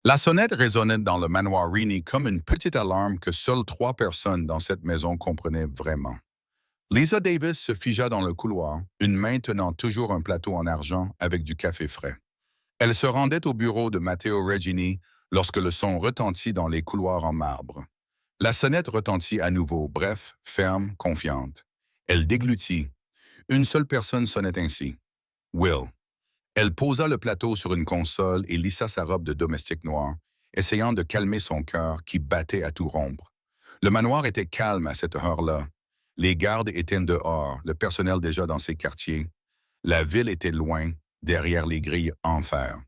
La sonnette résonnait dans le manoir Rini comme une petite alarme que seules trois personnes dans cette maison comprenaient vraiment. Lisa Davis se figea dans le couloir, une main tenant toujours un plateau en argent avec du café frais. Elle se rendait au bureau de Matteo Regini lorsque le son retentit dans les couloirs en marbre. La sonnette retentit à nouveau, bref, ferme, confiante. Elle déglutit. Une seule personne sonnait ainsi. Will. Elle posa le plateau sur une console et lissa sa robe de domestique noire, essayant de calmer son cœur qui battait à tout rompre. Le manoir était calme à cette heure-là. Les gardes étaient dehors, le personnel déjà dans ses quartiers. La ville était loin, derrière les grilles en fer.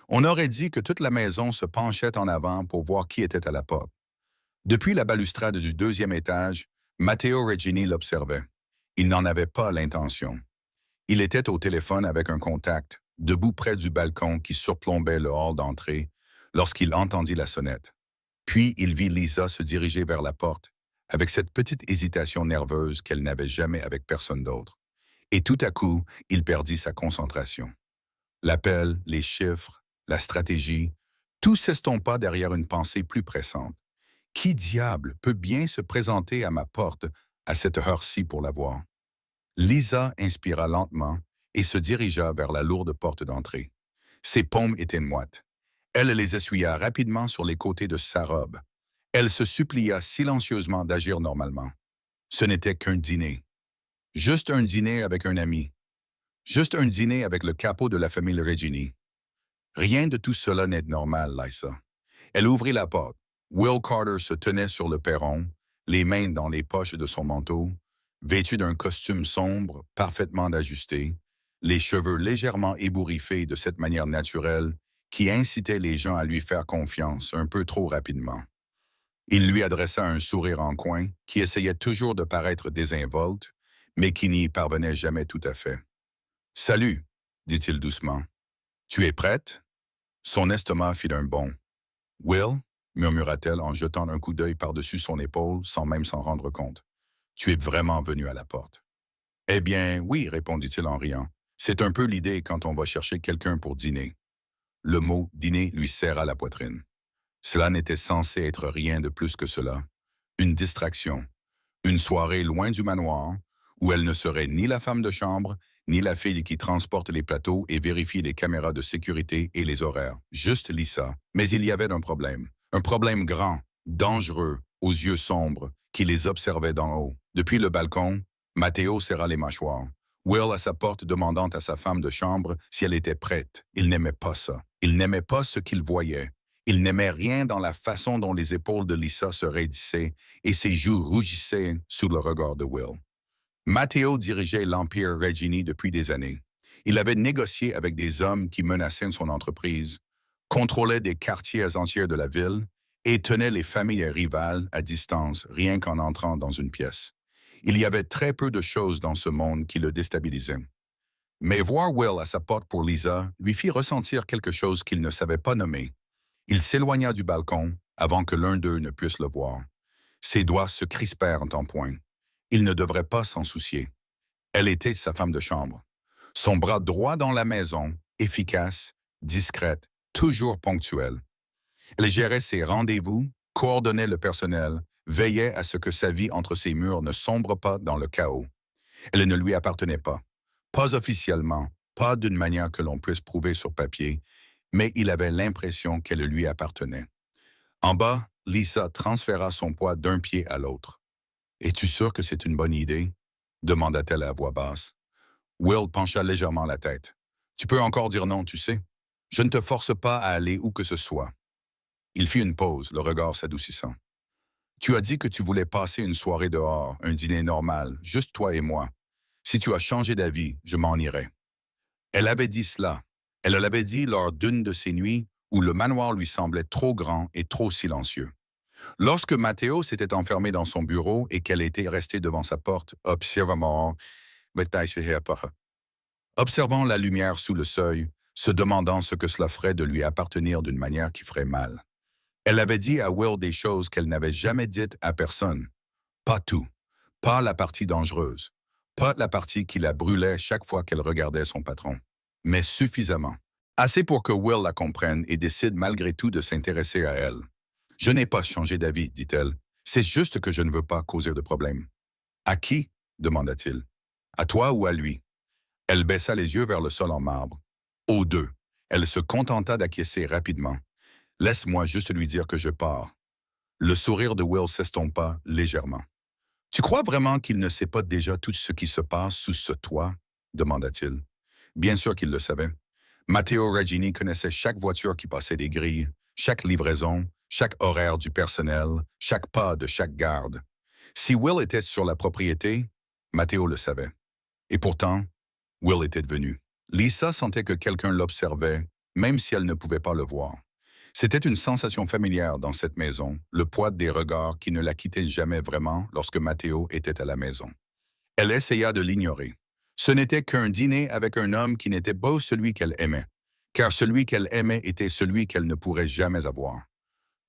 On aurait dit que toute la maison se penchait en avant pour voir qui était à la porte. Depuis la balustrade du deuxième étage, Matteo Regini l'observait. Il n'en avait pas l'intention. Il était au téléphone avec un contact, debout près du balcon qui surplombait le hall d'entrée, lorsqu'il entendit la sonnette. Puis il vit Lisa se diriger vers la porte, avec cette petite hésitation nerveuse qu'elle n'avait jamais avec personne d'autre. Et tout à coup, il perdit sa concentration. L'appel, les chiffres, la stratégie, tout s'estompa derrière une pensée plus pressante. Qui diable peut bien se présenter à ma porte à cette heure-ci pour la voir? Lisa inspira lentement et se dirigea vers la lourde porte d'entrée. Ses paumes étaient moites. Elle les essuya rapidement sur les côtés de sa robe. Elle se supplia silencieusement d'agir normalement. Ce n'était qu'un dîner. Juste un dîner avec un ami. Juste un dîner avec le capot de la famille Regini. Rien de tout cela n'est normal, Lisa. Elle ouvrit la porte. Will Carter se tenait sur le perron, les mains dans les poches de son manteau, vêtu d'un costume sombre, parfaitement ajusté, les cheveux légèrement ébouriffés de cette manière naturelle qui incitait les gens à lui faire confiance un peu trop rapidement. Il lui adressa un sourire en coin qui essayait toujours de paraître désinvolte, mais qui n'y parvenait jamais tout à fait. « Salut, dit-il doucement. Tu es prête? » Son estomac fit un bond. « Will, murmura-t-elle en jetant un coup d'œil par-dessus son épaule sans même s'en rendre compte. Tu es vraiment venu à la porte. Eh bien, oui, répondit-il en riant. C'est un peu l'idée quand on va chercher quelqu'un pour dîner. Le mot dîner lui serra la poitrine. Cela n'était censé être rien de plus que cela. Une distraction. Une soirée loin du manoir, où elle ne serait ni la femme de chambre, ni la fille qui transporte les plateaux et vérifie les caméras de sécurité et les horaires. Juste Lisa. Mais il y avait un problème. Un problème grand, dangereux, aux yeux sombres, qui les observait d'en haut. Depuis le balcon, Matteo serra les mâchoires. Will à sa porte demandant à sa femme de chambre si elle était prête. Il n'aimait pas ça. Il n'aimait pas ce qu'il voyait. Il n'aimait rien dans la façon dont les épaules de Lisa se raidissaient et ses joues rougissaient sous le regard de Will. Matteo dirigeait l'Empire Regini depuis des années. Il avait négocié avec des hommes qui menaçaient son entreprise, contrôlait des quartiers entiers de la ville et tenait les familles rivales à distance rien qu'en entrant dans une pièce. Il y avait très peu de choses dans ce monde qui le déstabilisaient. Mais voir Will à sa porte pour Lisa lui fit ressentir quelque chose qu'il ne savait pas nommer. Il s'éloigna du balcon avant que l'un d'eux ne puisse le voir. Ses doigts se crispèrent en point. Il ne devrait pas s'en soucier. Elle était sa femme de chambre. Son bras droit dans la maison, efficace, discrète, toujours ponctuelle. Elle gérait ses rendez-vous, coordonnait le personnel, veillait à ce que sa vie entre ses murs ne sombre pas dans le chaos. Elle ne lui appartenait pas. Pas officiellement, pas d'une manière que l'on puisse prouver sur papier, mais il avait l'impression qu'elle lui appartenait. En bas, Lisa transféra son poids d'un pied à l'autre. « Es-tu sûr que c'est une bonne idée? » demanda-t-elle à voix basse. Will pencha légèrement la tête. « Tu peux encore dire non, tu sais. Je ne te force pas à aller où que ce soit. » Il fit une pause, le regard s'adoucissant. « Tu as dit que tu voulais passer une soirée dehors, un dîner normal, juste toi et moi. Si tu as changé d'avis, je m'en irai. » Elle avait dit cela. Elle l'avait dit lors d'une de ces nuits où le manoir lui semblait trop grand et trop silencieux. Lorsque Matteo s'était enfermé dans son bureau et qu'elle était restée devant sa porte, observant la lumière sous le seuil, se demandant ce que cela ferait de lui appartenir d'une manière qui ferait mal. Elle avait dit à Will des choses qu'elle n'avait jamais dites à personne. Pas tout. Pas la partie dangereuse. Pas la partie qui la brûlait chaque fois qu'elle regardait son patron. Mais suffisamment. Assez pour que Will la comprenne et décide malgré tout de s'intéresser à elle. Je n'ai pas changé d'avis, dit-elle. C'est juste que je ne veux pas causer de problème. À qui? Demanda-t-il. À toi ou à lui? Elle baissa les yeux vers le sol en marbre. Aux deux. Elle se contenta d'acquiescer rapidement. Laisse-moi juste lui dire que je pars. Le sourire de Will s'estompa légèrement. Tu crois vraiment qu'il ne sait pas déjà tout ce qui se passe sous ce toit? Demanda-t-il. Bien sûr qu'il le savait. Matteo Regini connaissait chaque voiture qui passait des grilles, chaque livraison, chaque horaire du personnel, chaque pas de chaque garde. Si Will était sur la propriété, Matteo le savait. Et pourtant, Will était venu. Lisa sentait que quelqu'un l'observait, même si elle ne pouvait pas le voir. C'était une sensation familière dans cette maison, le poids des regards qui ne la quittaient jamais vraiment lorsque Matteo était à la maison. Elle essaya de l'ignorer. Ce n'était qu'un dîner avec un homme qui n'était pas celui qu'elle aimait, car celui qu'elle aimait était celui qu'elle ne pourrait jamais avoir.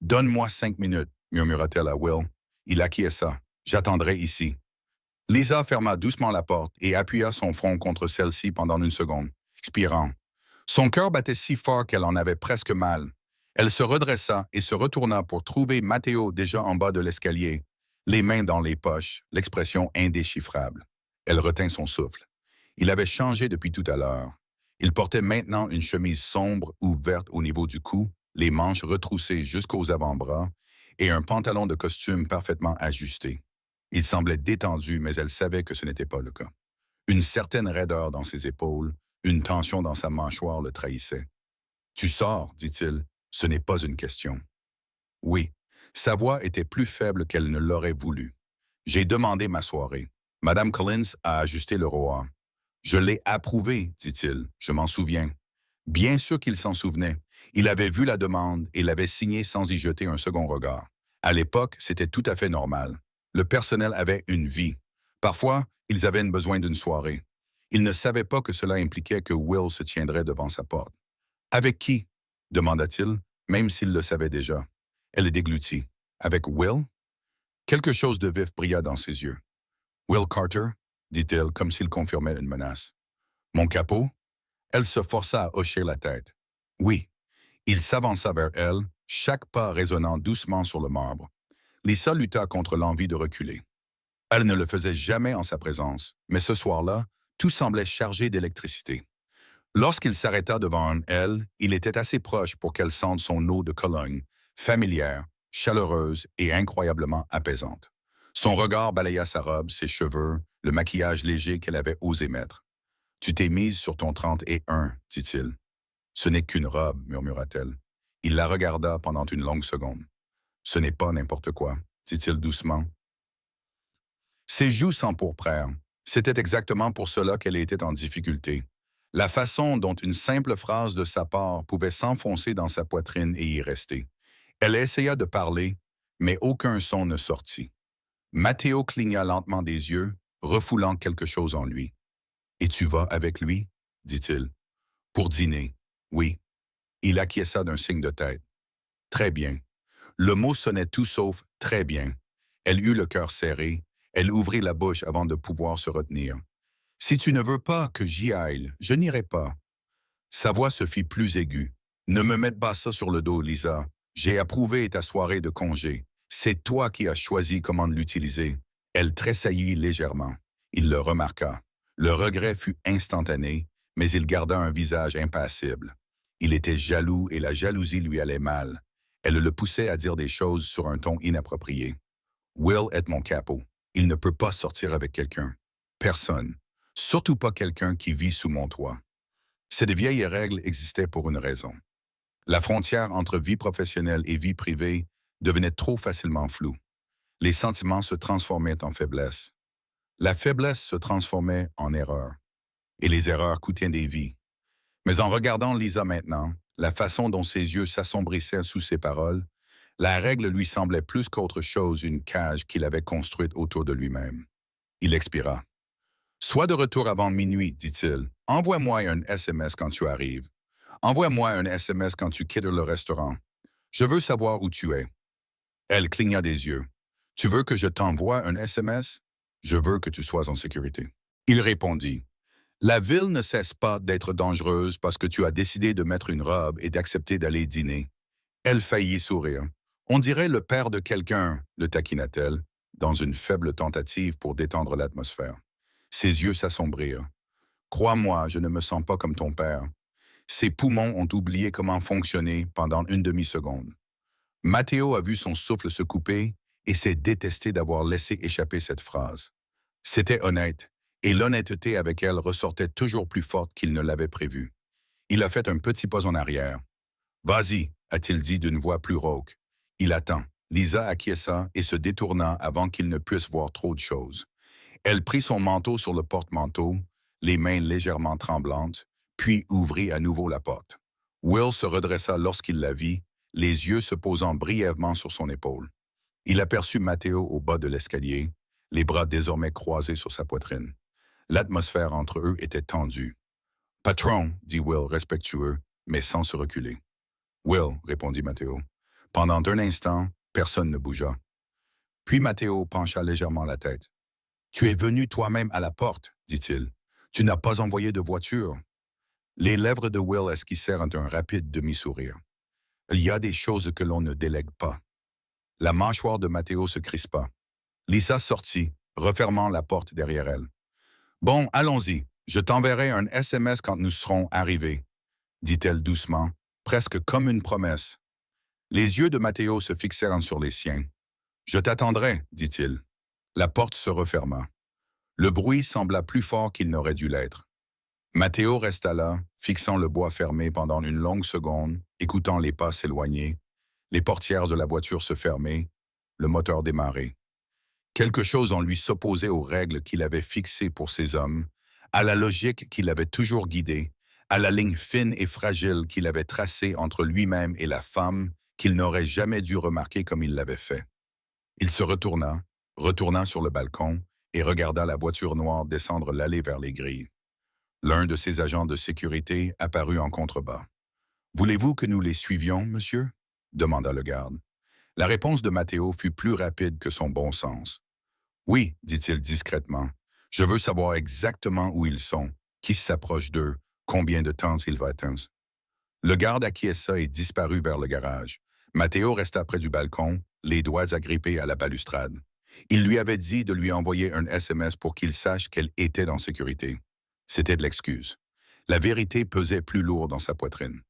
Donne-moi 5 minutes, murmura-t-elle à Will. Il acquiesça. J'attendrai ici. Lisa ferma doucement la porte et appuya son front contre celle-ci pendant une seconde, expirant. Son cœur battait si fort qu'elle en avait presque mal. Elle se redressa et se retourna pour trouver Matteo déjà en bas de l'escalier, les mains dans les poches, l'expression indéchiffrable. Elle retint son souffle. Il avait changé depuis tout à l'heure. Il portait maintenant une chemise sombre ouverte au niveau du cou, les manches retroussées jusqu'aux avant-bras, et un pantalon de costume parfaitement ajusté. Il semblait détendu, mais elle savait que ce n'était pas le cas. Une certaine raideur dans ses épaules, une tension dans sa mâchoire le trahissait. « Tu sors, dit-il, ce n'est pas une question. » Oui, sa voix était plus faible qu'elle ne l'aurait voulu. J'ai demandé ma soirée. Madame Collins a ajusté le roi. Je l'ai approuvé, dit-il, je m'en souviens. Bien sûr qu'il s'en souvenait. Il avait vu la demande et l'avait signée sans y jeter un second regard. À l'époque, c'était tout à fait normal. Le personnel avait une vie. Parfois, ils avaient besoin d'une soirée. Il ne savait pas que cela impliquait que Will se tiendrait devant sa porte. « Avec qui? » demanda-t-il, même s'il le savait déjà. Elle déglutit. « Avec Will? » Quelque chose de vif brilla dans ses yeux. « Will Carter? » dit-elle comme s'il confirmait une menace. « Mon capot? » Elle se força à hocher la tête. « Oui. » Il s'avança vers elle, chaque pas résonnant doucement sur le marbre. Lisa lutta contre l'envie de reculer. Elle ne le faisait jamais en sa présence, mais ce soir-là, tout semblait chargé d'électricité. Lorsqu'il s'arrêta devant elle, il était assez proche pour qu'elle sente son eau de Cologne, familière, chaleureuse et incroyablement apaisante. Son regard balaya sa robe, ses cheveux, le maquillage léger qu'elle avait osé mettre. « Tu t'es mise sur ton 31, dit-il. « Ce n'est qu'une robe, murmura-t-elle. Il la regarda pendant une longue seconde. « Ce n'est pas n'importe quoi, dit-il doucement. Ses joues s'empourprèrent. C'était exactement pour cela qu'elle était en difficulté. La façon dont une simple phrase de sa part pouvait s'enfoncer dans sa poitrine et y rester. Elle essaya de parler, mais aucun son ne sortit. Matteo cligna lentement des yeux, refoulant quelque chose en lui. « Et tu vas avec lui? » dit-il. « Pour dîner, oui. » Il acquiesça d'un signe de tête. « Très bien. » Le mot sonnait tout sauf « très bien ». Elle eut le cœur serré. Elle ouvrit la bouche avant de pouvoir se retenir. « Si tu ne veux pas que j'y aille, je n'irai pas. » Sa voix se fit plus aiguë. « Ne me mette pas ça sur le dos, Lisa. J'ai approuvé ta soirée de congé. C'est toi qui as choisi comment l'utiliser. » Elle tressaillit légèrement. Il le remarqua. Le regret fut instantané, mais il garda un visage impassible. Il était jaloux et la jalousie lui allait mal. Elle le poussait à dire des choses sur un ton inapproprié. « Will est mon capot. Il ne peut pas sortir avec quelqu'un. Personne. Surtout pas quelqu'un qui vit sous mon toit. » Cette vieille règle existait pour une raison. La frontière entre vie professionnelle et vie privée devenait trop facilement floue. Les sentiments se transformaient en faiblesse. La faiblesse se transformait en erreur. Et les erreurs coûtaient des vies. Mais en regardant Lisa maintenant, la façon dont ses yeux s'assombrissaient sous ses paroles, la règle lui semblait plus qu'autre chose une cage qu'il avait construite autour de lui-même. Il expira. « Sois de retour avant minuit, dit-il. Envoie-moi un SMS quand tu arrives. Envoie-moi un SMS quand tu quittes le restaurant. Je veux savoir où tu es. » Elle cligna des yeux. « Tu veux que je t'envoie un SMS? Je veux que tu sois en sécurité. » Il répondit. La ville ne cesse pas d'être dangereuse parce que tu as décidé de mettre une robe et d'accepter d'aller dîner. Elle faillit sourire. On dirait le père de quelqu'un, le taquina-t-elle, dans une faible tentative pour détendre l'atmosphère. Ses yeux s'assombrirent. Crois-moi, je ne me sens pas comme ton père. Ses poumons ont oublié comment fonctionner pendant une demi-seconde. Matteo a vu son souffle se couper et s'est détesté d'avoir laissé échapper cette phrase. C'était honnête, et l'honnêteté avec elle ressortait toujours plus forte qu'il ne l'avait prévu. Il a fait un petit pas en arrière. Vas-y, a-t-il dit d'une voix plus rauque. Il attend. Lisa acquiesça et se détourna avant qu'il ne puisse voir trop de choses. Elle prit son manteau sur le porte-manteau, les mains légèrement tremblantes, puis ouvrit à nouveau la porte. Will se redressa lorsqu'il la vit, les yeux se posant brièvement sur son épaule. Il aperçut Matteo au bas de l'escalier, les bras désormais croisés sur sa poitrine. L'atmosphère entre eux était tendue. « Patron, dit Will respectueux, mais sans se reculer. « Will, répondit Matteo. Pendant un instant, personne ne bougea. Puis Matteo pencha légèrement la tête. « Tu es venu toi-même à la porte, dit-il. Tu n'as pas envoyé de voiture. » Les lèvres de Will esquissèrent un rapide demi-sourire. « Il y a des choses que l'on ne délègue pas. » La mâchoire de Matteo se crispa. Lisa sortit, refermant la porte derrière elle. « Bon, allons-y. Je t'enverrai un SMS quand nous serons arrivés, » dit-elle doucement, presque comme une promesse. Les yeux de Matteo se fixèrent sur les siens. « Je t'attendrai, » dit-il. La porte se referma. Le bruit sembla plus fort qu'il n'aurait dû l'être. Matteo resta là, fixant le bois fermé pendant une longue seconde, écoutant les pas s'éloigner, les portières de la voiture se fermer, le moteur démarrer. Quelque chose en lui s'opposait aux règles qu'il avait fixées pour ces hommes, à la logique qui l'avait toujours guidé, à la ligne fine et fragile qu'il avait tracée entre lui-même et la femme qu'il n'aurait jamais dû remarquer comme il l'avait fait. Il se retourna sur le balcon et regarda la voiture noire descendre l'allée vers les grilles. L'un de ses agents de sécurité apparut en contrebas. « Voulez-vous que nous les suivions, monsieur ?» demanda le garde. La réponse de Matteo fut plus rapide que son bon sens. « Oui, dit-il discrètement. Je veux savoir exactement où ils sont, qui s'approche d'eux, combien de temps il va être. » Le garde acquiesça et disparut vers le garage. Matteo resta près du balcon, les doigts agrippés à la balustrade. Il lui avait dit de lui envoyer un SMS pour qu'il sache qu'elle était en sécurité. C'était de l'excuse. La vérité pesait plus lourd dans sa poitrine.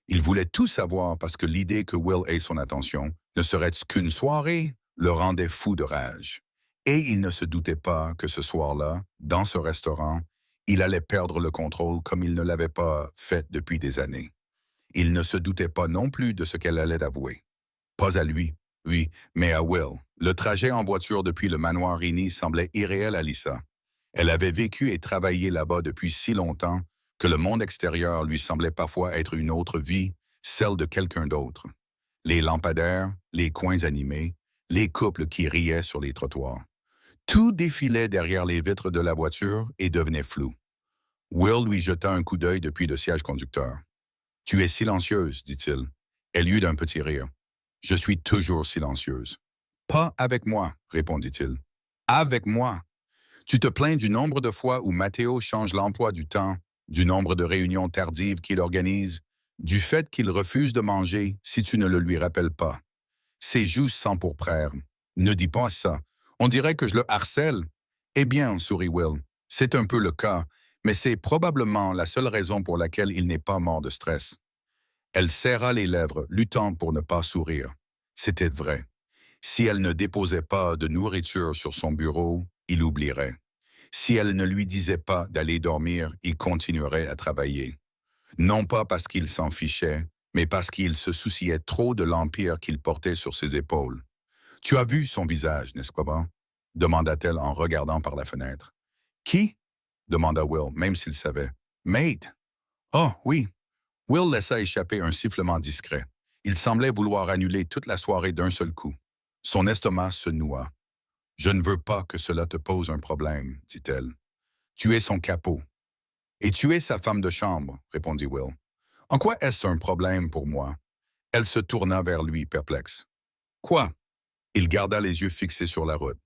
Il voulait tout savoir parce que l'idée que Will ait son attention, ne serait-ce qu'une soirée, le rendait fou de rage. Et il ne se doutait pas que ce soir-là, dans ce restaurant, il allait perdre le contrôle comme il ne l'avait pas fait depuis des années. Il ne se doutait pas non plus de ce qu'elle allait avouer. Pas à lui, oui, mais à Will. Le trajet en voiture depuis le manoir Rini semblait irréel à Lisa. Elle avait vécu et travaillé là-bas depuis si longtemps que le monde extérieur lui semblait parfois être une autre vie, celle de quelqu'un d'autre. Les lampadaires, les coins animés, les couples qui riaient sur les trottoirs. Tout défilait derrière les vitres de la voiture et devenait flou. Will lui jeta un coup d'œil depuis le siège conducteur. « Tu es silencieuse, dit-il. » Elle eut d'un petit rire. « Je suis toujours silencieuse. »« Pas avec moi, répondit-il. »« Avec moi. Tu te plains du nombre de fois où Matteo change l'emploi du temps, du nombre de réunions tardives qu'il organise, du fait qu'il refuse de manger si tu ne le lui rappelles pas. Ses joues sans pourpraire. Ne dis pas ça. On dirait que je le harcèle. » « Eh bien, sourit Will, c'est un peu le cas, mais c'est probablement la seule raison pour laquelle il n'est pas mort de stress. » Elle serra les lèvres, luttant pour ne pas sourire. C'était vrai. Si elle ne déposait pas de nourriture sur son bureau, il oublierait. Si elle ne lui disait pas d'aller dormir, il continuerait à travailler. Non pas parce qu'il s'en fichait, mais parce qu'il se souciait trop de l'empire qu'il portait sur ses épaules. « Tu as vu son visage, n'est-ce pas? » demanda-t-elle en regardant par la fenêtre. « Qui? » demanda Will, même s'il savait. « Mate. »« Oh, oui. » Will laissa échapper un sifflement discret. Il semblait vouloir annuler toute la soirée d'un seul coup. Son estomac se noua. « Je ne veux pas que cela te pose un problème, » dit-elle. « Tu es son capot. »« Et tu es sa femme de chambre, » répondit Will. « En quoi est-ce un problème pour moi? » Elle se tourna vers lui, perplexe. « Quoi? » Il garda les yeux fixés sur la route.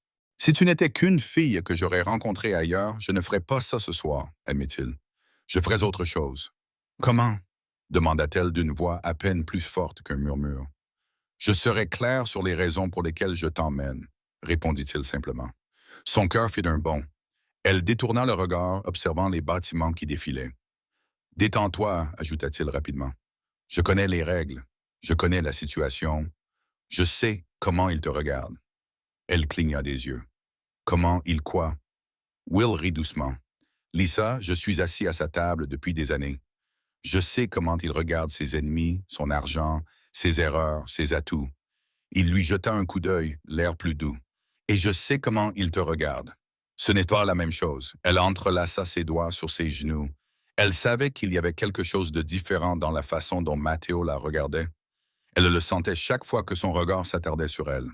Si tu n'étais qu'une fille que j'aurais rencontrée ailleurs, je ne ferais pas ça ce soir, admet-il. Je ferais autre chose. Comment? Demanda-t-elle d'une voix à peine plus forte qu'un murmure. Je serai clair sur les raisons pour lesquelles je t'emmène, répondit-il simplement. Son cœur fit d'un bond. Elle détourna le regard, observant les bâtiments qui défilaient. Détends-toi, ajouta-t-il rapidement. Je connais les règles, je connais la situation, je sais comment il te regarde. Elle cligna des yeux. Comment il quoi? Will rit doucement. Lisa, je suis assis à sa table depuis des années. Je sais comment il regarde ses ennemis, son argent, ses erreurs, ses atouts. Il lui jeta un coup d'œil, l'air plus doux. Et je sais comment il te regarde. Ce n'est pas la même chose. Elle entrelaça ses doigts sur ses genoux. Elle savait qu'il y avait quelque chose de différent dans la façon dont Matteo la regardait. Elle le sentait chaque fois que son regard s'attardait sur elle.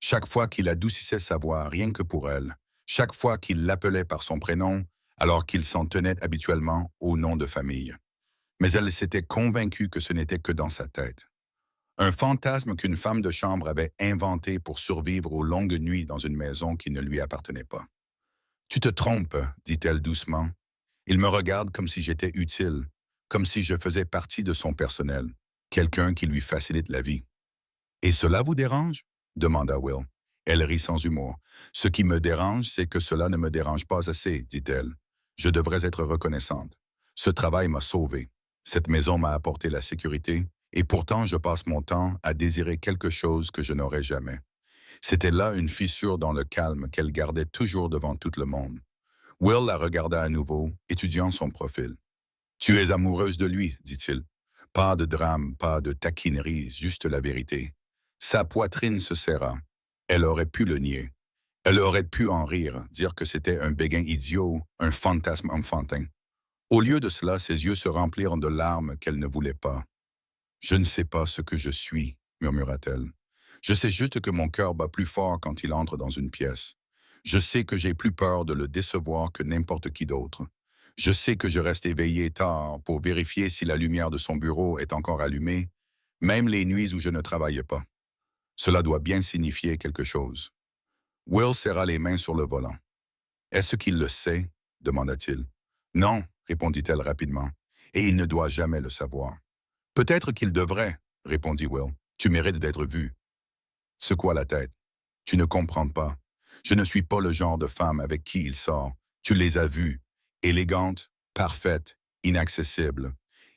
Chaque fois qu'il adoucissait sa voix, rien que pour elle. Chaque fois qu'il l'appelait par son prénom, alors qu'il s'en tenait habituellement au nom de famille. Mais elle s'était convaincue que ce n'était que dans sa tête. Un fantasme qu'une femme de chambre avait inventé pour survivre aux longues nuits dans une maison qui ne lui appartenait pas. Tu te trompes, dit-elle doucement. Il me regarde comme si j'étais utile, comme si je faisais partie de son personnel, quelqu'un qui lui facilite la vie. Et cela vous dérange? Demanda Will. Elle rit sans humour. Ce qui me dérange, c'est que cela ne me dérange pas assez, dit-elle. Je devrais être reconnaissante. Ce travail m'a sauvée. Cette maison m'a apporté la sécurité, et pourtant je passe mon temps à désirer quelque chose que je n'aurai jamais. C'était là une fissure dans le calme qu'elle gardait toujours devant tout le monde. Will la regarda à nouveau, étudiant son profil. Tu es amoureuse de lui, dit-il. Pas de drame, pas de taquinerie, juste la vérité. Sa poitrine se serra. Elle aurait pu le nier. Elle aurait pu en rire, dire que c'était un béguin idiot, un fantasme enfantin. Au lieu de cela, ses yeux se remplirent de larmes qu'elle ne voulait pas. Je ne sais pas ce que je suis, murmura-t-elle. Je sais juste que mon cœur bat plus fort quand il entre dans une pièce. Je sais que j'ai plus peur de le décevoir que n'importe qui d'autre. Je sais que je reste éveillé tard pour vérifier si la lumière de son bureau est encore allumée, même les nuits où je ne travaille pas. Cela doit bien signifier quelque chose. Will serra les mains sur le volant. Est-ce qu'il le sait? Demanda-t-il. Non, répondit-elle rapidement, et il ne doit jamais le savoir. Peut-être qu'il devrait, répondit Will. Tu mérites d'être vu. Secoua la tête. Tu ne comprends pas. Je ne suis pas le genre de femme avec qui il sort. Tu les as vues. Élégantes, parfaites, inaccessibles.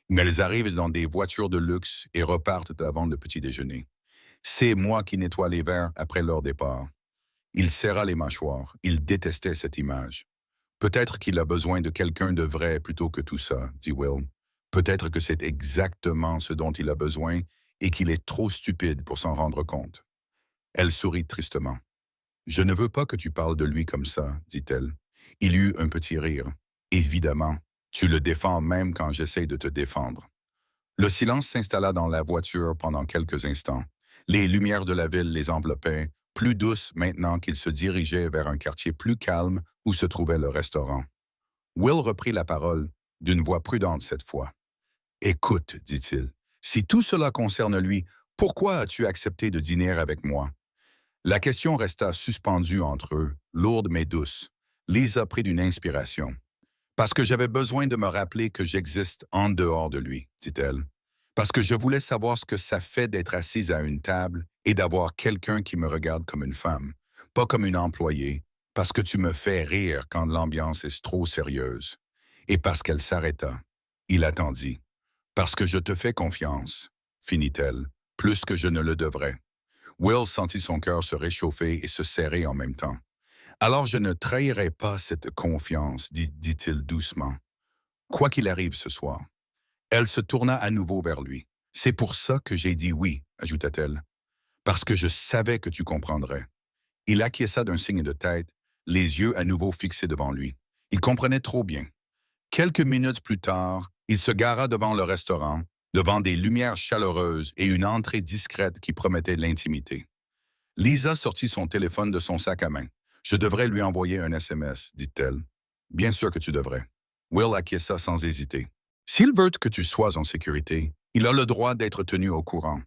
Mais elles arrivent dans des voitures de luxe et repartent avant le petit déjeuner. C'est moi qui nettoie les verres après leur départ. Il serra les mâchoires. Il détestait cette image. Peut-être qu'il a besoin de quelqu'un de vrai plutôt que tout ça, dit Will. Peut-être que c'est exactement ce dont il a besoin et qu'il est trop stupide pour s'en rendre compte. Elle sourit tristement. Je ne veux pas que tu parles de lui comme ça, dit-elle. Il eut un petit rire. Évidemment, tu le défends même quand j'essaie de te défendre. Le silence s'installa dans la voiture pendant quelques instants. Les lumières de la ville les enveloppaient, plus douces maintenant qu'ils se dirigeaient vers un quartier plus calme où se trouvait le restaurant. Will reprit la parole, d'une voix prudente cette fois. Écoute, dit-il, si tout cela concerne lui, pourquoi as-tu accepté de dîner avec moi? La question resta suspendue entre eux, lourde mais douce. Lisa prit d'une inspiration. Parce que j'avais besoin de me rappeler que j'existe en dehors de lui, dit-elle. Parce que je voulais savoir ce que ça fait d'être assise à une table et d'avoir quelqu'un qui me regarde comme une femme, pas comme une employée, parce que tu me fais rire quand l'ambiance est trop sérieuse. Et parce qu'elle s'arrêta. Il attendit. Parce que je te fais confiance, finit-elle, plus que je ne le devrais. Will sentit son cœur se réchauffer et se serrer en même temps. Alors je ne trahirai pas cette confiance, dit-il doucement. Quoi qu'il arrive ce soir. Elle se tourna à nouveau vers lui. C'est pour ça que j'ai dit oui, ajouta-t-elle. Parce que je savais que tu comprendrais. Il acquiesça d'un signe de tête, les yeux à nouveau fixés devant lui. Il comprenait trop bien. Quelques minutes plus tard, il se gara devant le restaurant, devant des lumières chaleureuses et une entrée discrète qui promettait l'intimité. Lisa sortit son téléphone de son sac à main. Je devrais lui envoyer un SMS, dit-elle. Bien sûr que tu devrais. Will acquiesça sans hésiter. S'il veut que tu sois en sécurité, il a le droit d'être tenu au courant.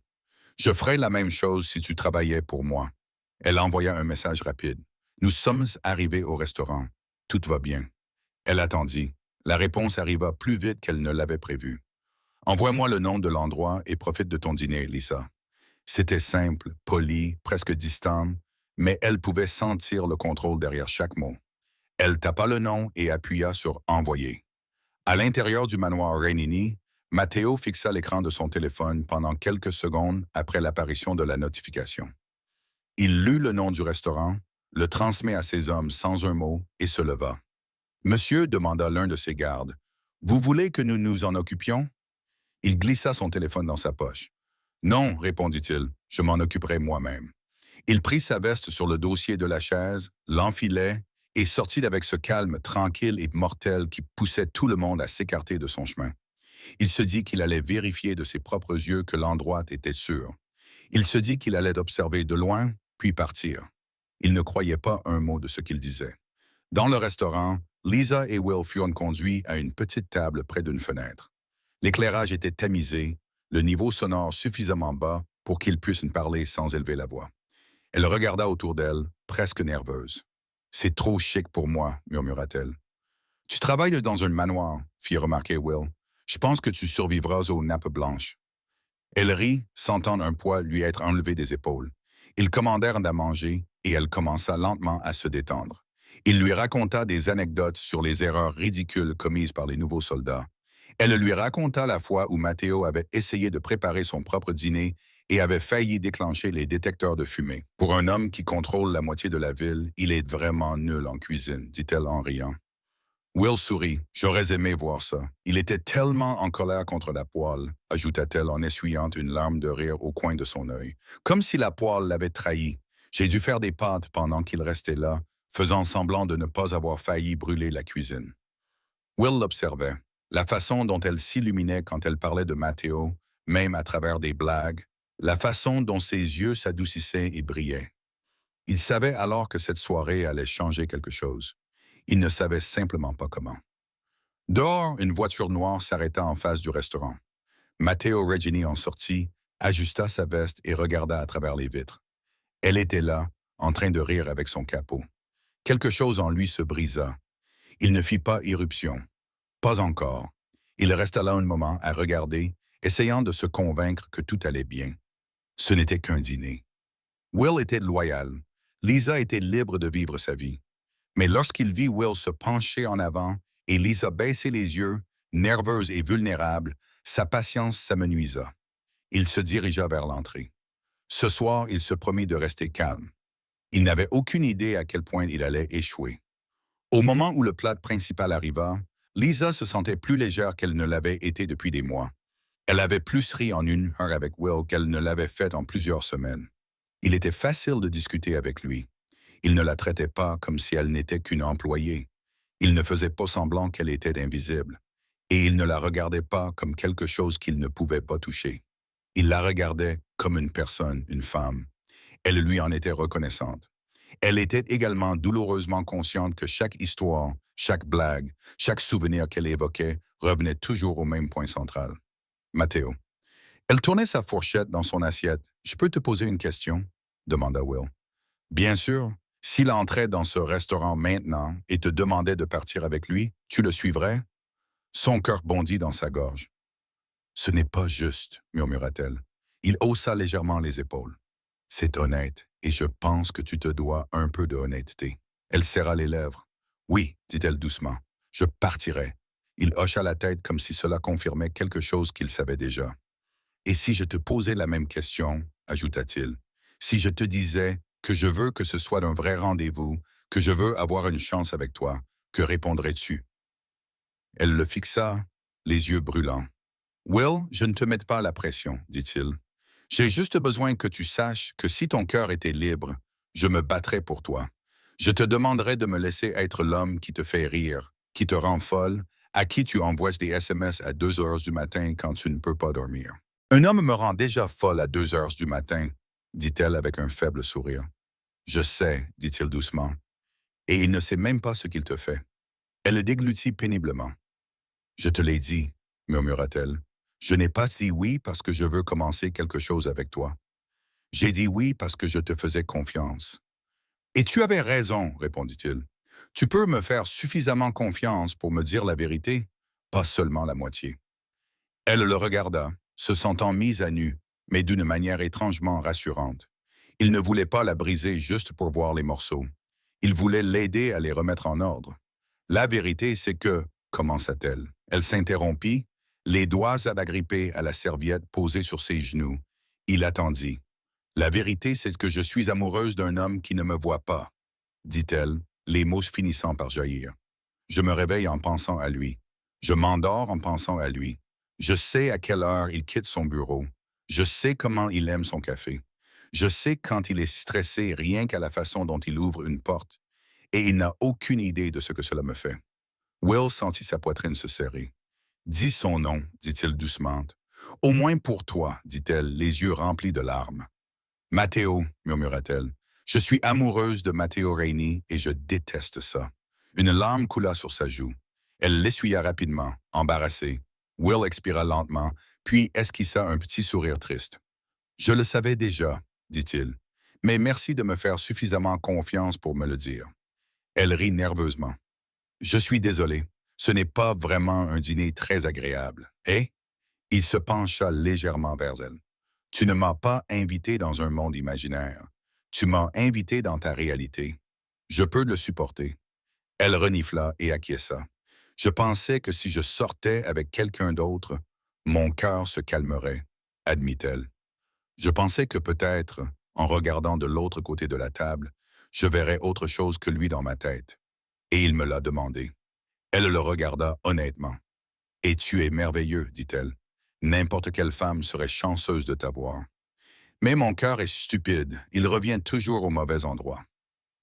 Je ferais la même chose si tu travaillais pour moi. Elle envoya un message rapide. Nous sommes arrivés au restaurant. Tout va bien. Elle attendit. La réponse arriva plus vite qu'elle ne l'avait prévu. Envoie-moi le nom de l'endroit et profite de ton dîner, Lisa. C'était simple, poli, presque distant, mais elle pouvait sentir le contrôle derrière chaque mot. Elle tapa le nom et appuya sur Envoyer. À l'intérieur du manoir Rainini, Matteo fixa l'écran de son téléphone pendant quelques secondes après l'apparition de la notification. Il lut le nom du restaurant, le transmet à ses hommes sans un mot et se leva. Monsieur, demanda l'un de ses gardes, vous voulez que nous nous en occupions? Il glissa son téléphone dans sa poche. Non, répondit-il, je m'en occuperai moi-même. Il prit sa veste sur le dossier de la chaise, l'enfilait et sortit avec ce calme tranquille et mortel qui poussait tout le monde à s'écarter de son chemin. Il se dit qu'il allait vérifier de ses propres yeux que l'endroit était sûr. Il se dit qu'il allait observer de loin, puis partir. Il ne croyait pas un mot de ce qu'il disait. Dans le restaurant, Lisa et Will furent conduits à une petite table près d'une fenêtre. L'éclairage était tamisé, le niveau sonore suffisamment bas pour qu'ils puissent parler sans élever la voix. Elle regarda autour d'elle, presque nerveuse. « C'est trop chic pour moi, murmura-t-elle. « Tu travailles dans un manoir, fit remarquer Will. Je pense que tu survivras aux nappes blanches. » Elle rit, sentant un poids lui être enlevé des épaules. Ils commandèrent à manger et elle commença lentement à se détendre. Il lui raconta des anecdotes sur les erreurs ridicules commises par les nouveaux soldats. Elle lui raconta la fois où Matteo avait essayé de préparer son propre dîner et avait failli déclencher les détecteurs de fumée. Pour un homme qui contrôle la moitié de la ville, il est vraiment nul en cuisine, dit-elle en riant. Will sourit. J'aurais aimé voir ça. Il était tellement en colère contre la poêle, ajouta-t-elle en essuyant une larme de rire au coin de son œil. Comme si la poêle l'avait trahi. J'ai dû faire des pâtes pendant qu'il restait là, faisant semblant de ne pas avoir failli brûler la cuisine. Will l'observait. La façon dont elle s'illuminait quand elle parlait de Matteo, même à travers des blagues, la façon dont ses yeux s'adoucissaient et brillaient. Il savait alors que cette soirée allait changer quelque chose. Il ne savait simplement pas comment. Dehors, une voiture noire s'arrêta en face du restaurant. Matteo Regini en sortit, ajusta sa veste et regarda à travers les vitres. Elle était là, en train de rire avec son capot. Quelque chose en lui se brisa. Il ne fit pas irruption. Pas encore. Il resta là un moment à regarder, essayant de se convaincre que tout allait bien. Ce n'était qu'un dîner. Will était loyal. Lisa était libre de vivre sa vie. Mais lorsqu'il vit Will se pencher en avant et Lisa baisser les yeux, nerveuse et vulnérable, sa patience s'amenuisa. Il se dirigea vers l'entrée. Ce soir, il se promit de rester calme. Il n'avait aucune idée à quel point il allait échouer. Au moment où le plat principal arriva, Lisa se sentait plus légère qu'elle ne l'avait été depuis des mois. Elle avait plus ri en une heure avec Will qu'elle ne l'avait fait en plusieurs semaines. Il était facile de discuter avec lui. Il ne la traitait pas comme si elle n'était qu'une employée. Il ne faisait pas semblant qu'elle était invisible. Et il ne la regardait pas comme quelque chose qu'il ne pouvait pas toucher. Il la regardait comme une personne, une femme. Elle lui en était reconnaissante. Elle était également douloureusement consciente que chaque histoire, chaque blague, chaque souvenir qu'elle évoquait revenait toujours au même point central. Matteo. Elle tournait sa fourchette dans son assiette. « Je peux te poser une question? » demanda Will. « Bien sûr. S'il entrait dans ce restaurant maintenant et te demandait de partir avec lui, tu le suivrais? » Son cœur bondit dans sa gorge. « Ce n'est pas juste, » murmura-t-elle. Il haussa légèrement les épaules. « C'est honnête, et je pense que tu te dois un peu de honnêteté. » Elle serra les lèvres. « Oui, dit-elle doucement, je partirai. » Il hocha la tête comme si cela confirmait quelque chose qu'il savait déjà. « Et si je te posais la même question, ajouta-t-il, si je te disais que je veux que ce soit un vrai rendez-vous, que je veux avoir une chance avec toi, que répondrais-tu? » Elle le fixa, les yeux brûlants. « Will, je ne te mets pas la pression, dit-il. J'ai juste besoin que tu saches que si ton cœur était libre, je me battrais pour toi. Je te demanderais de me laisser être l'homme qui te fait rire, qui te rend folle, à qui tu envoies des SMS à 2 heures du matin quand tu ne peux pas dormir. » « Un homme me rend déjà folle à 2 heures du matin, » dit-elle avec un faible sourire. « Je sais, dit-il doucement, et il ne sait même pas ce qu'il te fait. » Elle le déglutit péniblement. « Je te l'ai dit, » murmura-t-elle. « Je n'ai pas dit oui parce que je veux commencer quelque chose avec toi. J'ai dit oui parce que je te faisais confiance. Et tu avais raison, répondit-il. Tu peux me faire suffisamment confiance pour me dire la vérité, pas seulement la moitié. Elle le regarda, se sentant mise à nu, mais d'une manière étrangement rassurante. Il ne voulait pas la briser juste pour voir les morceaux. Il voulait l'aider à les remettre en ordre. La vérité, c'est que, commença-t-elle. Elle s'interrompit, les doigts agrippés à la serviette posée sur ses genoux. Il attendit. La vérité, c'est que je suis amoureuse d'un homme qui ne me voit pas, dit-elle, les mots finissant par jaillir. Je me réveille en pensant à lui. Je m'endors en pensant à lui. Je sais à quelle heure il quitte son bureau. Je sais comment il aime son café. Je sais quand il est stressé rien qu'à la façon dont il ouvre une porte. Et il n'a aucune idée de ce que cela me fait. Will sentit sa poitrine se serrer. Dis son nom, dit-il doucement. Au moins pour toi, dit-elle, les yeux remplis de larmes. Matteo, murmura-t-elle. Je suis amoureuse de Matteo Rainey et je déteste ça. Une larme coula sur sa joue. Elle l'essuya rapidement, embarrassée. Will expira lentement, puis esquissa un petit sourire triste. Je le savais déjà, dit-il, mais merci de me faire suffisamment confiance pour me le dire. Elle rit nerveusement. Je suis désolé, ce n'est pas vraiment un dîner très agréable. Et il se pencha légèrement vers elle. Tu ne m'as pas invité dans un monde imaginaire. Tu m'as invité dans ta réalité. Je peux le supporter. Elle renifla et acquiesça. Je pensais que si je sortais avec quelqu'un d'autre, mon cœur se calmerait, admit-elle. Je pensais que peut-être, en regardant de l'autre côté de la table, je verrais autre chose que lui dans ma tête. Et il me l'a demandé. Elle le regarda honnêtement. « Et tu es merveilleux, dit-elle. N'importe quelle femme serait chanceuse de t'avoir. Mais mon cœur est stupide, il revient toujours au mauvais endroit. »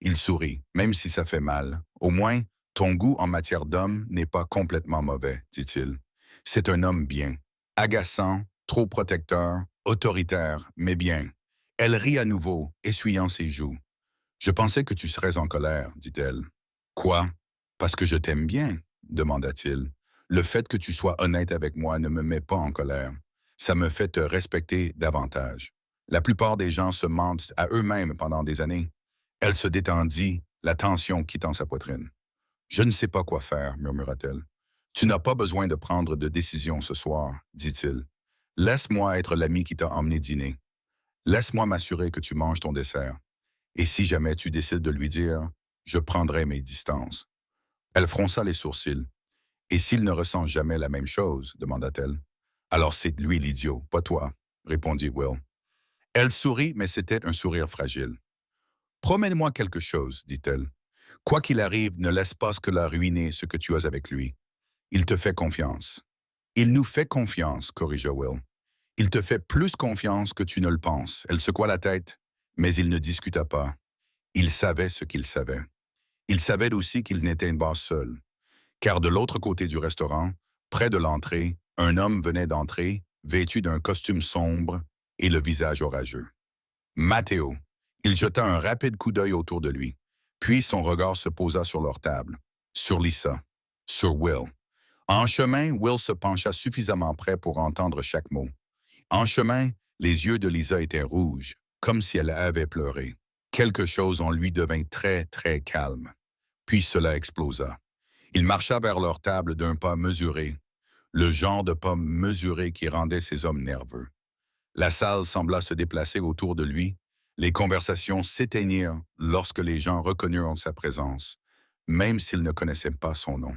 Il sourit, même si ça fait mal. Au moins, ton goût en matière d'homme n'est pas complètement mauvais, dit-il. C'est un homme bien, agaçant, trop protecteur, autoritaire, mais bien. Elle rit à nouveau, essuyant ses joues. Je pensais que tu serais en colère, dit-elle. Quoi? Parce que je t'aime bien, demanda-t-il. Le fait que tu sois honnête avec moi ne me met pas en colère. Ça me fait te respecter davantage. La plupart des gens se mentent à eux-mêmes pendant des années. Elle se détendit, la tension quittant sa poitrine. « Je ne sais pas quoi faire, murmura-t-elle. Tu n'as pas besoin de prendre de décision ce soir, dit-il. Laisse-moi être l'ami qui t'a emmené dîner. Laisse-moi m'assurer que tu manges ton dessert. Et si jamais tu décides de lui dire, je prendrai mes distances. » Elle fronça les sourcils. « Et s'il ne ressent jamais la même chose, demanda-t-elle. Alors c'est lui l'idiot, pas toi, répondit Will. Elle sourit, mais c'était un sourire fragile. Promets-moi quelque chose, dit-elle. Quoi qu'il arrive, ne laisse pas cela ruiner ce que tu as avec lui. Il te fait confiance. Il nous fait confiance, corrigea Will. Il te fait plus confiance que tu ne le penses. Elle secoua la tête, mais il ne discuta pas. Il savait ce qu'il savait. Il savait aussi qu'il n'était pas seul. Car de l'autre côté du restaurant, près de l'entrée, un homme venait d'entrer, vêtu d'un costume sombre et le visage orageux. Matteo. Il jeta un rapide coup d'œil autour de lui. Puis son regard se posa sur leur table, sur Lisa, sur Will. En chemin, Will se pencha suffisamment près pour entendre chaque mot. En chemin, les yeux de Lisa étaient rouges, comme si elle avait pleuré. Quelque chose en lui devint très, très calme. Puis cela explosa. Il marcha vers leur table d'un pas mesuré, le genre de pas mesuré qui rendait ces hommes nerveux. La salle sembla se déplacer autour de lui. Les conversations s'éteignirent lorsque les gens reconnurent sa présence, même s'ils ne connaissaient pas son nom.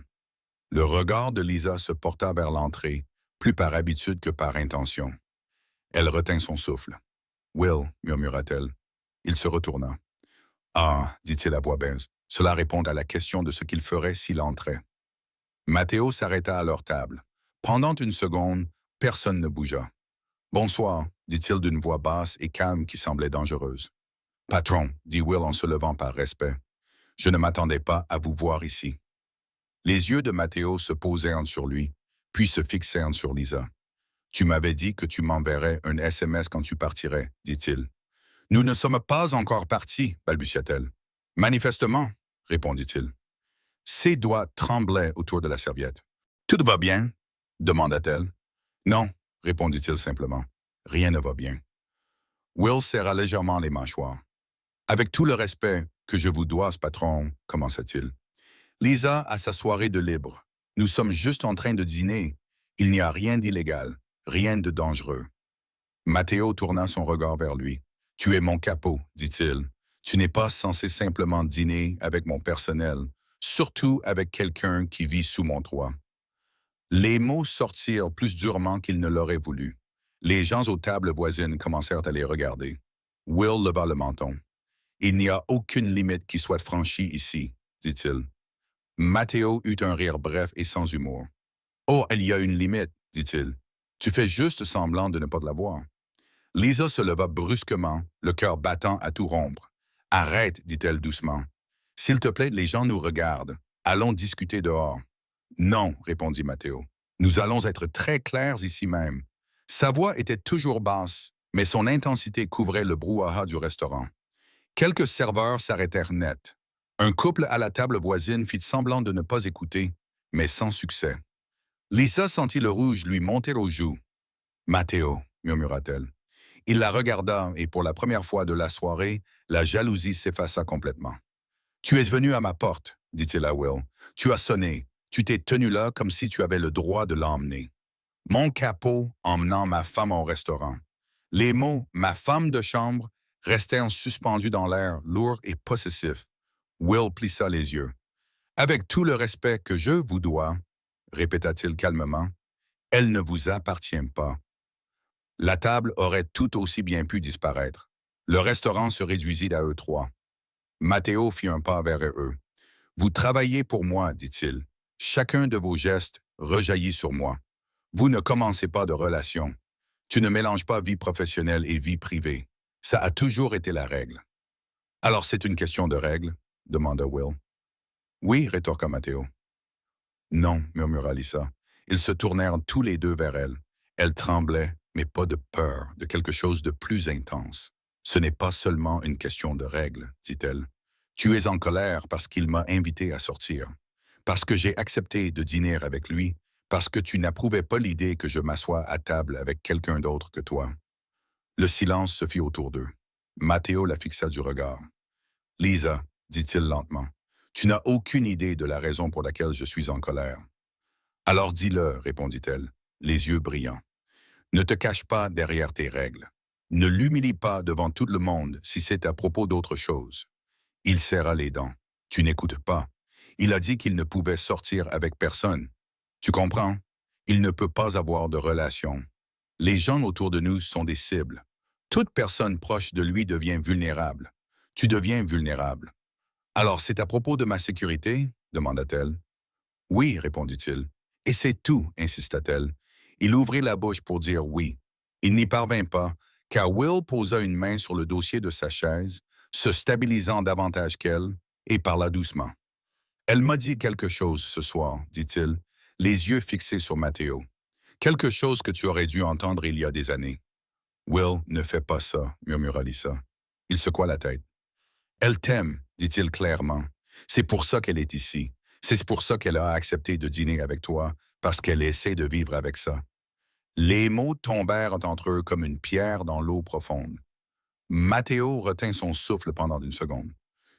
Le regard de Lisa se porta vers l'entrée, plus par habitude que par intention. Elle retint son souffle. « Will, murmura-t-elle. » Il se retourna. « Ah, dit-il à voix basse, cela répond à la question de ce qu'il ferait s'il entrait. » Matteo s'arrêta à leur table. Pendant une seconde, personne ne bougea. « Bonsoir, dit-il d'une voix basse et calme qui semblait dangereuse. « Patron, dit Will en se levant par respect, je ne m'attendais pas à vous voir ici. » Les yeux de Matteo se posèrent sur lui, puis se fixèrent sur Lisa. « Tu m'avais dit que tu m'enverrais un SMS quand tu partirais, dit-il. »« Nous ne sommes pas encore partis, balbutia-t-elle. »« Manifestement, répondit-il. » Ses doigts tremblaient autour de la serviette. « Tout va bien? » demanda-t-elle. « Non, répondit-il simplement. Rien ne va bien. » Will serra légèrement les mâchoires. « Avec tout le respect que je vous dois, ce patron, commença-t-il. Lisa a sa soirée de libre. Nous sommes juste en train de dîner. Il n'y a rien d'illégal, rien de dangereux. Matteo tourna son regard vers lui. Tu es mon capot, dit-il. Tu n'es pas censé simplement dîner avec mon personnel, surtout avec quelqu'un qui vit sous mon toit. Les mots sortirent plus durement qu'il ne l'aurait voulu. Les gens aux tables voisines commencèrent à les regarder. Will leva le menton. Il n'y a aucune limite qui soit franchie ici, dit-il. Matteo eut un rire bref et sans humour. Oh, il y a une limite, dit-il. Tu fais juste semblant de ne pas la voir. Lisa se leva brusquement, le cœur battant à tout rompre. Arrête, dit-elle doucement. S'il te plaît, les gens nous regardent. Allons discuter dehors. Non, répondit Matteo. Nous allons être très clairs ici même. Sa voix était toujours basse, mais son intensité couvrait le brouhaha du restaurant. Quelques serveurs s'arrêtèrent net. Un couple à la table voisine fit semblant de ne pas écouter, mais sans succès. Lisa sentit le rouge lui monter aux joues. « Matteo » murmura-t-elle. Il la regarda et pour la première fois de la soirée, la jalousie s'effaça complètement. « Tu es venu à ma porte, dit-il à Will. Tu as sonné. Tu t'es tenu là comme si tu avais le droit de l'emmener. Mon capot emmenant ma femme au restaurant. Les mots « ma femme de chambre » restèrent suspendus dans l'air, lourds et possessifs. Will plissa les yeux. « Avec tout le respect que je vous dois, » répéta-t-il calmement, « elle ne vous appartient pas. » La table aurait tout aussi bien pu disparaître. Le restaurant se réduisit à eux trois. Matteo fit un pas vers eux. « Vous travaillez pour moi, dit-il. Chacun de vos gestes rejaillit sur moi. Vous ne commencez pas de relation. Tu ne mélanges pas vie professionnelle et vie privée. Ça a toujours été la règle. » « Alors c'est une question de règle ?» demanda Will. « Oui, rétorqua Matteo. »« Non, murmura Lisa. Ils se tournèrent tous les deux vers elle. Elle tremblait, mais pas de peur, de quelque chose de plus intense. « Ce n'est pas seulement une question de règle, dit-elle. Tu es en colère parce qu'il m'a invité à sortir, parce que j'ai accepté de dîner avec lui, parce que tu n'approuvais pas l'idée que je m'assoie à table avec quelqu'un d'autre que toi. » Le silence se fit autour d'eux. Matteo la fixa du regard. « Lisa, dit-il lentement, tu n'as aucune idée de la raison pour laquelle je suis en colère. »« Alors dis-le, répondit-elle, les yeux brillants. Ne te cache pas derrière tes règles. Ne l'humilie pas devant tout le monde si c'est à propos d'autre chose. » Il serra les dents. « Tu n'écoutes pas. Il a dit qu'il ne pouvait sortir avec personne. Tu comprends? Il ne peut pas avoir de relation. Les gens autour de nous sont des cibles. Toute personne proche de lui devient vulnérable. Tu deviens vulnérable. « Alors c'est à propos de ma sécurité? » demanda-t-elle. « Oui, répondit-il. « Et c'est tout, insista-t-elle. Il ouvrit la bouche pour dire oui. Il n'y parvint pas, car Will posa une main sur le dossier de sa chaise, se stabilisant davantage qu'elle, et parla doucement. « Elle m'a dit quelque chose ce soir, dit-il, les yeux fixés sur Matteo. Quelque chose que tu aurais dû entendre il y a des années. »« Will ne fait pas ça, murmura Lisa. Il secoua la tête. « Elle t'aime, dit-il clairement. C'est pour ça qu'elle est ici. C'est pour ça qu'elle a accepté de dîner avec toi, parce qu'elle essaie de vivre avec ça. » Les mots tombèrent entre eux comme une pierre dans l'eau profonde. Matteo retint son souffle pendant une seconde.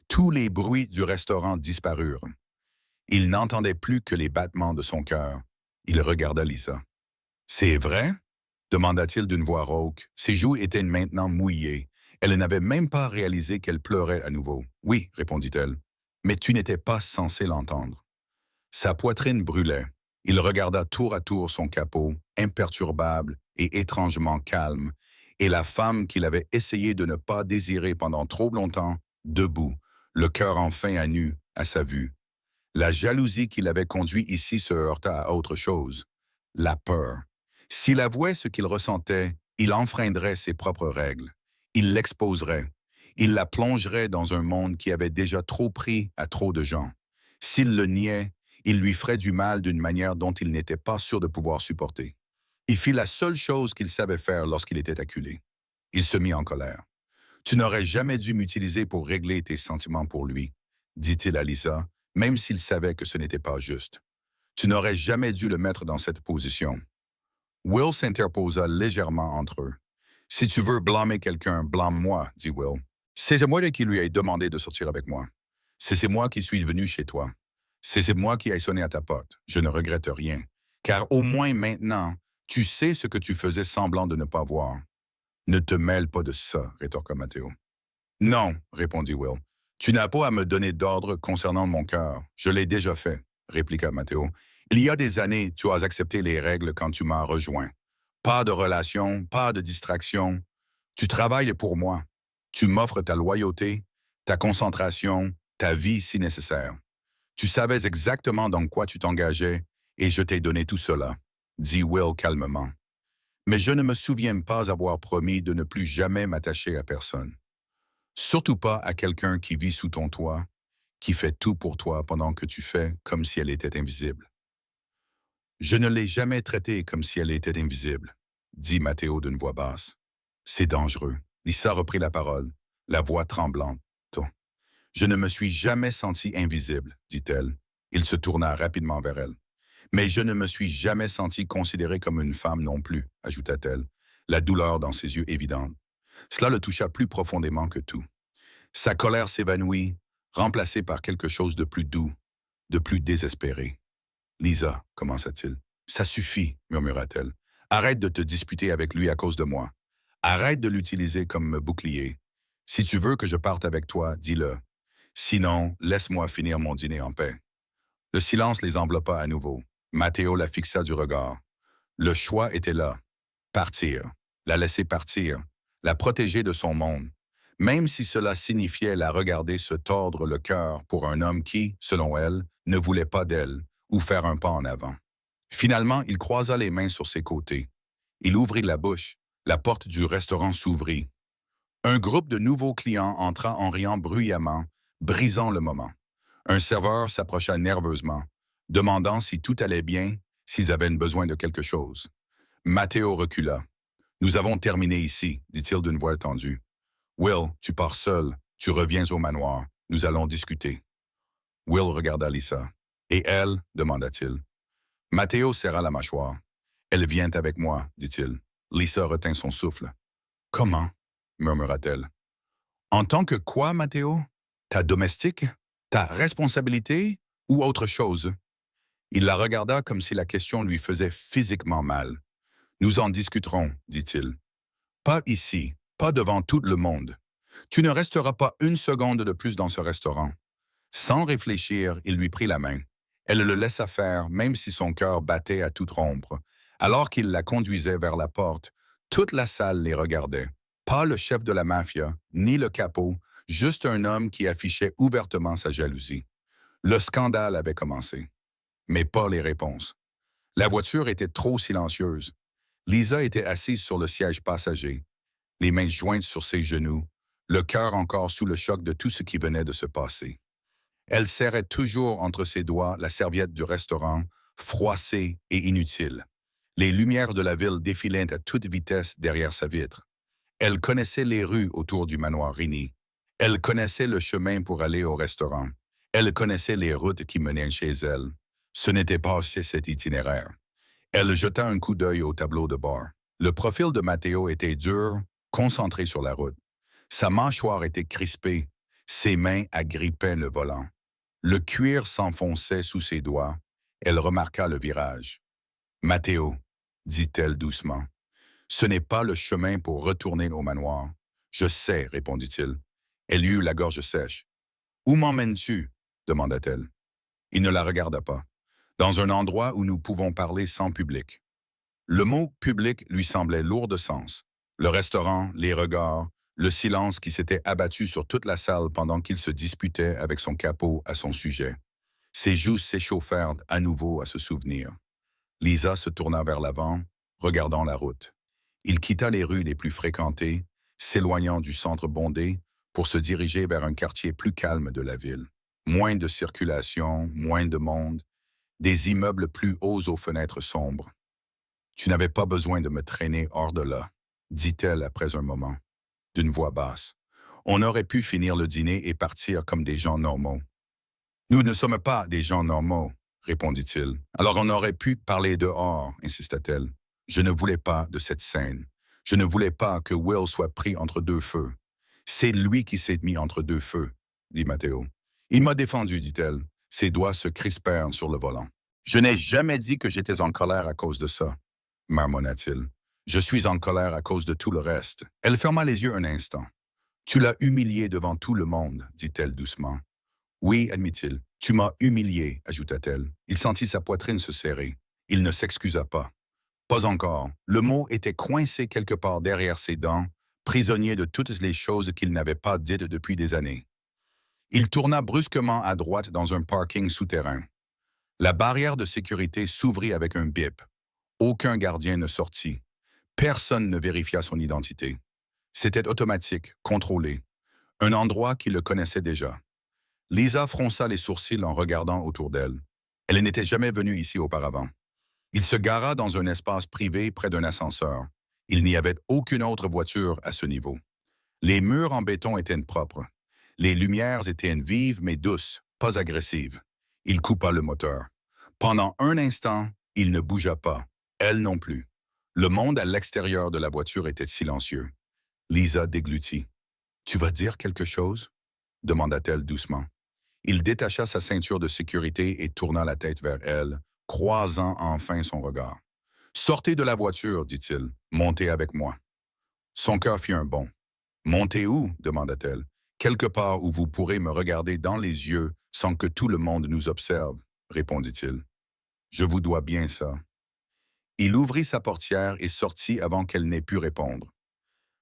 Tous les bruits du restaurant disparurent. Il n'entendait plus que les battements de son cœur. Il regarda Lisa. « C'est vrai? » demanda-t-il d'une voix rauque. Ses joues étaient maintenant mouillées. Elle n'avait même pas réalisé qu'elle pleurait à nouveau. « Oui, répondit-elle, mais tu n'étais pas censé l'entendre. » Sa poitrine brûlait. Il regarda tour à tour son capot, imperturbable et étrangement calme, et la femme qu'il avait essayé de ne pas désirer pendant trop longtemps, debout, le cœur enfin à nu, à sa vue. La jalousie qui l'avait conduit ici se heurta à autre chose. La peur. S'il avouait ce qu'il ressentait, il enfreindrait ses propres règles. Il l'exposerait. Il la plongerait dans un monde qui avait déjà trop pris à trop de gens. S'il le niait, il lui ferait du mal d'une manière dont il n'était pas sûr de pouvoir supporter. Il fit la seule chose qu'il savait faire lorsqu'il était acculé. Il se mit en colère. « Tu n'aurais jamais dû m'utiliser pour régler tes sentiments pour lui, » dit-il à Lisa, même s'il savait que ce n'était pas juste. « Tu n'aurais jamais dû le mettre dans cette position. » Will s'interposa légèrement entre eux. « Si tu veux blâmer quelqu'un, blâme-moi, dit Will. C'est moi qui lui ai demandé de sortir avec moi. C'est moi qui suis venu chez toi. C'est moi qui ai sonné à ta porte. Je ne regrette rien. Car au moins maintenant, tu sais ce que tu faisais semblant de ne pas voir. Ne te mêle pas de ça, rétorqua Matteo. Non, répondit Will. Tu n'as pas à me donner d'ordre concernant mon cœur. Je l'ai déjà fait, répliqua Matteo. Il y a des années, tu as accepté les règles quand tu m'as rejoint. Pas de relation, pas de distraction. Tu travailles pour moi. Tu m'offres ta loyauté, ta concentration, ta vie si nécessaire. Tu savais exactement dans quoi tu t'engageais et je t'ai donné tout cela, dit Will calmement. Mais je ne me souviens pas avoir promis de ne plus jamais m'attacher à personne. Surtout pas à quelqu'un qui vit sous ton toit, qui fait tout pour toi pendant que tu fais comme si elle était invisible. Je ne l'ai jamais traitée comme si elle était invisible, dit Matteo d'une voix basse. C'est dangereux. Lisa reprit la parole, la voix tremblante. Je ne me suis jamais senti invisible, dit-elle. Il se tourna rapidement vers elle. Mais je ne me suis jamais senti considéré comme une femme non plus, ajouta-t-elle, la douleur dans ses yeux évidente. Cela le toucha plus profondément que tout. Sa colère s'évanouit, remplacée par quelque chose de plus doux, de plus désespéré. Lisa, commença-t-il. Ça suffit, murmura-t-elle. Arrête de te disputer avec lui à cause de moi. Arrête de l'utiliser comme bouclier. Si tu veux que je parte avec toi, dis-le. Sinon, laisse-moi finir mon dîner en paix. Le silence les enveloppa à nouveau. Matteo la fixa du regard. Le choix était là. Partir. La laisser partir. La protéger de son monde. Même si cela signifiait la regarder se tordre le cœur pour un homme qui, selon elle, ne voulait pas d'elle, ou faire un pas en avant. Finalement, il croisa les mains sur ses côtés. Il ouvrit la bouche. La porte du restaurant s'ouvrit. Un groupe de nouveaux clients entra en riant bruyamment, brisant le moment. Un serveur s'approcha nerveusement, demandant si tout allait bien, s'ils avaient besoin de quelque chose. Matteo recula. « Nous avons terminé ici, dit-il d'une voix tendue. Will, tu pars seul, tu reviens au manoir, nous allons discuter. » Will regarda Lisa. « Et elle ?» demanda-t-il. Matteo serra la mâchoire. « Elle vient avec moi, dit-il. » Lisa retint son souffle. « Comment ?» murmura-t-elle. « En tant que quoi, Matteo? Ta domestique? Ta responsabilité? Ou autre chose? » Il la regarda comme si la question lui faisait physiquement mal. « Nous en discuterons, dit-il. Pas ici, pas devant tout le monde. Tu ne resteras pas une seconde de plus dans ce restaurant. » Sans réfléchir, il lui prit la main. Elle le laissa faire, même si son cœur battait à toute rompre. Alors qu'il la conduisait vers la porte, toute la salle les regardait. Pas le chef de la mafia, ni le capot, juste un homme qui affichait ouvertement sa jalousie. Le scandale avait commencé. Mais pas les réponses. La voiture était trop silencieuse. Lisa était assise sur le siège passager, les mains jointes sur ses genoux, le cœur encore sous le choc de tout ce qui venait de se passer. Elle serrait toujours entre ses doigts la serviette du restaurant, froissée et inutile. Les lumières de la ville défilaient à toute vitesse derrière sa vitre. Elle connaissait les rues autour du manoir Rini. Elle connaissait le chemin pour aller au restaurant. Elle connaissait les routes qui menaient chez elle. Ce n'était pas assez cet itinéraire. Elle jeta un coup d'œil au tableau de bord. Le profil de Matteo était dur, concentré sur la route. Sa mâchoire était crispée, ses mains agrippaient le volant. Le cuir s'enfonçait sous ses doigts. Elle remarqua le virage. « Matteo, dit-elle doucement, ce n'est pas le chemin pour retourner au manoir. »« Je sais, répondit-il. Elle eut la gorge sèche. « Où m'emmènes-tu » demanda-t-elle. Il ne la regarda pas. « Dans un endroit où nous pouvons parler sans public. » Le mot « public » lui semblait lourd de sens. Le restaurant, les regards, le silence qui s'était abattu sur toute la salle pendant qu'il se disputait avec son capot à son sujet. Ses joues s'échauffèrent à nouveau à se souvenir. Lisa se tourna vers l'avant, regardant la route. Il quitta les rues les plus fréquentées, s'éloignant du centre bondé, pour se diriger vers un quartier plus calme de la ville. Moins de circulation, moins de monde, des immeubles plus hauts aux fenêtres sombres. « Tu n'avais pas besoin de me traîner hors de là, » dit-elle après un moment, d'une voix basse. « On aurait pu finir le dîner et partir comme des gens normaux. »« Nous ne sommes pas des gens normaux, » répondit-il. « Alors on aurait pu parler dehors, » insista-t-elle. « Je ne voulais pas de cette scène. Je ne voulais pas que Will soit pris entre deux feux. C'est lui qui s'est mis entre deux feux, dit Matteo. Il m'a défendu, dit-elle. Ses doigts se crispèrent sur le volant. Je n'ai jamais dit que j'étais en colère à cause de ça, marmonna-t-il. Je suis en colère à cause de tout le reste. Elle ferma les yeux un instant. Tu l'as humilié devant tout le monde, dit-elle doucement. Oui, admit-il. Tu m'as humilié, ajouta-t-elle. Il sentit sa poitrine se serrer. Il ne s'excusa pas. Pas encore. Le mot était coincé quelque part derrière ses dents, prisonnier de toutes les choses qu'il n'avait pas dites depuis des années. Il tourna brusquement à droite dans un parking souterrain. La barrière de sécurité s'ouvrit avec un bip. Aucun gardien ne sortit. Personne ne vérifia son identité. C'était automatique, contrôlé. Un endroit qu'il le connaissait déjà. Lisa fronça les sourcils en regardant autour d'elle. Elle n'était jamais venue ici auparavant. Il se gara dans un espace privé près d'un ascenseur. Il n'y avait aucune autre voiture à ce niveau. Les murs en béton étaient propres. Les lumières étaient vives mais douces, pas agressives. Il coupa le moteur. Pendant un instant, il ne bougea pas. Elle non plus. Le monde à l'extérieur de la voiture était silencieux. Lisa déglutit. « Tu vas dire quelque chose ?» demanda-t-elle doucement. Il détacha sa ceinture de sécurité et tourna la tête vers elle, croisant enfin son regard. « Sortez de la voiture, dit-il. Montez avec moi. » Son cœur fit un bond. « Montez où ?» demanda-t-elle. « Quelque part où vous pourrez me regarder dans les yeux sans que tout le monde nous observe, répondit-il. « Je vous dois bien ça. » Il ouvrit sa portière et sortit avant qu'elle n'ait pu répondre.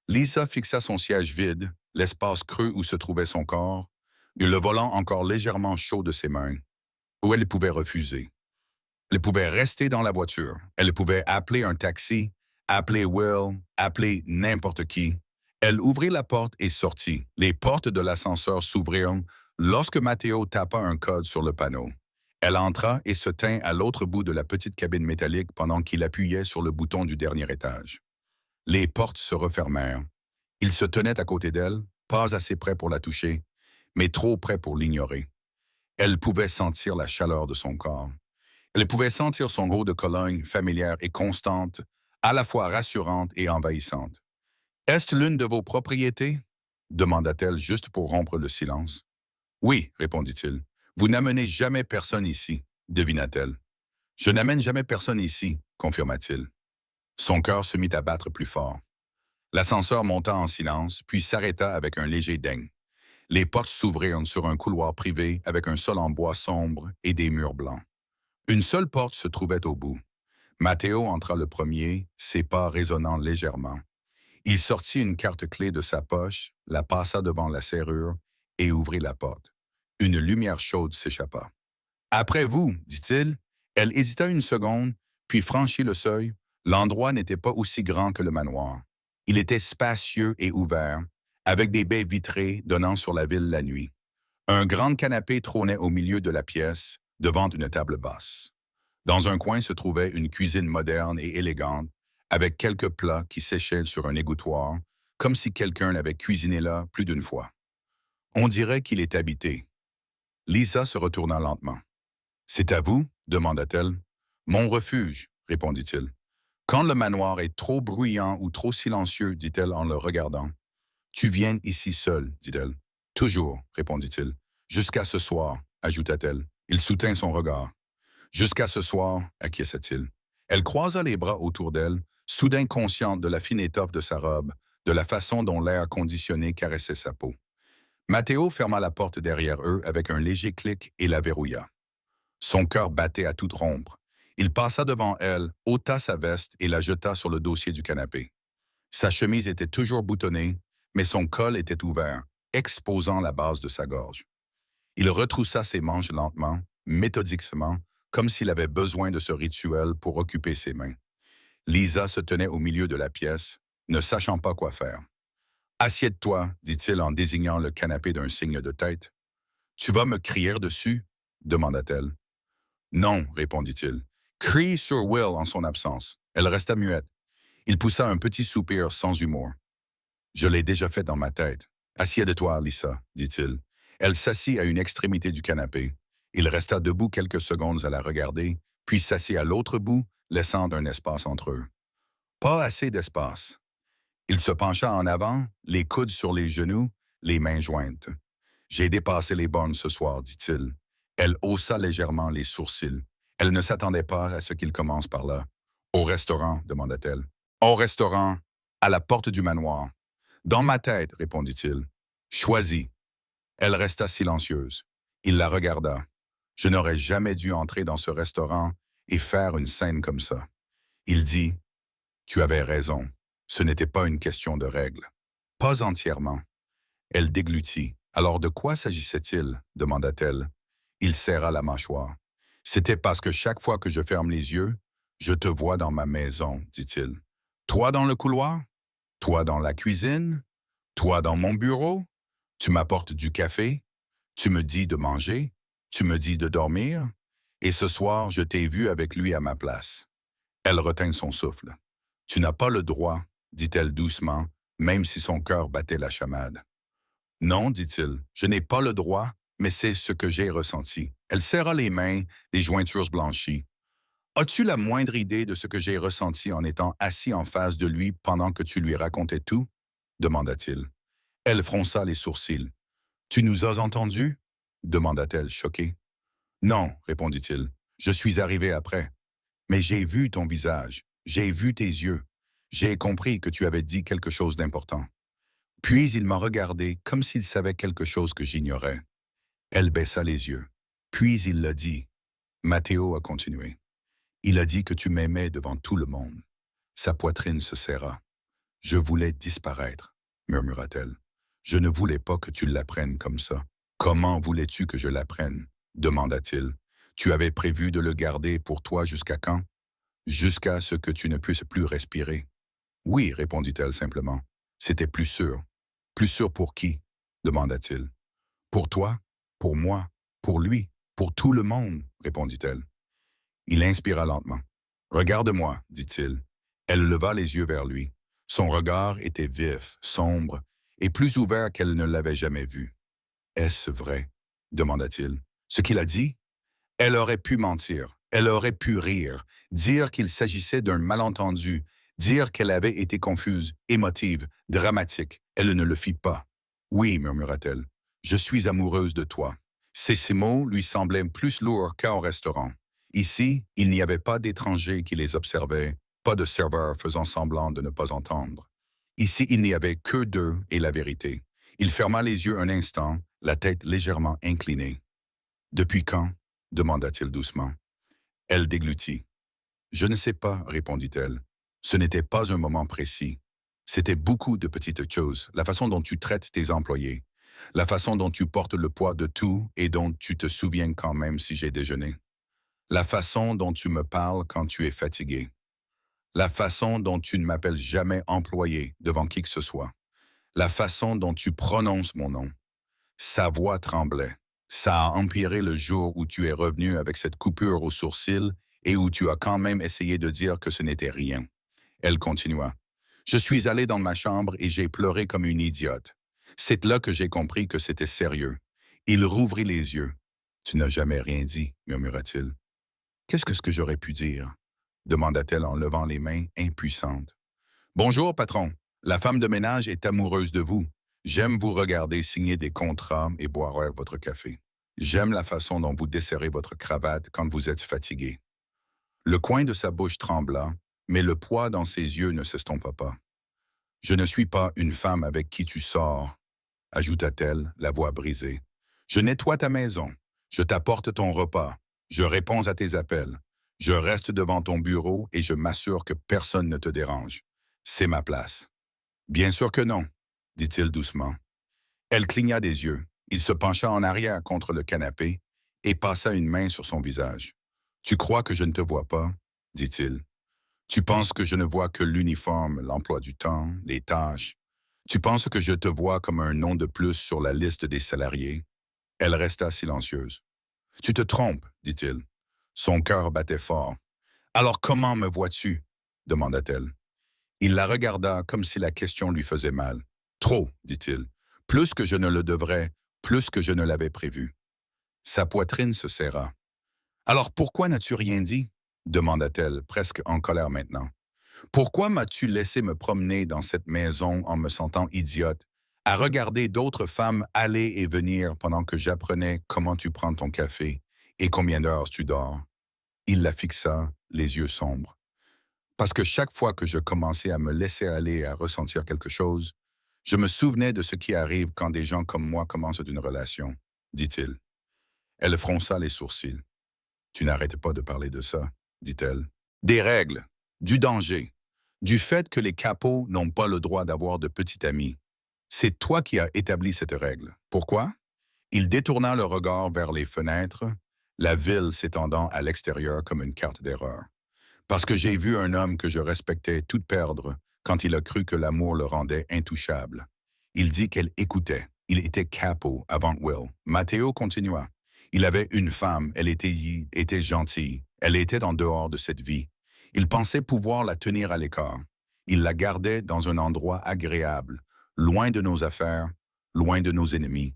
Lisa fixa son siège vide, l'espace creux où se trouvait son corps, et le volant encore légèrement chaud de ses mains, où elle pouvait refuser. Elle pouvait rester dans la voiture. Elle pouvait appeler un taxi, appeler Will, appeler n'importe qui. Elle ouvrit la porte et sortit. Les portes de l'ascenseur s'ouvrirent lorsque Matteo tapa un code sur le panneau. Elle entra et se tint à l'autre bout de la petite cabine métallique pendant qu'il appuyait sur le bouton du dernier étage. Les portes se refermèrent. Il se tenait à côté d'elle, pas assez près pour la toucher, mais trop près pour l'ignorer. Elle pouvait sentir la chaleur de son corps. Elle pouvait sentir son eau de Cologne familière et constante, à la fois rassurante et envahissante. « Est-ce l'une de vos propriétés ?» demanda-t-elle juste pour rompre le silence. « Oui, répondit-il. Vous n'amenez jamais personne ici, devina-t-elle. « Je n'amène jamais personne ici, confirma-t-il. Son cœur se mit à battre plus fort. L'ascenseur monta en silence, puis s'arrêta avec un léger ding. Les portes s'ouvrirent sur un couloir privé avec un sol en bois sombre et des murs blancs. Une seule porte se trouvait au bout. Matteo entra le premier, ses pas résonnant légèrement. Il sortit une carte clé de sa poche, la passa devant la serrure et ouvrit la porte. Une lumière chaude s'échappa. « Après vous, dit-il. » Elle hésita une seconde, puis franchit le seuil. L'endroit n'était pas aussi grand que le manoir. Il était spacieux et ouvert, avec des baies vitrées donnant sur la ville la nuit. Un grand canapé trônait au milieu de la pièce, devant une table basse. Dans un coin se trouvait une cuisine moderne et élégante, avec quelques plats qui séchaient sur un égouttoir, comme si quelqu'un l'avait cuisiné là plus d'une fois. On dirait qu'il est habité. Lisa se retourna lentement. « C'est à vous ?» demanda-t-elle. « Mon refuge, » répondit-il. « Quand le manoir est trop bruyant ou trop silencieux, dit-elle en le regardant. « Tu viens ici seul, dit-elle. « Toujours, répondit-il. « Jusqu'à ce soir, ajouta-t-elle. Il soutint son regard. « Jusqu'à ce soir, acquiesça-t-il. Elle croisa les bras autour d'elle, soudain consciente de la fine étoffe de sa robe, de la façon dont l'air conditionné caressait sa peau. Matteo ferma la porte derrière eux avec un léger clic et la verrouilla. Son cœur battait à toute rompre. Il passa devant elle, ôta sa veste et la jeta sur le dossier du canapé. Sa chemise était toujours boutonnée, mais son col était ouvert, exposant la base de sa gorge. Il retroussa ses manches lentement, méthodiquement, comme s'il avait besoin de ce rituel pour occuper ses mains. Lisa se tenait au milieu de la pièce, ne sachant pas quoi faire. « Assieds-toi, dit-il en désignant le canapé d'un signe de tête. « Tu vas me crier dessus ?» demanda-t-elle. « Non, répondit-il. Crie sur Will en son absence. » Elle resta muette. Il poussa un petit soupir sans humour. « Je l'ai déjà fait dans ma tête. Assieds-toi, Lisa, dit-il. » Elle s'assit à une extrémité du canapé. Il resta debout quelques secondes à la regarder, puis s'assit à l'autre bout, laissant un espace entre eux. Pas assez d'espace. Il se pencha en avant, les coudes sur les genoux, les mains jointes. J'ai dépassé les bornes ce soir, dit-il. Elle haussa légèrement les sourcils. Elle ne s'attendait pas à ce qu'il commence par là. Au restaurant, demanda-t-elle. Au restaurant, à la porte du manoir. Dans ma tête, répondit-il. Choisis. Elle resta silencieuse. Il la regarda. Je n'aurais jamais dû entrer dans ce restaurant et faire une scène comme ça. Il dit, tu avais raison. Ce n'était pas une question de règles. Pas entièrement. Elle déglutit. Alors de quoi s'agissait-il demanda-t-elle. Il serra la mâchoire. C'était parce que chaque fois que je ferme les yeux, je te vois dans ma maison, dit-il. Toi dans le couloir? Toi dans la cuisine? Toi dans mon bureau? Tu m'apportes du café? Tu me dis de manger? Tu me dis de dormir? Et ce soir, je t'ai vu avec lui à ma place. Elle retint son souffle. Tu n'as pas le droit, dit-elle doucement, même si son cœur battait la chamade. Non, dit-il, je n'ai pas le droit, mais c'est ce que j'ai ressenti. Elle serra les mains, les jointures blanchies. As-tu la moindre idée de ce que j'ai ressenti en étant assis en face de lui pendant que tu lui racontais tout? Demanda-t-il. Elle fronça les sourcils. Tu nous as entendus? Demanda-t-elle, choquée. Non, répondit-il. Je suis arrivé après. Mais j'ai vu ton visage, j'ai vu tes yeux. J'ai compris que tu avais dit quelque chose d'important. Puis il m'a regardé comme s'il savait quelque chose que j'ignorais. Elle baissa les yeux. Puis il l'a dit. Matteo a continué. Il a dit que tu m'aimais devant tout le monde. Sa poitrine se serra. Je voulais disparaître, murmura-t-elle. Je ne voulais pas que tu l'apprennes comme ça. Comment voulais-tu que je l'apprenne? Demanda-t-il. Tu avais prévu de le garder pour toi jusqu'à quand? Jusqu'à ce que tu ne puisses plus respirer. Oui, répondit-elle simplement. C'était plus sûr. Plus sûr pour qui? Demanda-t-il. Pour toi, pour moi, pour lui, pour tout le monde, répondit-elle. Il inspira lentement. Regarde-moi, dit-il. Elle leva les yeux vers lui. Son regard était vif, sombre, et plus ouvert qu'elle ne l'avait jamais vu. Est-ce vrai? Demanda-t-il. Ce qu'il a dit? Elle aurait pu mentir, elle aurait pu rire, dire qu'il s'agissait d'un malentendu, dire qu'elle avait été confuse, émotive, dramatique. Elle ne le fit pas. Oui, murmura-t-elle, je suis amoureuse de toi. Ces mots lui semblaient plus lourds qu'au restaurant. Ici, il n'y avait pas d'étrangers qui les observaient, pas de serveurs faisant semblant de ne pas entendre. Ici, il n'y avait que d'eux et la vérité. Il ferma les yeux un instant, la tête légèrement inclinée. Depuis quand? Demanda-t-il doucement. Elle déglutit. Je ne sais pas, répondit-elle. Ce n'était pas un moment précis. C'était beaucoup de petites choses, la façon dont tu traites tes employés, la façon dont tu portes le poids de tout et dont tu te souviens quand même si j'ai déjeuné, la façon dont tu me parles quand tu es fatigué, la façon dont tu ne m'appelles jamais employé devant qui que ce soit, la façon dont tu prononces mon nom. Sa voix tremblait. Ça a empiré le jour où tu es revenu avec cette coupure au sourcil et où tu as quand même essayé de dire que ce n'était rien. Elle continua. Je suis allé dans ma chambre et j'ai pleuré comme une idiote. C'est là que j'ai compris que c'était sérieux. Il rouvrit les yeux. Tu n'as jamais rien dit, murmura-t-il. Qu'est-ce que j'aurais pu dire? Demanda-t-elle en levant les mains, impuissante. Bonjour, patron. La femme de ménage est amoureuse de vous. J'aime vous regarder signer des contrats et boire votre café. J'aime la façon dont vous desserrez votre cravate quand vous êtes fatigué. Le coin de sa bouche trembla, mais le poids dans ses yeux ne s'estompa pas. Je ne suis pas une femme avec qui tu sors, ajouta-t-elle, la voix brisée. Je nettoie ta maison, je t'apporte ton repas, je réponds à tes appels, je reste devant ton bureau et je m'assure que personne ne te dérange. C'est ma place. Bien sûr que non, dit-il doucement. Elle cligna des yeux. Il se pencha en arrière contre le canapé et passa une main sur son visage. Tu crois que je ne te vois pas, dit-il. Tu penses que je ne vois que l'uniforme, l'emploi du temps, les tâches. Tu penses que je te vois comme un nom de plus sur la liste des salariés. Elle resta silencieuse. Tu te trompes, dit-il. Son cœur battait fort. Alors comment me vois-tu? Demanda-t-elle. Il la regarda comme si la question lui faisait mal. Trop, dit-il. Plus que je ne le devrais, plus que je ne l'avais prévu. Sa poitrine se serra. Alors pourquoi n'as-tu rien dit? Demanda-t-elle, presque en colère maintenant. Pourquoi m'as-tu laissé me promener dans cette maison en me sentant idiote, à regarder d'autres femmes aller et venir pendant que j'apprenais comment tu prends ton café et combien d'heures tu dors? Il la fixa, les yeux sombres. Parce que chaque fois que je commençais à me laisser aller et à ressentir quelque chose, je me souvenais de ce qui arrive quand des gens comme moi commencent une relation, dit-il. Elle fronça les sourcils. Tu n'arrêtes pas de parler de ça, dit-elle. Des règles, du danger, du fait que les capots n'ont pas le droit d'avoir de petits amis. C'est toi qui as établi cette règle. Pourquoi? Il détourna le regard vers les fenêtres, la ville s'étendant à l'extérieur comme une carte d'erreur. Parce que j'ai vu un homme que je respectais tout perdre quand il a cru que l'amour le rendait intouchable. Il dit qu'elle écoutait. Il était capot avant Will. Matteo continua. Il avait une femme, elle était gentille. Elle était en dehors de cette vie. Il pensait pouvoir la tenir à l'écart. Il la gardait dans un endroit agréable, loin de nos affaires, loin de nos ennemis.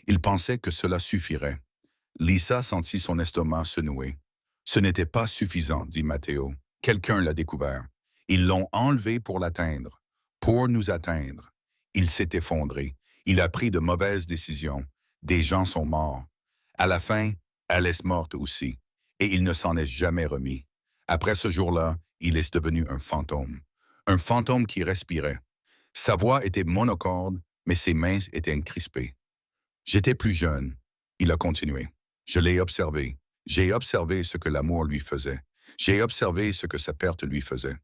Il pensait que cela suffirait. Lisa sentit son estomac se nouer. Ce n'était pas suffisant, dit Matteo. Quelqu'un l'a découvert. Ils l'ont enlevé pour l'atteindre, pour nous atteindre. Il s'est effondré. Il a pris de mauvaises décisions. Des gens sont morts. À la fin, elle est morte aussi. Et il ne s'en est jamais remis. Après ce jour-là, il est devenu un fantôme. Un fantôme qui respirait. Sa voix était monocorde, mais ses mains étaient crispées. J'étais plus jeune. Il a continué. Je l'ai observé. J'ai observé ce que l'amour lui faisait. J'ai observé ce que sa perte lui faisait.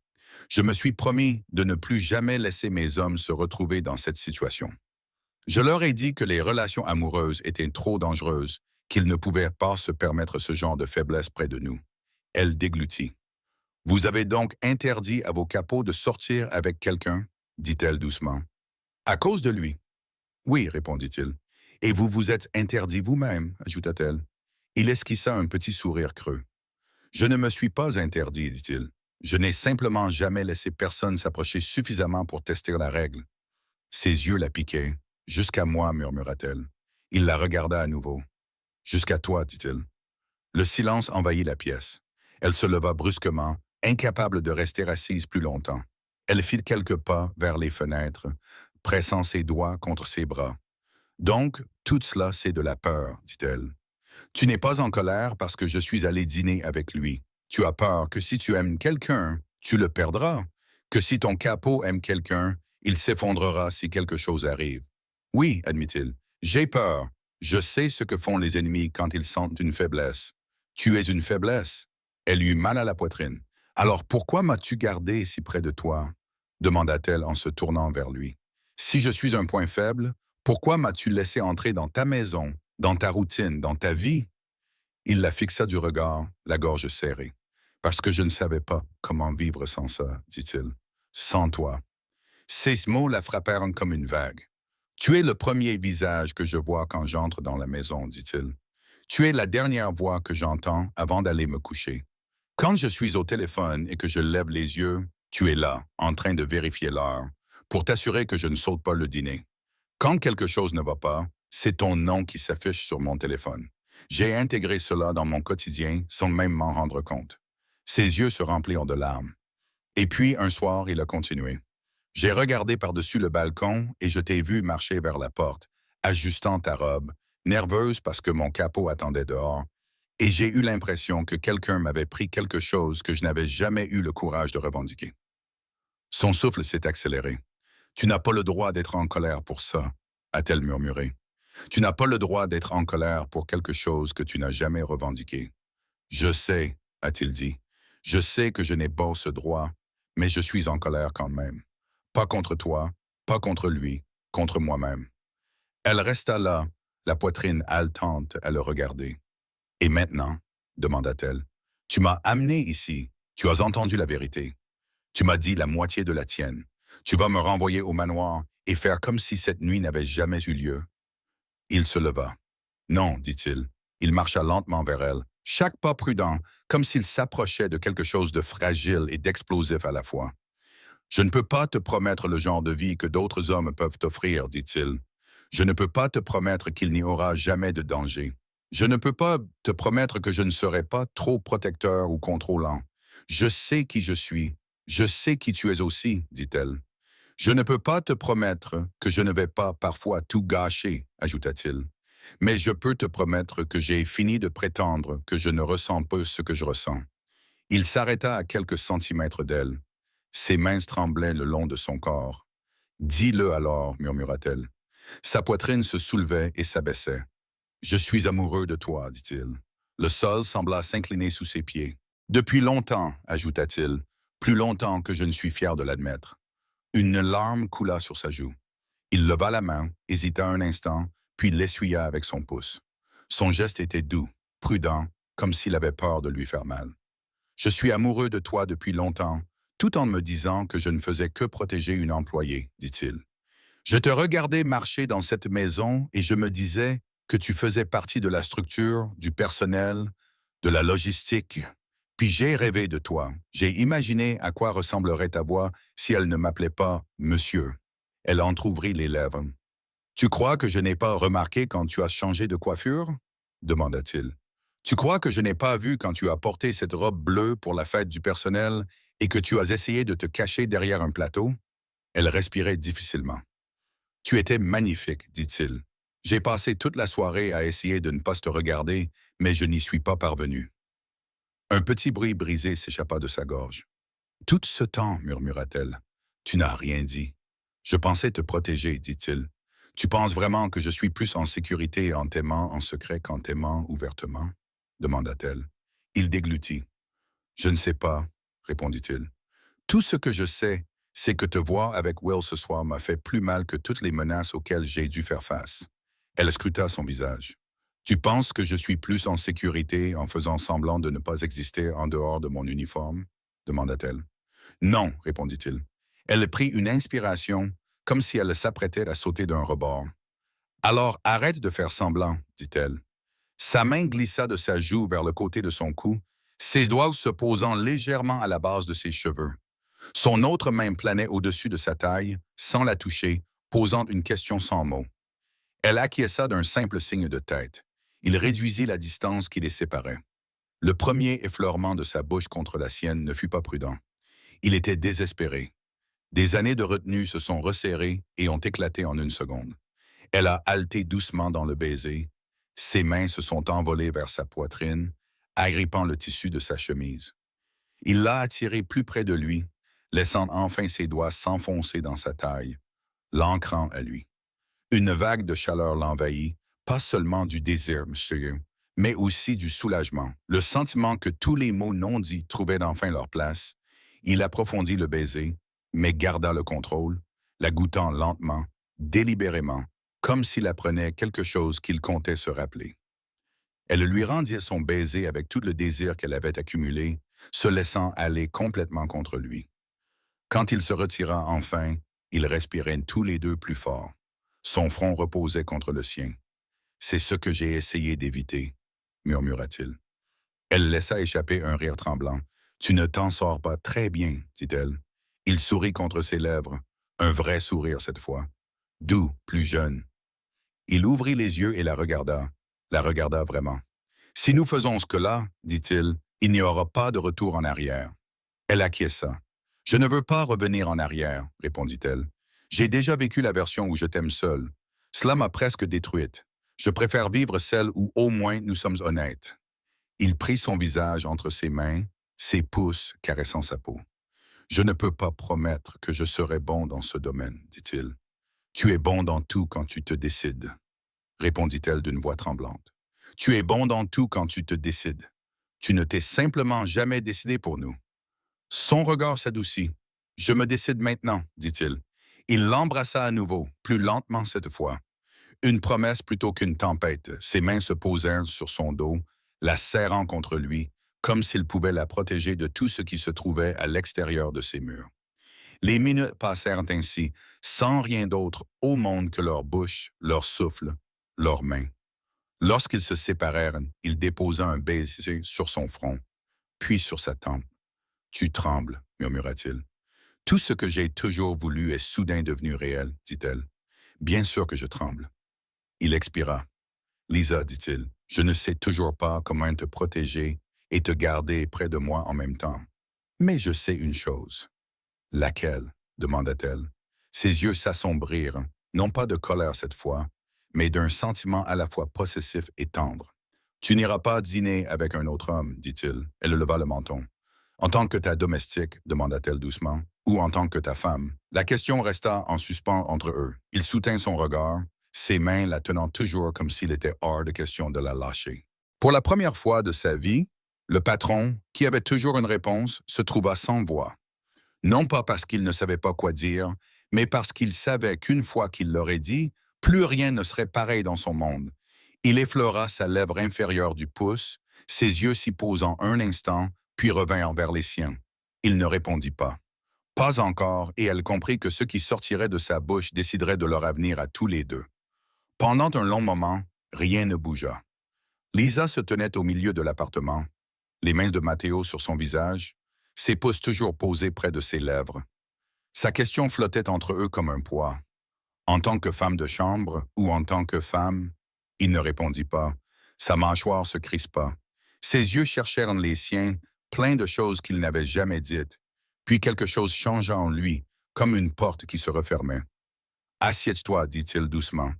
Je me suis promis de ne plus jamais laisser mes hommes se retrouver dans cette situation. Je leur ai dit que les relations amoureuses étaient trop dangereuses, qu'ils ne pouvaient pas se permettre ce genre de faiblesse près de nous. Elle déglutit. Vous avez donc interdit à vos capots de sortir avec quelqu'un, dit-elle doucement. À cause de lui. Oui, répondit-il. Et vous vous êtes interdit vous-même, ajouta-t-elle. Il esquissa un petit sourire creux. Je ne me suis pas interdit, dit-il. Je n'ai simplement jamais laissé personne s'approcher suffisamment pour tester la règle. Ses yeux la piquaient. Jusqu'à moi, murmura-t-elle. Il la regarda à nouveau. Jusqu'à toi, dit-il. Le silence envahit la pièce. Elle se leva brusquement, incapable de rester assise plus longtemps. Elle fit quelques pas vers les fenêtres, pressant ses doigts contre ses bras. Donc, tout cela, c'est de la peur, dit-elle. Tu n'es pas en colère parce que je suis allé dîner avec lui. Tu as peur que si tu aimes quelqu'un, tu le perdras. Que si ton capot aime quelqu'un, il s'effondrera si quelque chose arrive. Oui, admit-il, j'ai peur. Je sais ce que font les ennemis quand ils sentent une faiblesse. Tu es une faiblesse. Elle eut mal à la poitrine. Alors pourquoi m'as-tu gardé si près de toi? Demanda-t-elle en se tournant vers lui. Si je suis un point faible, pourquoi m'as-tu laissé entrer dans ta maison, dans ta routine, dans ta vie? Il la fixa du regard, la gorge serrée. Parce que je ne savais pas comment vivre sans ça, dit-il. Sans toi. Ces mots la frappèrent comme une vague. Tu es le premier visage que je vois quand j'entre dans la maison, dit-il. Tu es la dernière voix que j'entends avant d'aller me coucher. Quand je suis au téléphone et que je lève les yeux, tu es là, en train de vérifier l'heure, pour t'assurer que je ne saute pas le dîner. Quand quelque chose ne va pas, c'est ton nom qui s'affiche sur mon téléphone. J'ai intégré cela dans mon quotidien sans même m'en rendre compte. Ses yeux se remplirent de larmes. Et puis, un soir, il a continué. J'ai regardé par-dessus le balcon et je t'ai vu marcher vers la porte, ajustant ta robe, nerveuse parce que mon capot attendait dehors, et j'ai eu l'impression que quelqu'un m'avait pris quelque chose que je n'avais jamais eu le courage de revendiquer. Son souffle s'est accéléré. Tu n'as pas le droit d'être en colère pour ça, a-t-elle murmuré. Tu n'as pas le droit d'être en colère pour quelque chose que tu n'as jamais revendiqué. Je sais, a-t-il dit. Je sais que je n'ai pas ce droit, mais je suis en colère quand même. Pas contre toi, pas contre lui, contre moi-même. Elle resta là, la poitrine haletante à le regarder. Et maintenant, demanda-t-elle, tu m'as amené ici, tu as entendu la vérité. Tu m'as dit la moitié de la tienne. Tu vas me renvoyer au manoir et faire comme si cette nuit n'avait jamais eu lieu. Il se leva. Non, dit-il. Il marcha lentement vers elle, chaque pas prudent, comme s'il s'approchait de quelque chose de fragile et d'explosif à la fois. Je ne peux pas te promettre le genre de vie que d'autres hommes peuvent t'offrir, dit-il. Je ne peux pas te promettre qu'il n'y aura jamais de danger. Je ne peux pas te promettre que je ne serai pas trop protecteur ou contrôlant. Je sais qui je suis. Je sais qui tu es aussi, dit-elle. Je ne peux pas te promettre que je ne vais pas parfois tout gâcher, ajouta-t-il. Mais je peux te promettre que j'ai fini de prétendre que je ne ressens pas ce que je ressens. Il s'arrêta à quelques centimètres d'elle. Ses mains tremblaient le long de son corps. Dis-le alors, murmura-t-elle. Sa poitrine se soulevait et s'abaissait. Je suis amoureux de toi, dit-il. Le sol sembla s'incliner sous ses pieds. Depuis longtemps, ajouta-t-il, plus longtemps que je ne suis fier de l'admettre. Une larme coula sur sa joue. Il leva la main, hésita un instant, puis l'essuya avec son pouce. Son geste était doux, prudent, comme s'il avait peur de lui faire mal. Je suis amoureux de toi depuis longtemps, tout en me disant que je ne faisais que protéger une employée, dit-il. Je te regardais marcher dans cette maison et je me disais que tu faisais partie de la structure, du personnel, de la logistique. Puis j'ai rêvé de toi. J'ai imaginé à quoi ressemblerait ta voix si elle ne m'appelait pas Monsieur. Elle entr'ouvrit les lèvres. Tu crois que je n'ai pas remarqué quand tu as changé de coiffure? Demanda-t-il. Tu crois que je n'ai pas vu quand tu as porté cette robe bleue pour la fête du personnel et que tu as essayé de te cacher derrière un plateau? Elle respirait difficilement. Tu étais magnifique, dit-il. J'ai passé toute la soirée à essayer de ne pas te regarder, mais je n'y suis pas parvenu. Un petit bruit brisé s'échappa de sa gorge. Tout ce temps, murmura-t-elle, tu n'as rien dit. Je pensais te protéger, dit-il. Tu penses vraiment que je suis plus en sécurité en t'aimant en secret qu'en t'aimant ouvertement? Demanda-t-elle. Il déglutit. Je ne sais pas, répondit-il. Tout ce que je sais, c'est que te voir avec Will ce soir m'a fait plus mal que toutes les menaces auxquelles j'ai dû faire face. Elle scruta son visage. Tu penses que je suis plus en sécurité en faisant semblant de ne pas exister en dehors de mon uniforme? Demanda-t-elle. Non, répondit-il. Elle prit une inspiration, comme si elle s'apprêtait à sauter d'un rebord. Alors arrête de faire semblant, dit-elle. Sa main glissa de sa joue vers le côté de son cou, ses doigts se posant légèrement à la base de ses cheveux. Son autre main planait au-dessus de sa taille, sans la toucher, posant une question sans mots. Elle acquiesça d'un simple signe de tête. Il réduisit la distance qui les séparait. Le premier effleurement de sa bouche contre la sienne ne fut pas prudent. Il était désespéré. Des années de retenue se sont resserrées et ont éclaté en une seconde. Elle a haleté doucement dans le baiser. Ses mains se sont envolées vers sa poitrine, agrippant le tissu de sa chemise. Il l'a attirée plus près de lui, laissant enfin ses doigts s'enfoncer dans sa taille, l'ancrant à lui. Une vague de chaleur l'envahit, pas seulement du désir, monsieur, mais aussi du soulagement, le sentiment que tous les mots non dits trouvaient enfin leur place. Il approfondit le baiser, mais garda le contrôle, la goûtant lentement, délibérément, comme s'il apprenait quelque chose qu'il comptait se rappeler. Elle lui rendit son baiser avec tout le désir qu'elle avait accumulé, se laissant aller complètement contre lui. Quand il se retira enfin, ils respiraient tous les deux plus fort. Son front reposait contre le sien. C'est ce que j'ai essayé d'éviter, murmura-t-il. Elle laissa échapper un rire tremblant. Tu ne t'en sors pas très bien, dit-elle. Il sourit contre ses lèvres, un vrai sourire cette fois. Doux, plus jeune. Il ouvrit les yeux et la regarda vraiment. Si nous faisons ce que là, dit-il, il n'y aura pas de retour en arrière. Elle acquiesça. Je ne veux pas revenir en arrière, répondit-elle. J'ai déjà vécu la version où je t'aime seule. Cela m'a presque détruite. Je préfère vivre celle où au moins nous sommes honnêtes. Il prit son visage entre ses mains, ses pouces caressant sa peau. Je ne peux pas promettre que je serai bon dans ce domaine, dit-il. Tu es bon dans tout quand tu te décides, répondit-elle d'une voix tremblante. Tu es bon dans tout quand tu te décides. Tu ne t'es simplement jamais décidé pour nous. Son regard s'adoucit. Je me décide maintenant, dit-il. Il l'embrassa à nouveau, plus lentement cette fois. Une promesse plutôt qu'une tempête. Ses mains se posèrent sur son dos, la serrant contre lui, comme s'il pouvait la protéger de tout ce qui se trouvait à l'extérieur de ses murs. Les minutes passèrent ainsi, sans rien d'autre au monde que leur bouche, leur souffle, leurs mains. Lorsqu'ils se séparèrent, il déposa un baiser sur son front, puis sur sa tempe. « Tu trembles, murmura-t-il. Tout ce que j'ai toujours voulu est soudain devenu réel, dit-elle. Bien sûr que je tremble. Il expira. Lisa, dit-il, je ne sais toujours pas comment te protéger et te garder près de moi en même temps. Mais je sais une chose. Laquelle? Demanda-t-elle. Ses yeux s'assombrirent, non pas de colère cette fois, mais d'un sentiment à la fois possessif et tendre. Tu n'iras pas dîner avec un autre homme, dit-il. Elle leva le menton. En tant que ta domestique, demanda-t-elle doucement, ou en tant que ta femme? La question resta en suspens entre eux. Il soutint son regard, ses mains la tenant toujours comme s'il était hors de question de la lâcher. Pour la première fois de sa vie, le patron, qui avait toujours une réponse, se trouva sans voix. Non pas parce qu'il ne savait pas quoi dire, mais parce qu'il savait qu'une fois qu'il l'aurait dit, plus rien ne serait pareil dans son monde. Il effleura sa lèvre inférieure du pouce, ses yeux s'y posant un instant, puis revinrent vers les siens. Il ne répondit pas. Pas encore, et elle comprit que ce qui sortirait de sa bouche déciderait de leur avenir à tous les deux. Pendant un long moment, rien ne bougea. Lisa se tenait au milieu de l'appartement, les mains de Matteo sur son visage, ses pouces toujours posés près de ses lèvres. Sa question flottait entre eux comme un poids. En tant que femme de chambre ou en tant que femme, il ne répondit pas. Sa mâchoire se crispa. Ses yeux cherchèrent les siens, pleins de choses qu'il n'avait jamais dites. Puis quelque chose changea en lui, comme une porte qui se refermait. « Assieds-toi, dit-il doucement.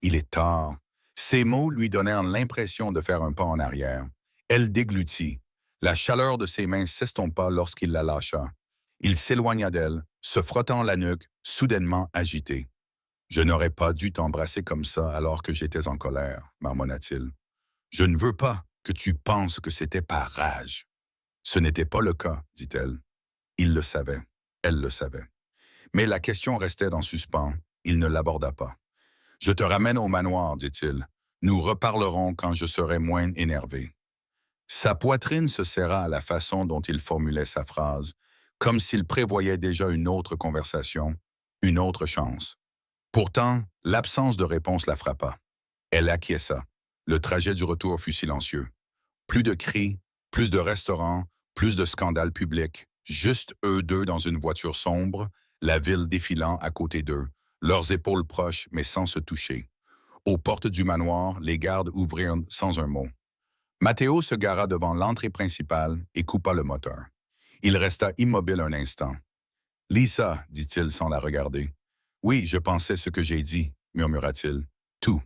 Il est tard. » Ces mots lui donnèrent l'impression de faire un pas en arrière. Elle déglutit. La chaleur de ses mains s'estompa lorsqu'il la lâcha. Il s'éloigna d'elle, se frottant la nuque, soudainement agité. « Je n'aurais pas dû t'embrasser comme ça alors que j'étais en colère, marmonna-t-il. Je ne veux pas que tu penses que c'était par rage. Ce n'était pas le cas, dit-elle. Il le savait. Elle le savait. Mais la question restait en suspens. Il ne l'aborda pas. Je te ramène au manoir, dit-il. Nous reparlerons quand je serai moins énervé. Sa poitrine se serra à la façon dont il formulait sa phrase, comme s'il prévoyait déjà une autre conversation, une autre chance. Pourtant, l'absence de réponse la frappa. Elle acquiesça. Le trajet du retour fut silencieux. Plus de cris, plus de restaurants, plus de scandales publics, juste eux deux dans une voiture sombre, la ville défilant à côté d'eux, leurs épaules proches mais sans se toucher. Aux portes du manoir, les gardes ouvrirent sans un mot. Matteo se gara devant l'entrée principale et coupa le moteur. Il resta immobile un instant. « Lisa, dit-il sans la regarder. « Oui, je pensais ce que j'ai dit, murmura-t-il. « Tout. »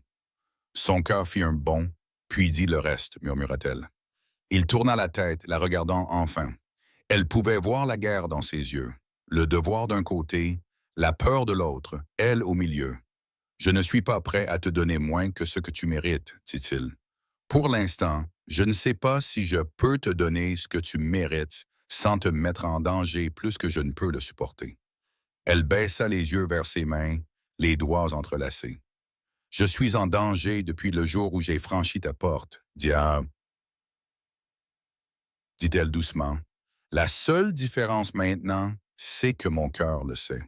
Son cœur fit un bond, puis dit le reste, murmura-t-elle. Il tourna la tête, la regardant enfin. Elle pouvait voir la guerre dans ses yeux, le devoir d'un côté, la peur de l'autre, elle au milieu. « Je ne suis pas prêt à te donner moins que ce que tu mérites, dit-il. Pour l'instant, je ne sais pas si je peux te donner ce que tu mérites sans te mettre en danger plus que je ne peux le supporter. » Elle baissa les yeux vers ses mains, les doigts entrelacés. « Je suis en danger depuis le jour où j'ai franchi ta porte, dit-elle doucement. La seule différence maintenant, c'est que mon cœur le sait. »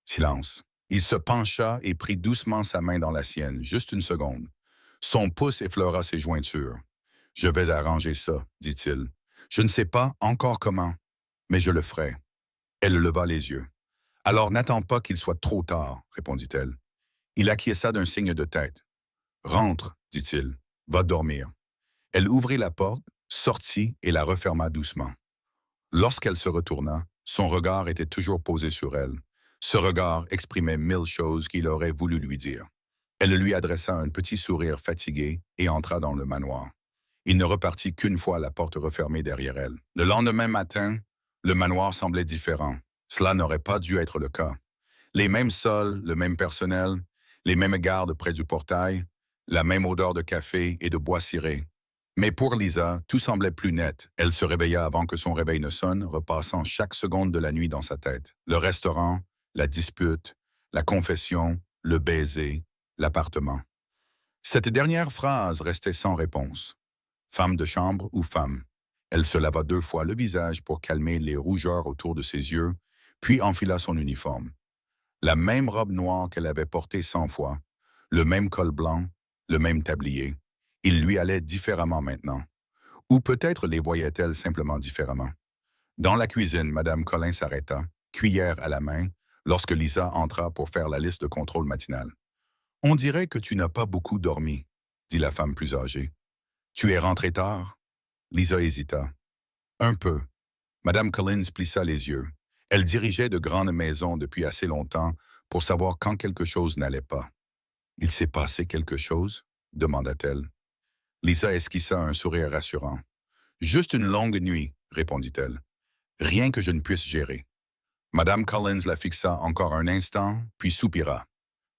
Silence. Il se pencha et prit doucement sa main dans la sienne, juste une seconde. Son pouce effleura ses jointures. « Je vais arranger ça, dit-il. Je ne sais pas encore comment, mais je le ferai. » Elle leva les yeux. « Alors n'attends pas qu'il soit trop tard, répondit-elle. Il acquiesça d'un signe de tête. « Rentre, dit-il. Va dormir. » Elle ouvrit la porte, sortit et la referma doucement. Lorsqu'elle se retourna, son regard était toujours posé sur elle. Ce regard exprimait 1000 choses qu'il aurait voulu lui dire. Elle lui adressa un petit sourire fatigué et entra dans le manoir. Il ne repartit qu'une fois la porte refermée derrière elle. Le lendemain matin, le manoir semblait différent. Cela n'aurait pas dû être le cas. Les mêmes sols, le même personnel, les mêmes gardes près du portail, la même odeur de café et de bois ciré. Mais pour Lisa, tout semblait plus net. Elle se réveilla avant que son réveil ne sonne, repassant chaque seconde de la nuit dans sa tête. Le restaurant, la dispute, la confession, le baiser, l'appartement. Cette dernière phrase restait sans réponse. Femme de chambre ou femme? Elle se lava 2 fois le visage pour calmer les rougeurs autour de ses yeux, puis enfila son uniforme. La même robe noire qu'elle avait portée 100 fois, le même col blanc, le même tablier. Il lui allait différemment maintenant. Ou peut-être les voyait-elle simplement différemment. Dans la cuisine, Madame Collin s'arrêta, cuillère à la main, lorsque Lisa entra pour faire la liste de contrôle matinal. « On dirait que tu n'as pas beaucoup dormi, » dit la femme plus âgée. « Tu es rentrée tard? » Lisa hésita. « Un peu. » Madame Collins plissa les yeux. Elle dirigeait de grandes maisons depuis assez longtemps pour savoir quand quelque chose n'allait pas. Il s'est passé quelque chose? Demanda-t-elle. Lisa esquissa un sourire rassurant. Juste une longue nuit, répondit-elle. Rien que je ne puisse gérer. Madame Collins la fixa encore un instant, puis soupira.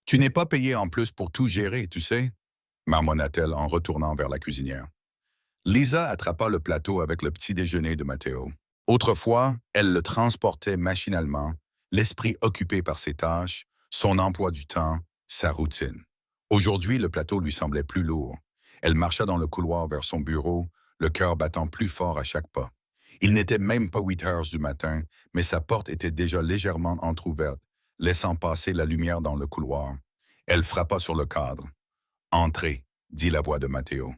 Tu n'es pas payé en plus pour tout gérer, tu sais, marmonna-t-elle en retournant vers la cuisinière. Lisa attrapa le plateau avec le petit déjeuner de Matteo. Autrefois, elle le transportait machinalement, l'esprit occupé par ses tâches, son emploi du temps, sa routine. Aujourd'hui, le plateau lui semblait plus lourd. Elle marcha dans le couloir vers son bureau, le cœur battant plus fort à chaque pas. Il n'était même pas 8 heures du matin, mais sa porte était déjà légèrement entr'ouverte, laissant passer la lumière dans le couloir. Elle frappa sur le cadre. « Entrez », dit la voix de Matteo.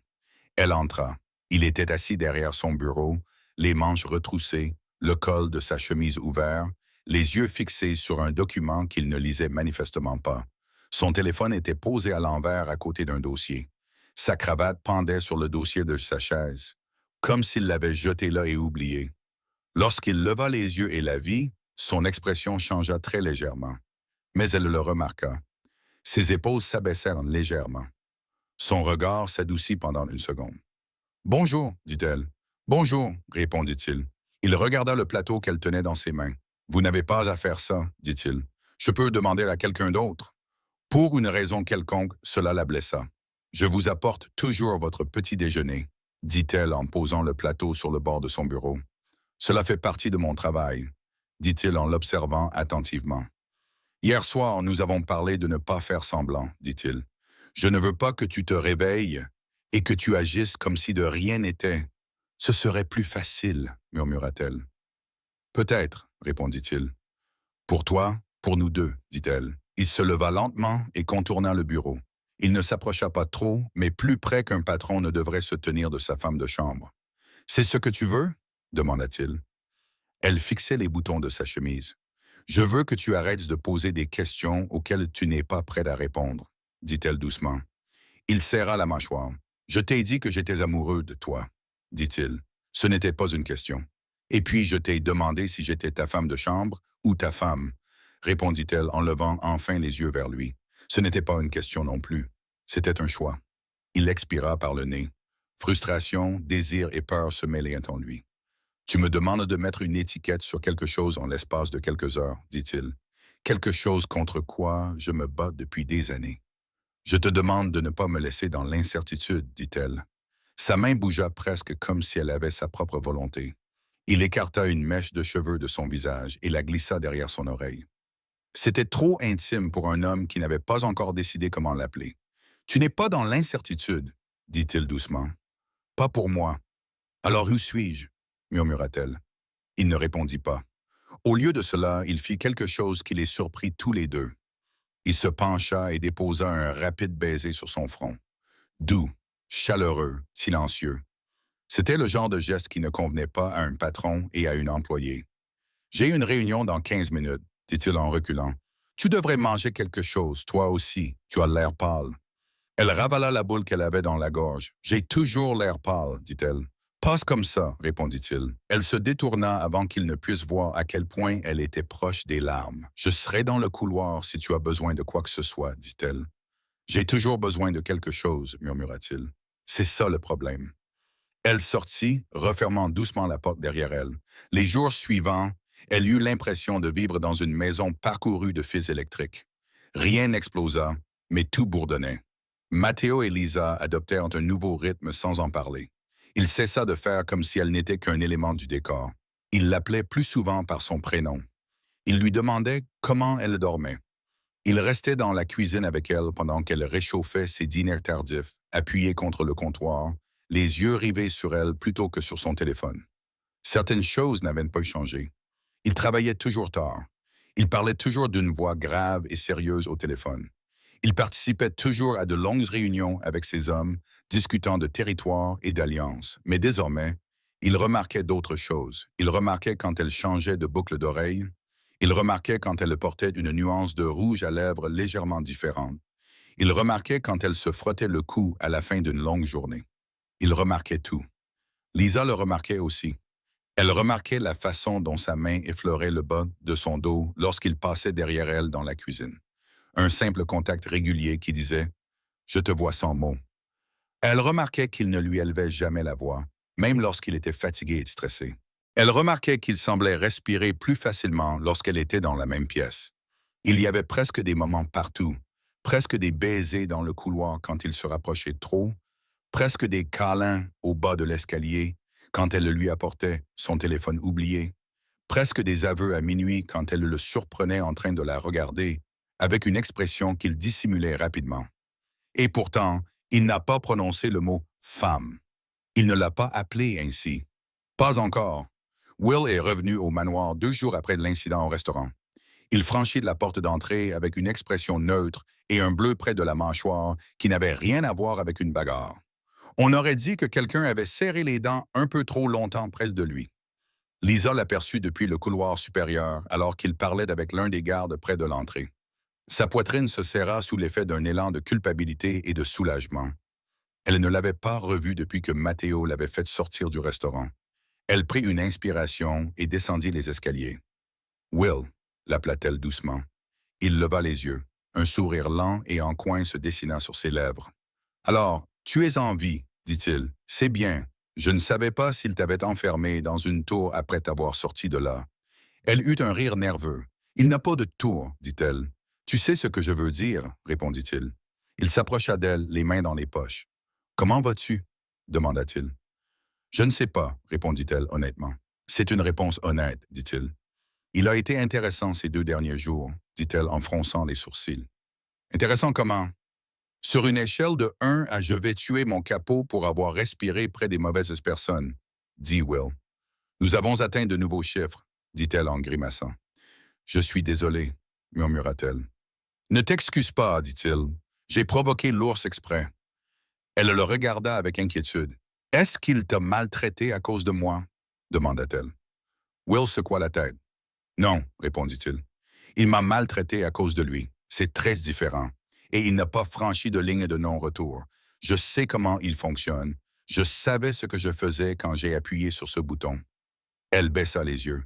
Elle entra. Il était assis derrière son bureau, les manches retroussées, le col de sa chemise ouvert, les yeux fixés sur un document qu'il ne lisait manifestement pas. Son téléphone était posé à l'envers à côté d'un dossier. Sa cravate pendait sur le dossier de sa chaise, comme s'il l'avait jeté là et oublié. Lorsqu'il leva les yeux et la vit, son expression changea très légèrement. Mais elle le remarqua. Ses épaules s'abaissèrent légèrement. Son regard s'adoucit pendant une seconde. « Bonjour, dit-elle. « Bonjour, répondit-il. Il regarda le plateau qu'elle tenait dans ses mains. « Vous n'avez pas à faire ça, dit-il. Je peux demander à quelqu'un d'autre. » Pour une raison quelconque, cela la blessa. « Je vous apporte toujours votre petit déjeuner, dit-elle en posant le plateau sur le bord de son bureau. « Cela fait partie de mon travail, dit-il en l'observant attentivement. « Hier soir, nous avons parlé de ne pas faire semblant, dit-il. « Je ne veux pas que tu te réveilles et que tu agisses comme si de rien n'était. Ce serait plus facile, murmura-t-elle. « Peut-être, répondit-il. « Pour toi, pour nous deux, dit-elle. Il se leva lentement et contourna le bureau. Il ne s'approcha pas trop, mais plus près qu'un patron ne devrait se tenir de sa femme de chambre. « C'est ce que tu veux? Demanda-t-il. Elle fixait les boutons de sa chemise. « Je veux que tu arrêtes de poser des questions auxquelles tu n'es pas prêt à répondre, dit-elle doucement. Il serra la mâchoire. « Je t'ai dit que j'étais amoureux de toi, dit-il. Ce n'était pas une question. Et puis je t'ai demandé si j'étais ta femme de chambre ou ta femme, répondit-elle en levant enfin les yeux vers lui. Ce n'était pas une question non plus. C'était un choix. Il expira par le nez. Frustration, désir et peur se mêlaient en lui. Tu me demandes de mettre une étiquette sur quelque chose en l'espace de quelques heures, dit-il. Quelque chose contre quoi je me bats depuis des années. Je te demande de ne pas me laisser dans l'incertitude, dit-elle. Sa main bougea presque comme si elle avait sa propre volonté. Il écarta une mèche de cheveux de son visage et la glissa derrière son oreille. C'était trop intime pour un homme qui n'avait pas encore décidé comment l'appeler. « Tu n'es pas dans l'incertitude, dit-il doucement. « Pas pour moi. Alors où suis-je? Murmura-t-elle. Il ne répondit pas. Au lieu de cela, il fit quelque chose qui les surprit tous les deux. Il se pencha et déposa un rapide baiser sur son front. Doux, chaleureux, silencieux. C'était le genre de geste qui ne convenait pas à un patron et à une employée. « J'ai une réunion dans 15 minutes, dit-il en reculant. « Tu devrais manger quelque chose, toi aussi, tu as l'air pâle. » Elle ravala la boule qu'elle avait dans la gorge. « J'ai toujours l'air pâle, dit-elle. »« Passe comme ça, répondit-il. Elle se détourna avant qu'il ne puisse voir à quel point elle était proche des larmes. « Je serai dans le couloir si tu as besoin de quoi que ce soit, dit-elle. »« J'ai toujours besoin de quelque chose, murmura-t-il. C'est ça le problème. » Elle sortit, refermant doucement la porte derrière elle. Les jours suivants, elle eut l'impression de vivre dans une maison parcourue de fils électriques. Rien n'explosa, mais tout bourdonnait. Matteo et Lisa adoptèrent un nouveau rythme sans en parler. Il cessa de faire comme si elle n'était qu'un élément du décor. Il l'appelait plus souvent par son prénom. Il lui demandait comment elle dormait. Il restait dans la cuisine avec elle pendant qu'elle réchauffait ses dîners tardifs, appuyés contre le comptoir, les yeux rivés sur elle plutôt que sur son téléphone. Certaines choses n'avaient pas changé. Il travaillait toujours tard. Il parlait toujours d'une voix grave et sérieuse au téléphone. Il participait toujours à de longues réunions avec ses hommes, discutant de territoire et d'alliances. Mais désormais, il remarquait d'autres choses. Il remarquait quand elle changeait de boucle d'oreille. Il remarquait quand elle portait une nuance de rouge à lèvres légèrement différente. Il remarquait quand elle se frottait le cou à la fin d'une longue journée. Il remarquait tout. Lisa le remarquait aussi. Elle remarquait la façon dont sa main effleurait le bas de son dos lorsqu'il passait derrière elle dans la cuisine. Un simple contact régulier qui disait « Je te vois sans mots ». Elle remarquait qu'il ne lui élevait jamais la voix, même lorsqu'il était fatigué et stressé. Elle remarquait qu'il semblait respirer plus facilement lorsqu'elle était dans la même pièce. Il y avait presque des moments partout, presque des baisers dans le couloir quand il se rapprochait trop, presque des câlins au bas de l'escalier quand elle le lui apportait, son téléphone oublié, presque des aveux à minuit quand elle le surprenait en train de la regarder, avec une expression qu'il dissimulait rapidement. Et pourtant, il n'a pas prononcé le mot « femme ». Il ne l'a pas appelée ainsi. Pas encore. Will est revenu au manoir 2 jours après l'incident au restaurant. Il franchit la porte d'entrée avec une expression neutre et un bleu près de la mâchoire qui n'avait rien à voir avec une bagarre. On aurait dit que quelqu'un avait serré les dents un peu trop longtemps près de lui. Lisa l'aperçut depuis le couloir supérieur alors qu'il parlait avec l'un des gardes près de l'entrée. Sa poitrine se serra sous l'effet d'un élan de culpabilité et de soulagement. Elle ne l'avait pas revu depuis que Matteo l'avait fait sortir du restaurant. Elle prit une inspiration et descendit les escaliers. « Will », l'appela-t-elle doucement. Il leva les yeux. Un sourire lent et en coin se dessina sur ses lèvres. « Alors, tu es en vie, dit-il. C'est bien. Je ne savais pas s'il t'avait enfermé dans une tour après t'avoir sorti de là. » Elle eut un rire nerveux. « Il n'a pas de tour, dit-elle. « Tu sais ce que je veux dire, répondit-il. Il s'approcha d'elle, les mains dans les poches. « Comment vas-tu? Demanda-t-il. « Je ne sais pas, répondit-elle honnêtement. C'est une réponse honnête, dit-il. Il a été intéressant ces 2 derniers jours, dit-elle en fronçant les sourcils. Intéressant comment? Sur une échelle de 1 à je vais tuer mon capot pour avoir respiré près des mauvaises personnes, dit Will. Nous avons atteint de nouveaux chiffres, dit-elle en grimaçant. Je suis désolé, murmura-t-elle. Ne t'excuse pas, dit-il. J'ai provoqué l'ours exprès. Elle le regarda avec inquiétude. Est-ce qu'il t'a maltraité à cause de moi? Demanda-t-elle. Will secoua la tête. Non, répondit-il. Il m'a maltraité à cause de lui. C'est très différent. Et il n'a pas franchi de ligne de non-retour. Je sais comment il fonctionne. Je savais ce que je faisais quand j'ai appuyé sur ce bouton. Elle baissa les yeux.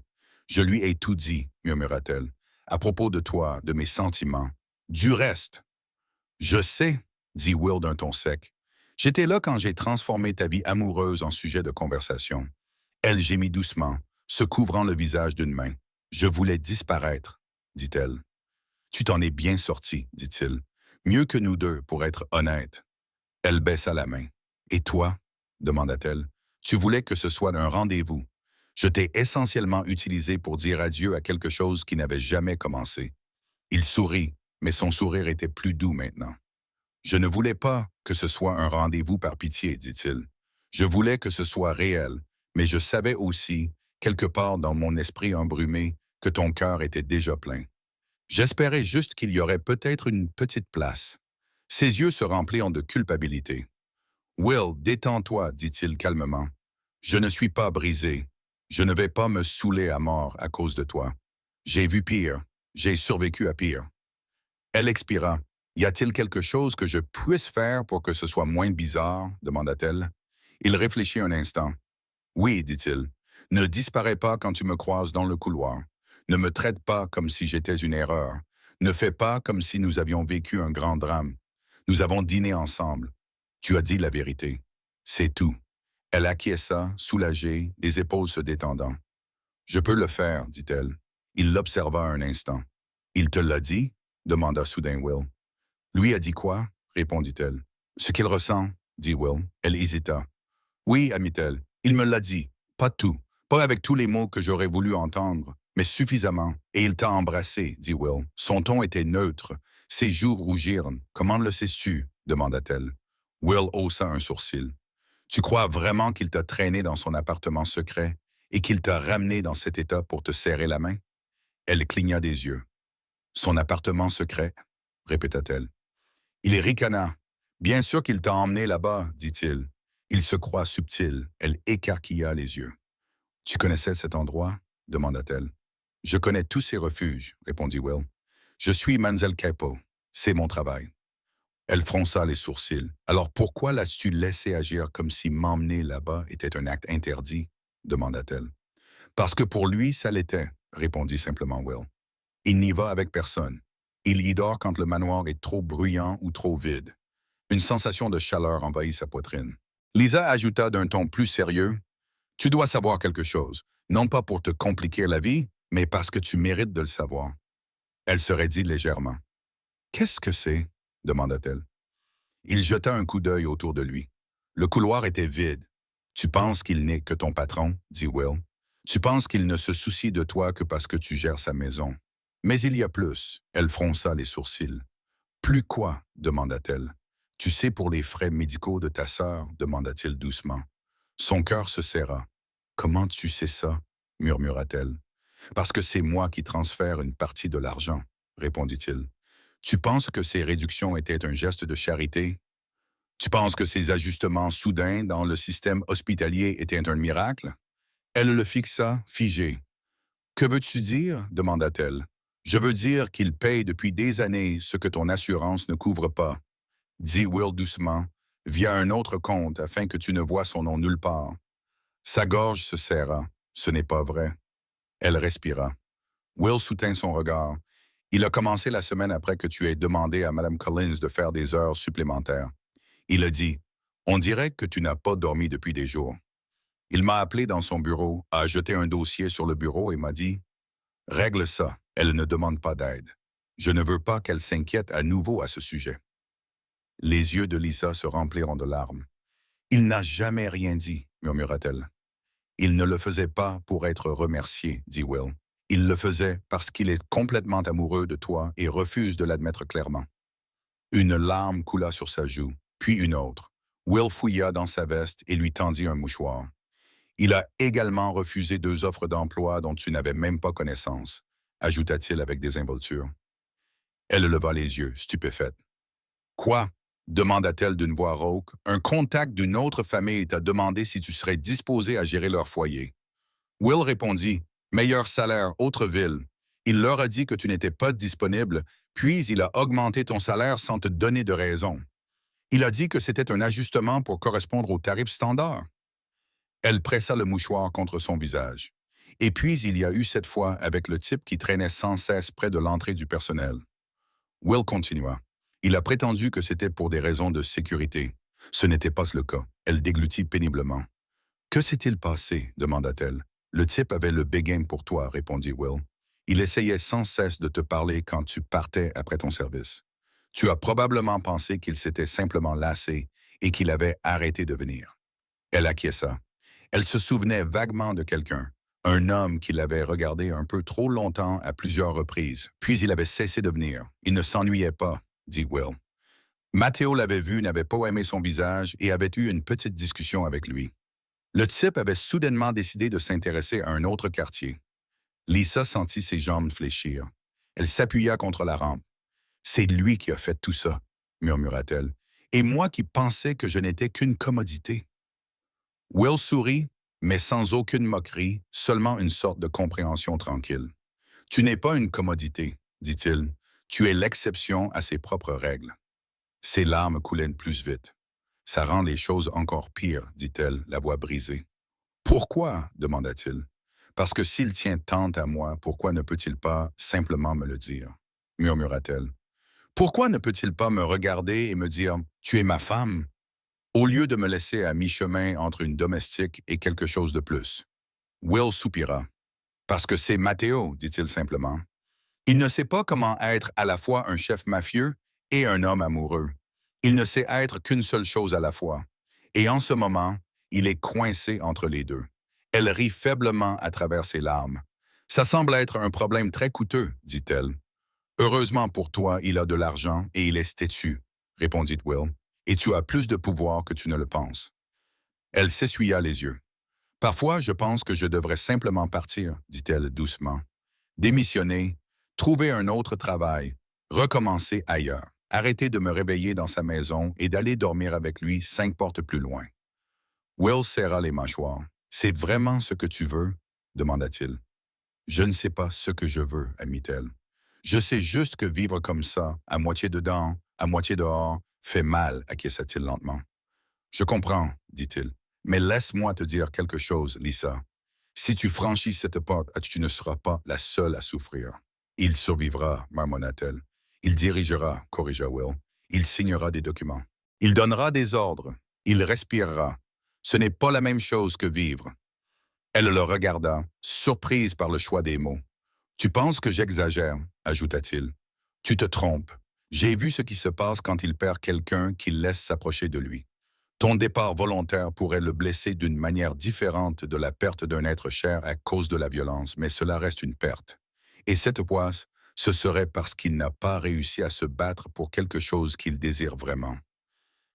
Je lui ai tout dit, murmura-t-elle, à propos de toi, de mes sentiments. Du reste. Je sais, dit Will d'un ton sec. J'étais là quand j'ai transformé ta vie amoureuse en sujet de conversation. Elle gémit doucement, se couvrant le visage d'une main. Je voulais disparaître, dit-elle. Tu t'en es bien sorti, dit-il. Mieux que nous deux, pour être honnête. Elle baissa la main. Et toi? Demanda-t-elle. Tu voulais que ce soit un rendez-vous. Je t'ai essentiellement utilisé pour dire adieu à quelque chose qui n'avait jamais commencé. Il sourit, mais son sourire était plus doux maintenant. Je ne voulais pas que ce soit un rendez-vous par pitié, dit-il. Je voulais que ce soit réel, mais je savais aussi, quelque part dans mon esprit embrumé, que ton cœur était déjà plein. J'espérais juste qu'il y aurait peut-être une petite place. Ses yeux se remplirent de culpabilité. Will, détends-toi, dit-il calmement. Je ne suis pas brisé. Je ne vais pas me saouler à mort à cause de toi. J'ai vu pire. J'ai survécu à pire. Elle expira. Y a-t-il quelque chose que je puisse faire pour que ce soit moins bizarre? Demanda-t-elle. Il réfléchit un instant. Oui, dit-il. Ne disparais pas quand tu me croises dans le couloir. Ne me traite pas comme si j'étais une erreur. Ne fais pas comme si nous avions vécu un grand drame. Nous avons dîné ensemble. Tu as dit la vérité. C'est tout. Elle acquiesça, soulagée, les épaules se détendant. Je peux le faire, dit-elle. Il l'observa un instant. Il te l'a dit? Demanda soudain Will. Lui a dit quoi? Répondit-elle. Ce qu'il ressent, dit Will. Elle hésita. Oui, admit-elle, il me l'a dit. Pas tout. Pas avec tous les mots que j'aurais voulu entendre, mais suffisamment. Et il t'a embrassé, dit Will. Son ton était neutre. Ses joues rougirent. Comment le sais-tu? Demanda-t-elle. Will haussa un sourcil. Tu crois vraiment qu'il t'a traîné dans son appartement secret et qu'il t'a ramené dans cet état pour te serrer la main? Elle cligna des yeux. Son appartement secret, répéta-t-elle. Il ricana. Bien sûr qu'il t'a emmené là-bas, dit-il. Il se croit subtil. Elle écarquilla les yeux. Tu connaissais cet endroit? Demanda-t-elle. Je connais tous ces refuges, répondit Will. Je suis Mademoiselle Capo. C'est mon travail. Elle fronça les sourcils. Alors pourquoi l'as-tu laissé agir comme si m'emmener là-bas était un acte interdit? Demanda-t-elle. Parce que pour lui, ça l'était, répondit simplement Will. Il n'y va avec personne. Il y dort quand le manoir est trop bruyant ou trop vide. Une sensation de chaleur envahit sa poitrine. Lisa ajouta d'un ton plus sérieux, tu dois savoir quelque chose, non pas pour te compliquer la vie, mais parce que tu mérites de le savoir. Elle se raidit légèrement. Qu'est-ce que c'est? Demanda-t-elle. Il jeta un coup d'œil autour de lui. Le couloir était vide. Tu penses qu'il n'est que ton patron, dit Will. Tu penses qu'il ne se soucie de toi que parce que tu gères sa maison. Mais il y a plus. Elle fronça les sourcils. Plus quoi? Demanda-t-elle. Tu sais pour les frais médicaux de ta sœur? Demanda-t-il doucement. Son cœur se serra. Comment tu sais ça? Murmura-t-elle. Parce que c'est moi qui transfère une partie de l'argent, répondit-il. Tu penses que ces réductions étaient un geste de charité? Tu penses que ces ajustements soudains dans le système hospitalier étaient un miracle? Elle le fixa, figée. Que veux-tu dire? Demanda-t-elle. Je veux dire qu'il paye depuis des années ce que ton assurance ne couvre pas, dit Will doucement, via un autre compte afin que tu ne vois son nom nulle part. Sa gorge se serra. Ce n'est pas vrai. Elle respira. Will soutint son regard. Il a commencé la semaine après que tu aies demandé à Mme Collins de faire des heures supplémentaires. Il a dit, on dirait que tu n'as pas dormi depuis des jours. Il m'a appelé dans son bureau, a jeté un dossier sur le bureau et m'a dit, règle ça, elle ne demande pas d'aide. Je ne veux pas qu'elle s'inquiète à nouveau à ce sujet. Les yeux de Lisa se rempliront de larmes. Il n'a jamais rien dit, murmura-t-elle. Il ne le faisait pas pour être remercié, dit Will. Il le faisait parce qu'il est complètement amoureux de toi et refuse de l'admettre clairement. Une larme coula sur sa joue, puis une autre. Will fouilla dans sa veste et lui tendit un mouchoir. Il a également refusé 2 offres d'emploi dont tu n'avais même pas connaissance, ajouta-t-il avec désinvolture. Elle leva les yeux, stupéfaite. Quoi? Demanda-t-elle d'une voix rauque. Un contact d'une autre famille t'a demandé si tu serais disposé à gérer leur foyer. Will répondit, meilleur salaire, autre ville. Il leur a dit que tu n'étais pas disponible, puis il a augmenté ton salaire sans te donner de raison. Il a dit que c'était un ajustement pour correspondre aux tarifs standards. Elle pressa le mouchoir contre son visage. Et puis il y a eu cette fois avec le type qui traînait sans cesse près de l'entrée du personnel. Will continua. Il a prétendu que c'était pour des raisons de sécurité. Ce n'était pas le cas. Elle déglutit péniblement. Que s'est-il passé? Demanda-t-elle. Le type avait le bégame pour toi, répondit Will. Il essayait sans cesse de te parler quand tu partais après ton service. Tu as probablement pensé qu'il s'était simplement lassé et qu'il avait arrêté de venir. Elle acquiesça. Elle se souvenait vaguement de quelqu'un, un homme qui l'avait regardé un peu trop longtemps à plusieurs reprises, puis il avait cessé de venir. Il ne s'ennuyait pas, dit Will. Matteo l'avait vu, n'avait pas aimé son visage et avait eu une petite discussion avec lui. Le type avait soudainement décidé de s'intéresser à un autre quartier. Lisa sentit ses jambes fléchir. Elle s'appuya contre la rampe. « C'est lui qui a fait tout ça, » murmura-t-elle. « Et moi qui pensais que je n'étais qu'une commodité. » Will sourit, mais sans aucune moquerie, seulement une sorte de compréhension tranquille. « Tu n'es pas une commodité, » dit-il. « Tu es l'exception à ses propres règles. » Ses larmes coulaient plus vite. « Ça rend les choses encore pires, » dit-elle, la voix brisée. « Pourquoi? Demanda-t-il. « Parce que s'il tient tant à moi, pourquoi ne peut-il pas simplement me le dire? » murmura-t-elle. « Pourquoi ne peut-il pas me regarder et me dire « Tu es ma femme » au lieu de me laisser à mi-chemin entre une domestique et quelque chose de plus? » Will soupira. « Parce que c'est Matteo, dit-il simplement. Il ne sait pas comment être à la fois un chef mafieux et un homme amoureux. Il ne sait être qu'une seule chose à la fois. Et en ce moment, il est coincé entre les deux. » Elle rit faiblement à travers ses larmes. « Ça semble être un problème très coûteux, dit-elle. »« Heureusement pour toi, il a de l'argent et il est têtu, » répondit Will. « Et tu as plus de pouvoir que tu ne le penses. » Elle s'essuya les yeux. « Parfois, je pense que je devrais simplement partir, dit-elle doucement. Démissionner, trouver un autre travail, recommencer ailleurs, arrêter de me réveiller dans sa maison et d'aller dormir avec lui 5 portes plus loin. » Will serra les mâchoires. « C'est vraiment ce que tu veux? » demanda-t-il. « Je ne sais pas ce que je veux, » admit-elle. « Je sais juste que vivre comme ça, à moitié dedans, à moitié dehors, fait mal, » acquiesça-t-il lentement. « Je comprends, dit-il. Mais laisse-moi te dire quelque chose, Lisa. Si tu franchis cette porte, tu ne seras pas la seule à souffrir. Il survivra, marmonna-t-elle. Il dirigera, corrigea Will. Il signera des documents. Il donnera des ordres. Il respirera. Ce n'est pas la même chose que vivre. Elle le regarda, surprise par le choix des mots. Tu penses que j'exagère, ajouta-t-il. Tu te trompes. J'ai vu ce qui se passe quand il perd quelqu'un qu'il laisse s'approcher de lui. Ton départ volontaire pourrait le blesser d'une manière différente de la perte d'un être cher à cause de la violence, mais cela reste une perte. Et cette fois, ce serait parce qu'il n'a pas réussi à se battre pour quelque chose qu'il désire vraiment.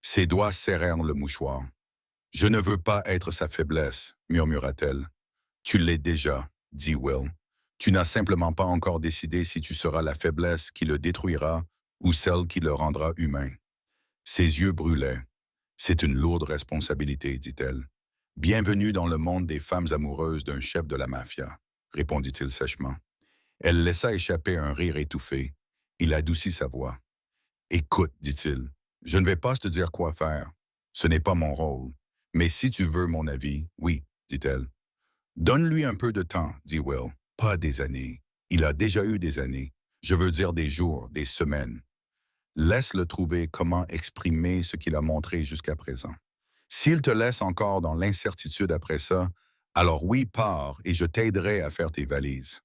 Ses doigts serrèrent le mouchoir. « Je ne veux pas être sa faiblesse, murmura-t-elle. « Tu l'es déjà, dit Will. Tu n'as simplement pas encore décidé si tu seras la faiblesse qui le détruira ou celle qui le rendra humain. » Ses yeux brûlaient. « C'est une lourde responsabilité, dit-elle. « Bienvenue dans le monde des femmes amoureuses d'un chef de la mafia, répondit-il sèchement. Elle laissa échapper un rire étouffé. Il adoucit sa voix. « Écoute, dit-il, je ne vais pas te dire quoi faire. Ce n'est pas mon rôle. Mais si tu veux mon avis, oui, dit-elle. « Donne-lui un peu de temps, dit Will. Pas des années. Il a déjà eu des années. Je veux dire des jours, des semaines. Laisse-le trouver comment exprimer ce qu'il a montré jusqu'à présent. S'il te laisse encore dans l'incertitude après ça, alors oui, pars et je t'aiderai à faire tes valises. »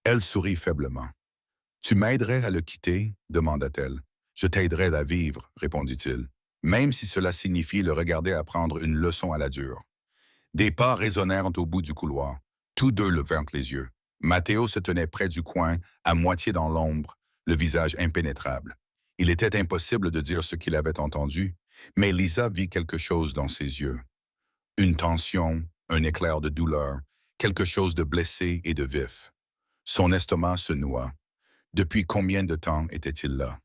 Elle sourit faiblement. « Tu m'aiderais à le quitter ?» demanda-t-elle. « Je t'aiderai à vivre, répondit-il, même si cela signifie le regarder apprendre une leçon à la dure. » Des pas résonnèrent au bout du couloir. Tous deux levèrent les yeux. Matteo se tenait près du coin, à moitié dans l'ombre, le visage impénétrable. Il était impossible de dire ce qu'il avait entendu, mais Lisa vit quelque chose dans ses yeux. Une tension, un éclair de douleur, quelque chose de blessé et de vif. Son estomac se noua. Depuis combien de temps était-il là?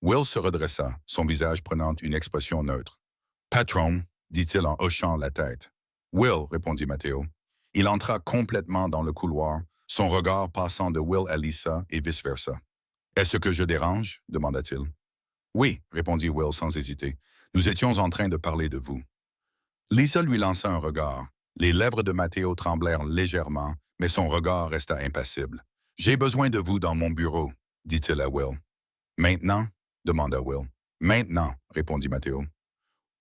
Will se redressa, son visage prenant une expression neutre. « Patron, » dit-il en hochant la tête. « Will, » répondit Matteo. Il entra complètement dans le couloir, son regard passant de Will à Lisa et vice-versa. « Est-ce que je dérange? » demanda-t-il. « Oui, » répondit Will sans hésiter. « Nous étions en train de parler de vous. » Lisa lui lança un regard. Les lèvres de Matteo tremblèrent légèrement, mais son regard resta impassible. « J'ai besoin de vous dans mon bureau, » dit-il à Will. « Maintenant? » demanda Will. « Maintenant, » répondit Matteo.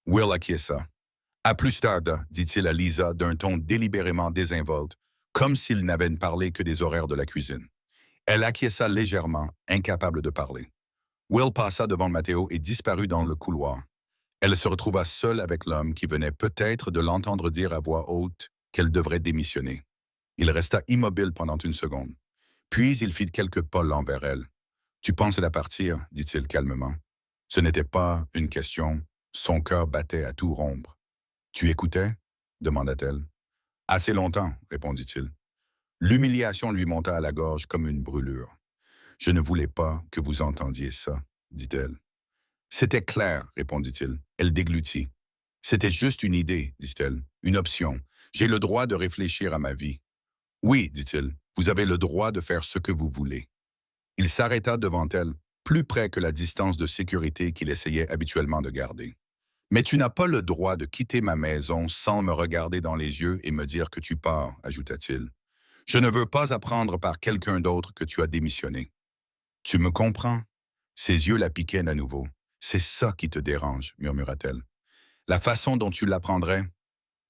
Will acquiesça. « À plus tard, dit-il à Lisa d'un ton délibérément désinvolte, comme s'il n'avait parlé que des horaires de la cuisine. Elle acquiesça légèrement, incapable de parler. Will passa devant Matteo et disparut dans le couloir. Elle se retrouva seule avec l'homme qui venait peut-être de l'entendre dire à voix haute qu'elle devrait démissionner. Il resta immobile pendant une seconde. Puis il fit quelques pas lents vers elle. « Tu penses la partir ?» dit-il calmement. Ce n'était pas une question. Son cœur battait à tout rompre. « Tu écoutais ?» demanda-t-elle. « Assez longtemps, » répondit-il. L'humiliation lui monta à la gorge comme une brûlure. « Je ne voulais pas que vous entendiez ça, » dit-elle. « C'était clair, » répondit-il. Elle déglutit. « C'était juste une idée, dit-elle, une option. J'ai le droit de réfléchir à ma vie. »« Oui, dit-il, vous avez le droit de faire ce que vous voulez. » Il s'arrêta devant elle, plus près que la distance de sécurité qu'il essayait habituellement de garder. « Mais tu n'as pas le droit de quitter ma maison sans me regarder dans les yeux et me dire que tu pars, » ajouta-t-il. « Je ne veux pas apprendre par quelqu'un d'autre que tu as démissionné. » « Tu me comprends? » Ses yeux la piquaient à nouveau. « C'est ça qui te dérange, » murmura-t-elle. « La façon dont tu l'apprendrais? »«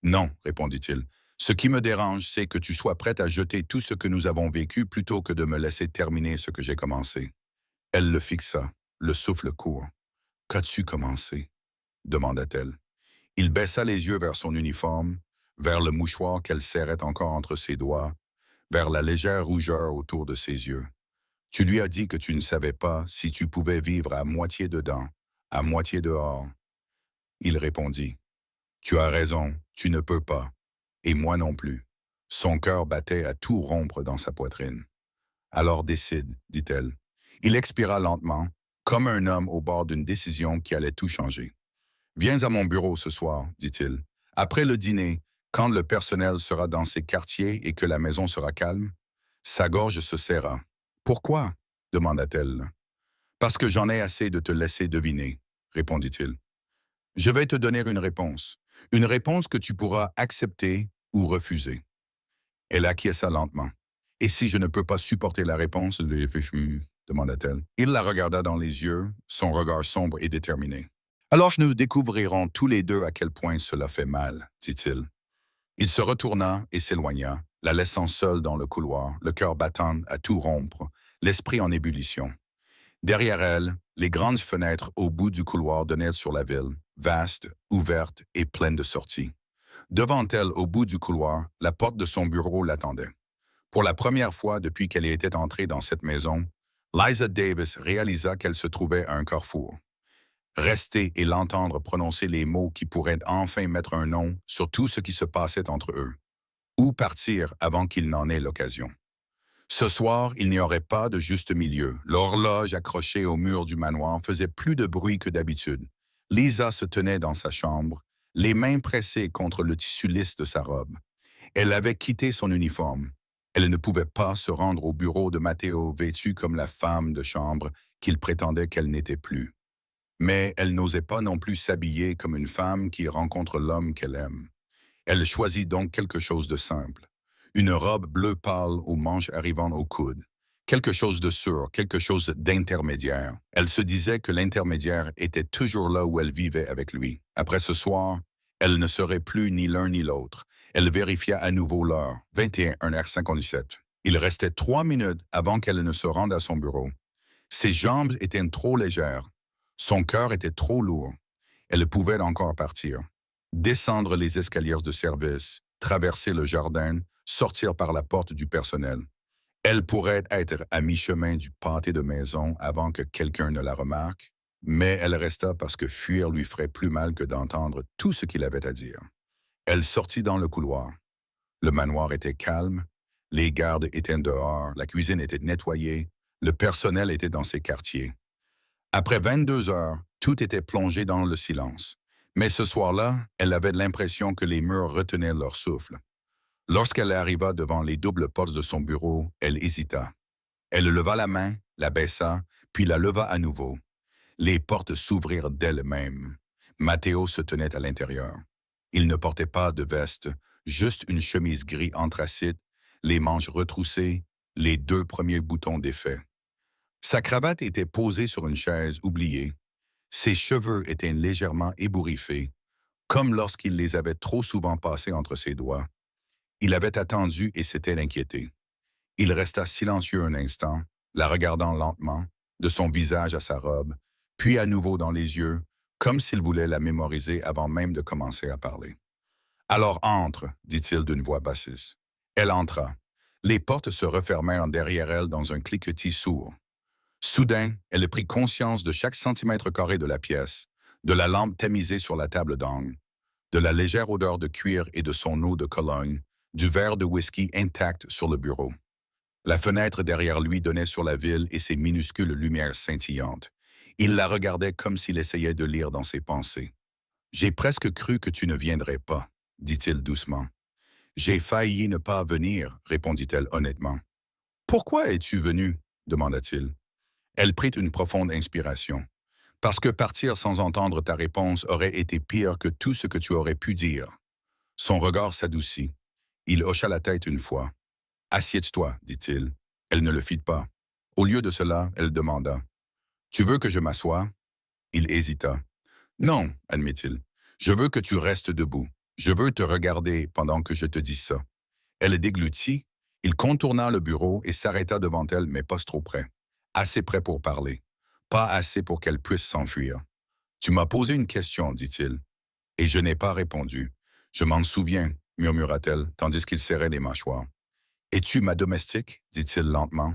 Non, » répondit-il. « Ce qui me dérange, c'est que tu sois prête à jeter tout ce que nous avons vécu plutôt que de me laisser terminer ce que j'ai commencé. » Elle le fixa, le souffle court. « Qu'as-tu commencé? » demanda-t-elle. Il baissa les yeux vers son uniforme, vers le mouchoir qu'elle serrait encore entre ses doigts, vers la légère rougeur autour de ses yeux. « Tu lui as dit que tu ne savais pas si tu pouvais vivre à moitié dedans, à moitié dehors. » Il répondit. « Tu as raison, tu ne peux pas. Et moi non plus. » Son cœur battait à tout rompre dans sa poitrine. « Alors décide, » dit-elle. Il expira lentement, comme un homme au bord d'une décision qui allait tout changer. « Viens à mon bureau ce soir, » dit-il. « Après le dîner, quand le personnel sera dans ses quartiers et que la maison sera calme. » Sa gorge se serra. « Pourquoi? » demanda-t-elle. « Parce que j'en ai assez de te laisser deviner, » répondit-il. « Je vais te donner une réponse que tu pourras accepter ou refuser. Elle acquiesça lentement. Et si je ne peux pas supporter la réponse, demanda-t-elle. Il la regarda dans les yeux, son regard sombre et déterminé. Alors nous découvrirons tous les deux à quel point cela fait mal, dit-il. Il se retourna et s'éloigna, la laissant seule dans le couloir, le cœur battant à tout rompre, l'esprit en ébullition. Derrière elle, les grandes fenêtres au bout du couloir donnaient sur la ville, vaste, ouverte et pleine de sorties. Devant elle, au bout du couloir, la porte de son bureau l'attendait. Pour la première fois depuis qu'elle était entrée dans cette maison, Liza Davis réalisa qu'elle se trouvait à un carrefour. Rester et l'entendre prononcer les mots qui pourraient enfin mettre un nom sur tout ce qui se passait entre eux. Ou partir avant qu'il n'en ait l'occasion. Ce soir, il n'y aurait pas de juste milieu. L'horloge accrochée au mur du manoir faisait plus de bruit que d'habitude. Lisa se tenait dans sa chambre, les mains pressées contre le tissu lisse de sa robe. Elle avait quitté son uniforme. Elle ne pouvait pas se rendre au bureau de Matteo vêtue comme la femme de chambre qu'il prétendait qu'elle n'était plus. Mais elle n'osait pas non plus s'habiller comme une femme qui rencontre l'homme qu'elle aime. Elle choisit donc quelque chose de simple. Une robe bleu pâle aux manches arrivant au coude. Quelque chose de sûr, quelque chose d'intermédiaire. Elle se disait que l'intermédiaire était toujours là où elle vivait avec lui. Après ce soir, elle ne serait plus ni l'un ni l'autre. Elle vérifia à nouveau l'heure, 21h57. Il restait 3 minutes avant qu'elle ne se rende à son bureau. Ses jambes étaient trop légères. Son cœur était trop lourd. Elle pouvait encore partir. Descendre les escaliers de service, traverser le jardin, sortir par la porte du personnel. Elle pourrait être à mi-chemin du pâté de maison avant que quelqu'un ne la remarque, mais elle resta parce que fuir lui ferait plus mal que d'entendre tout ce qu'il avait à dire. Elle sortit dans le couloir. Le manoir était calme, les gardes étaient dehors, la cuisine était nettoyée, le personnel était dans ses quartiers. Après 22 heures, tout était plongé dans le silence. Mais ce soir-là, elle avait l'impression que les murs retenaient leur souffle. Lorsqu'elle arriva devant les doubles portes de son bureau, elle hésita. Elle leva la main, la baissa, puis la leva à nouveau. Les portes s'ouvrirent d'elles-mêmes. Matteo se tenait à l'intérieur. Il ne portait pas de veste, juste une chemise gris anthracite, les manches retroussées, les 2 premiers boutons défaits. Sa cravate était posée sur une chaise oubliée. Ses cheveux étaient légèrement ébouriffés, comme lorsqu'il les avait trop souvent passés entre ses doigts. Il avait attendu et s'était inquiété. Il resta silencieux un instant, la regardant lentement, de son visage à sa robe, puis à nouveau dans les yeux, comme s'il voulait la mémoriser avant même de commencer à parler. « Alors entre, dit-il d'une voix bassiste. Elle entra. Les portes se refermèrent derrière elle dans un cliquetis sourd. Soudain, elle prit conscience de chaque centimètre carré de la pièce, de la lampe tamisée sur la table d'angle, de la légère odeur de cuir et de son eau de Cologne, du verre de whisky intact sur le bureau. La fenêtre derrière lui donnait sur la ville et ses minuscules lumières scintillantes. Il la regardait comme s'il essayait de lire dans ses pensées. « J'ai presque cru que tu ne viendrais pas, » dit-il doucement. « J'ai failli ne pas venir, » répondit-elle honnêtement. « Pourquoi es-tu venu ?» demanda-t-il. Elle prit une profonde inspiration. « Parce que partir sans entendre ta réponse aurait été pire que tout ce que tu aurais pu dire. » Son regard s'adoucit. Il hocha la tête une fois. « Assieds-toi, dit-il. » Elle ne le fit pas. Au lieu de cela, elle demanda. « Tu veux que je m'assoie ?» Il hésita. « Non, admit-il. Je veux que tu restes debout. Je veux te regarder pendant que je te dis ça. » Elle déglutit. Il contourna le bureau et s'arrêta devant elle, mais pas trop près. Assez près pour parler. Pas assez pour qu'elle puisse s'enfuir. « Tu m'as posé une question, dit-il. Et je n'ai pas répondu. Je m'en souviens, murmura-t-elle, tandis qu'il serrait les mâchoires. « Es-tu ma domestique, dit-il lentement.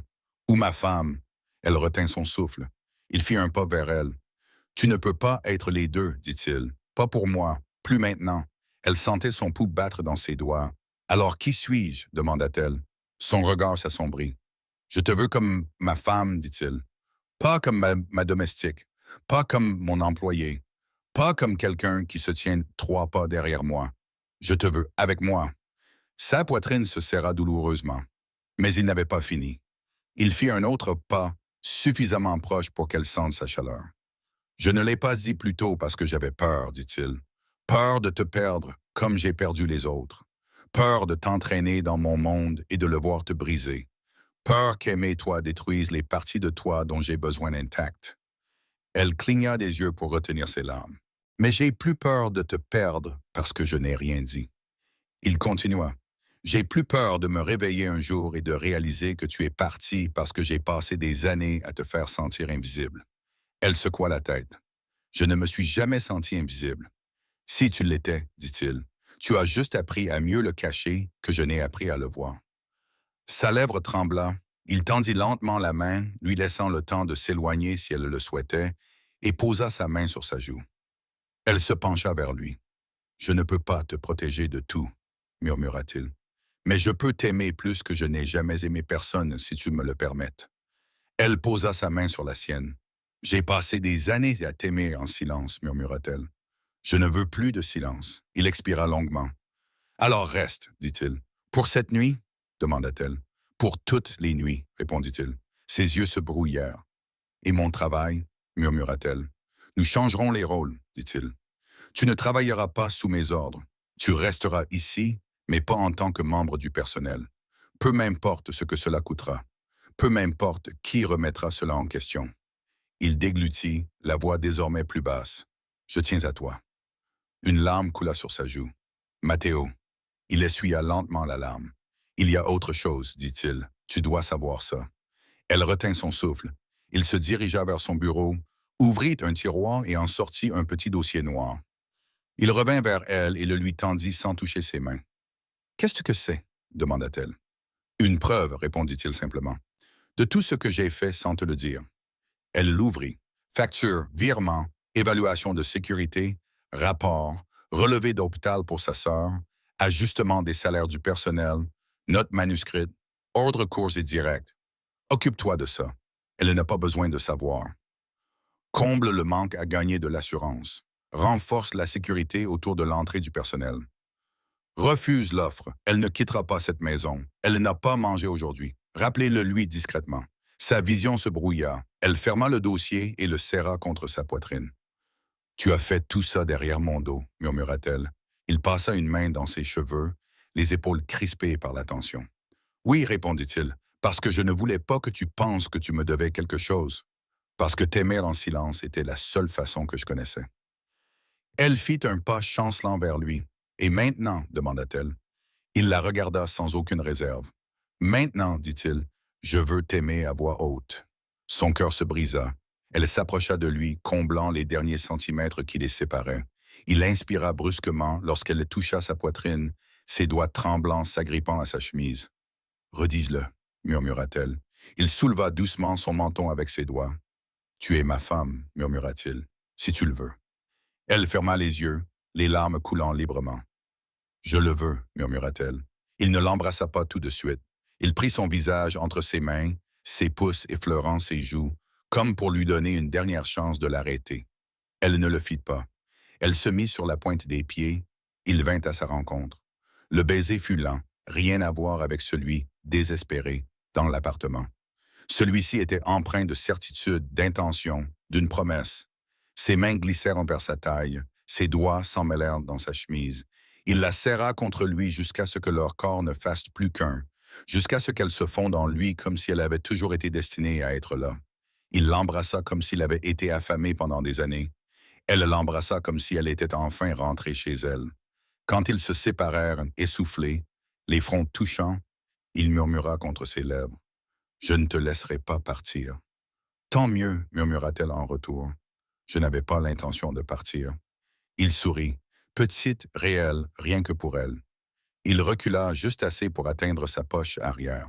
Ou ma femme? » Elle retint son souffle. Il fit un pas vers elle. « Tu ne peux pas être les deux, dit-il. Pas pour moi, plus maintenant. » Elle sentait son pouls battre dans ses doigts. « Alors qui suis-je? » demanda-t-elle. Son regard s'assombrit. « Je te veux comme ma femme, dit-il. Pas comme ma domestique, pas comme mon employé, pas comme quelqu'un qui se tient 3 pas derrière moi. Je te veux avec moi. » Sa poitrine se serra douloureusement. Mais il n'avait pas fini. Il fit un autre pas, suffisamment proche pour qu'elle sente sa chaleur. « Je ne l'ai pas dit plus tôt parce que j'avais peur, dit-il. Peur de te perdre comme j'ai perdu les autres. Peur de t'entraîner dans mon monde et de le voir te briser. Peur qu'aimer toi détruise les parties de toi dont j'ai besoin intactes. Elle cligna des yeux pour retenir ses larmes. Mais j'ai plus peur de te perdre parce que je n'ai rien dit. Il continua. J'ai plus peur de me réveiller un jour et de réaliser que tu es parti parce que j'ai passé des années à te faire sentir invisible. Elle secoua la tête. Je ne me suis jamais senti invisible. Si tu l'étais, dit-il, tu as juste appris à mieux le cacher que je n'ai appris à le voir. Sa lèvre trembla. Il tendit lentement la main, lui laissant le temps de s'éloigner si elle le souhaitait, et posa sa main sur sa joue. Elle se pencha vers lui. Je ne peux pas te protéger de tout, murmura-t-il. Mais je peux t'aimer plus que je n'ai jamais aimé personne, si tu me le permettes. Elle posa sa main sur la sienne. J'ai passé des années à t'aimer en silence, murmura-t-elle. Je ne veux plus de silence. Il expira longuement. Alors reste, dit-il. Pour cette nuit, demanda-t-elle. Pour toutes les nuits, répondit-il. Ses yeux se brouillèrent. Et mon travail, murmura-t-elle. Nous changerons les rôles, dit-il. Tu ne travailleras pas sous mes ordres. Tu resteras ici, mais pas en tant que membre du personnel. Peu m'importe ce que cela coûtera. Peu m'importe qui remettra cela en question. Il déglutit, la voix désormais plus basse. Je tiens à toi. Une larme coula sur sa joue. Matteo. Il essuya lentement la larme. Il y a autre chose, dit-il. Tu dois savoir ça. Elle retint son souffle. Il se dirigea vers son bureau, ouvrit un tiroir et en sortit un petit dossier noir. Il revint vers elle et le lui tendit sans toucher ses mains. Qu'est-ce que c'est? Demanda-t-elle. Une preuve, répondit-il simplement, de tout ce que j'ai fait sans te le dire. Elle l'ouvrit. Facture, virement, évaluation de sécurité, rapport, relevé d'hôpital pour sa sœur, ajustement des salaires du personnel, note manuscrite, ordre courts et direct. Occupe-toi de ça. Elle n'a pas besoin de savoir. Comble le manque à gagner de l'assurance. Renforce la sécurité autour de l'entrée du personnel. Refuse l'offre. Elle ne quittera pas cette maison. Elle n'a pas mangé aujourd'hui. Rappelez-le lui discrètement. Sa vision se brouilla. Elle ferma le dossier et le serra contre sa poitrine. Tu as fait tout ça derrière mon dos, murmura-t-elle. Il passa une main dans ses cheveux, les épaules crispées par la tension. Oui, répondit-il, parce que je ne voulais pas que tu penses que tu me devais quelque chose. Parce que t'aimer en silence était la seule façon que je connaissais. Elle fit un pas chancelant vers lui. Et maintenant, demanda-t-elle. Il la regarda sans aucune réserve. Maintenant, dit-il, je veux t'aimer à voix haute. Son cœur se brisa. Elle s'approcha de lui, comblant les derniers centimètres qui les séparaient. Il inspira brusquement lorsqu'elle toucha sa poitrine, ses doigts tremblants s'agrippant à sa chemise. « Redis-le, murmura-t-elle. Il souleva doucement son menton avec ses doigts. « Tu es ma femme, murmura-t-il, si tu le veux. » Elle ferma les yeux, les larmes coulant librement. « Je le veux, murmura-t-elle. » Il ne l'embrassa pas tout de suite. Il prit son visage entre ses mains, ses pouces effleurant ses joues, comme pour lui donner une dernière chance de l'arrêter. Elle ne le fit pas. Elle se mit sur la pointe des pieds. Il vint à sa rencontre. Le baiser fut lent, rien à voir avec celui, désespéré, dans l'appartement. Celui-ci était empreint de certitude, d'intention, d'une promesse. Ses mains glissèrent envers sa taille, ses doigts s'emmêlèrent dans sa chemise. Il la serra contre lui jusqu'à ce que leur corps ne fasse plus qu'un, jusqu'à ce qu'elle se fonde en lui comme si elle avait toujours été destinée à être là. Il l'embrassa comme s'il avait été affamé pendant des années. Elle l'embrassa comme si elle était enfin rentrée chez elle. Quand ils se séparèrent, essoufflés, les fronts touchants, il murmura contre ses lèvres. « Je ne te laisserai pas partir. »« Tant mieux, murmura-t-elle en retour. Je n'avais pas l'intention de partir. » Il sourit, petite, réelle, rien que pour elle. Il recula juste assez pour atteindre sa poche arrière.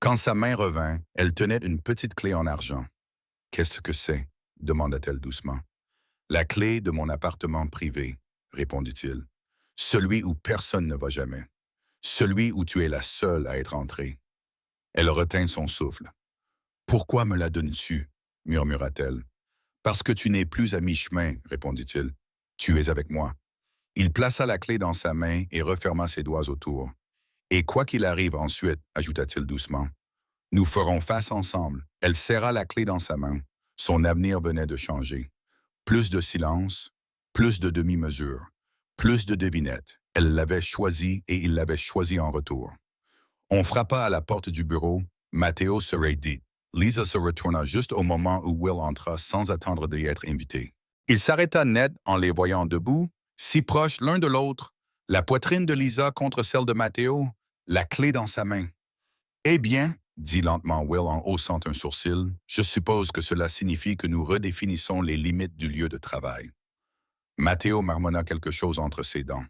Quand sa main revint, elle tenait une petite clé en argent. « Qu'est-ce que c'est? » demanda-t-elle doucement. « La clé de mon appartement privé, » répondit-il. « Celui où personne ne va jamais. Celui où tu es la seule à être entrée. » Elle retint son souffle. « Pourquoi me la donnes-tu? » murmura-t-elle. « Parce que tu n'es plus à mi-chemin, » répondit-il. « Tu es avec moi. » Il plaça la clé dans sa main et referma ses doigts autour. « Et quoi qu'il arrive ensuite, » ajouta-t-il doucement, « nous ferons face ensemble. » Elle serra la clé dans sa main. Son avenir venait de changer. Plus de silence, plus de demi-mesure, Plus de devinettes. Elle l'avait choisi et il l'avait choisi en retour. On frappa à la porte du bureau. Matteo se raidit. Lisa se retourna juste au moment où Will entra sans attendre d'y être invité. Il s'arrêta net en les voyant debout, si proches l'un de l'autre, la poitrine de Lisa contre celle de Matteo, la clé dans sa main. Eh bien, dit lentement Will en haussant un sourcil, je suppose que cela signifie que nous redéfinissons les limites du lieu de travail. Matteo marmonna quelque chose entre ses dents.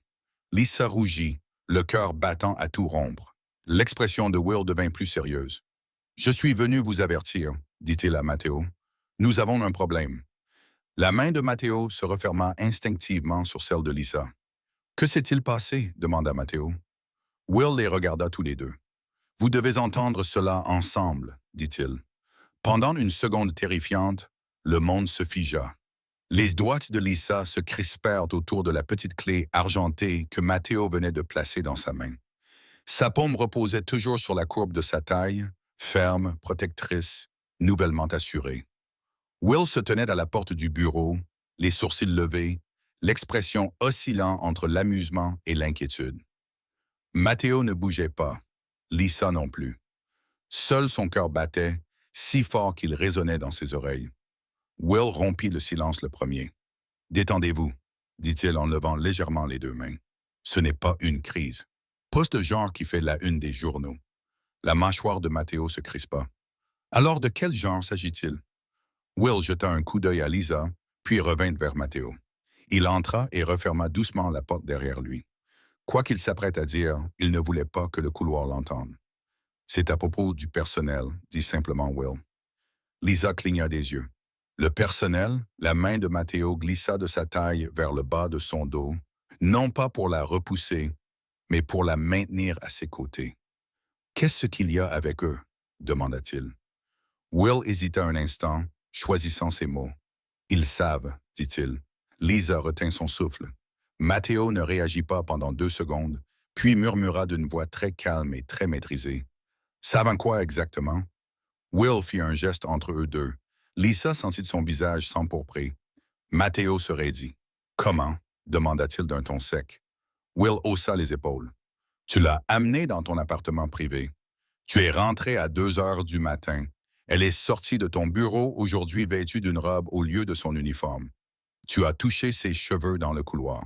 Lisa rougit, le cœur battant à tout rompre. L'expression de Will devint plus sérieuse. « Je suis venu vous avertir, dit-il à Matteo. Nous avons un problème. » La main de Matteo se referma instinctivement sur celle de Lisa. « Que s'est-il passé ?» demanda Matteo. Will les regarda tous les deux. « Vous devez entendre cela ensemble, dit-il. » Pendant une seconde terrifiante, le monde se figea. Les doigts de Lisa se crispèrent autour de la petite clé argentée que Matteo venait de placer dans sa main. Sa paume reposait toujours sur la courbe de sa taille, ferme, protectrice, nouvellement assurée. Will se tenait à la porte du bureau, les sourcils levés, l'expression oscillant entre l'amusement et l'inquiétude. Matteo ne bougeait pas, Lisa non plus. Seul son cœur battait, si fort qu'il résonnait dans ses oreilles. Will rompit le silence le premier. « Détendez-vous, dit-il en levant légèrement les deux mains. Ce n'est pas une crise. Pas de genre qui fait la une des journaux. » La mâchoire de Matteo se crispa. « Alors de quel genre s'agit-il? » Will jeta un coup d'œil à Lisa, puis revint vers Matteo. Il entra et referma doucement la porte derrière lui. Quoi qu'il s'apprête à dire, il ne voulait pas que le couloir l'entende. « C'est à propos du personnel, » dit simplement Will. Lisa cligna des yeux. Le personnel, la main de Matteo glissa de sa taille vers le bas de son dos, non pas pour la repousser, mais pour la maintenir à ses côtés. « Qu'est-ce qu'il y a avec eux? » demanda-t-il. Will hésita un instant, choisissant ses mots. « Ils savent, dit-il. » Lisa retint son souffle. Matteo ne réagit pas pendant 2 secondes, puis murmura d'une voix très calme et très maîtrisée. « Savent quoi exactement? » Will fit un geste entre eux deux. Lisa sentit son visage s'empourprer. Matteo se raidit. « Comment? » demanda-t-il d'un ton sec. Will haussa les épaules. « Tu l'as amenée dans ton appartement privé. Tu es rentré à 2 heures du matin. Elle est sortie de ton bureau aujourd'hui vêtue d'une robe au lieu de son uniforme. Tu as touché ses cheveux dans le couloir. »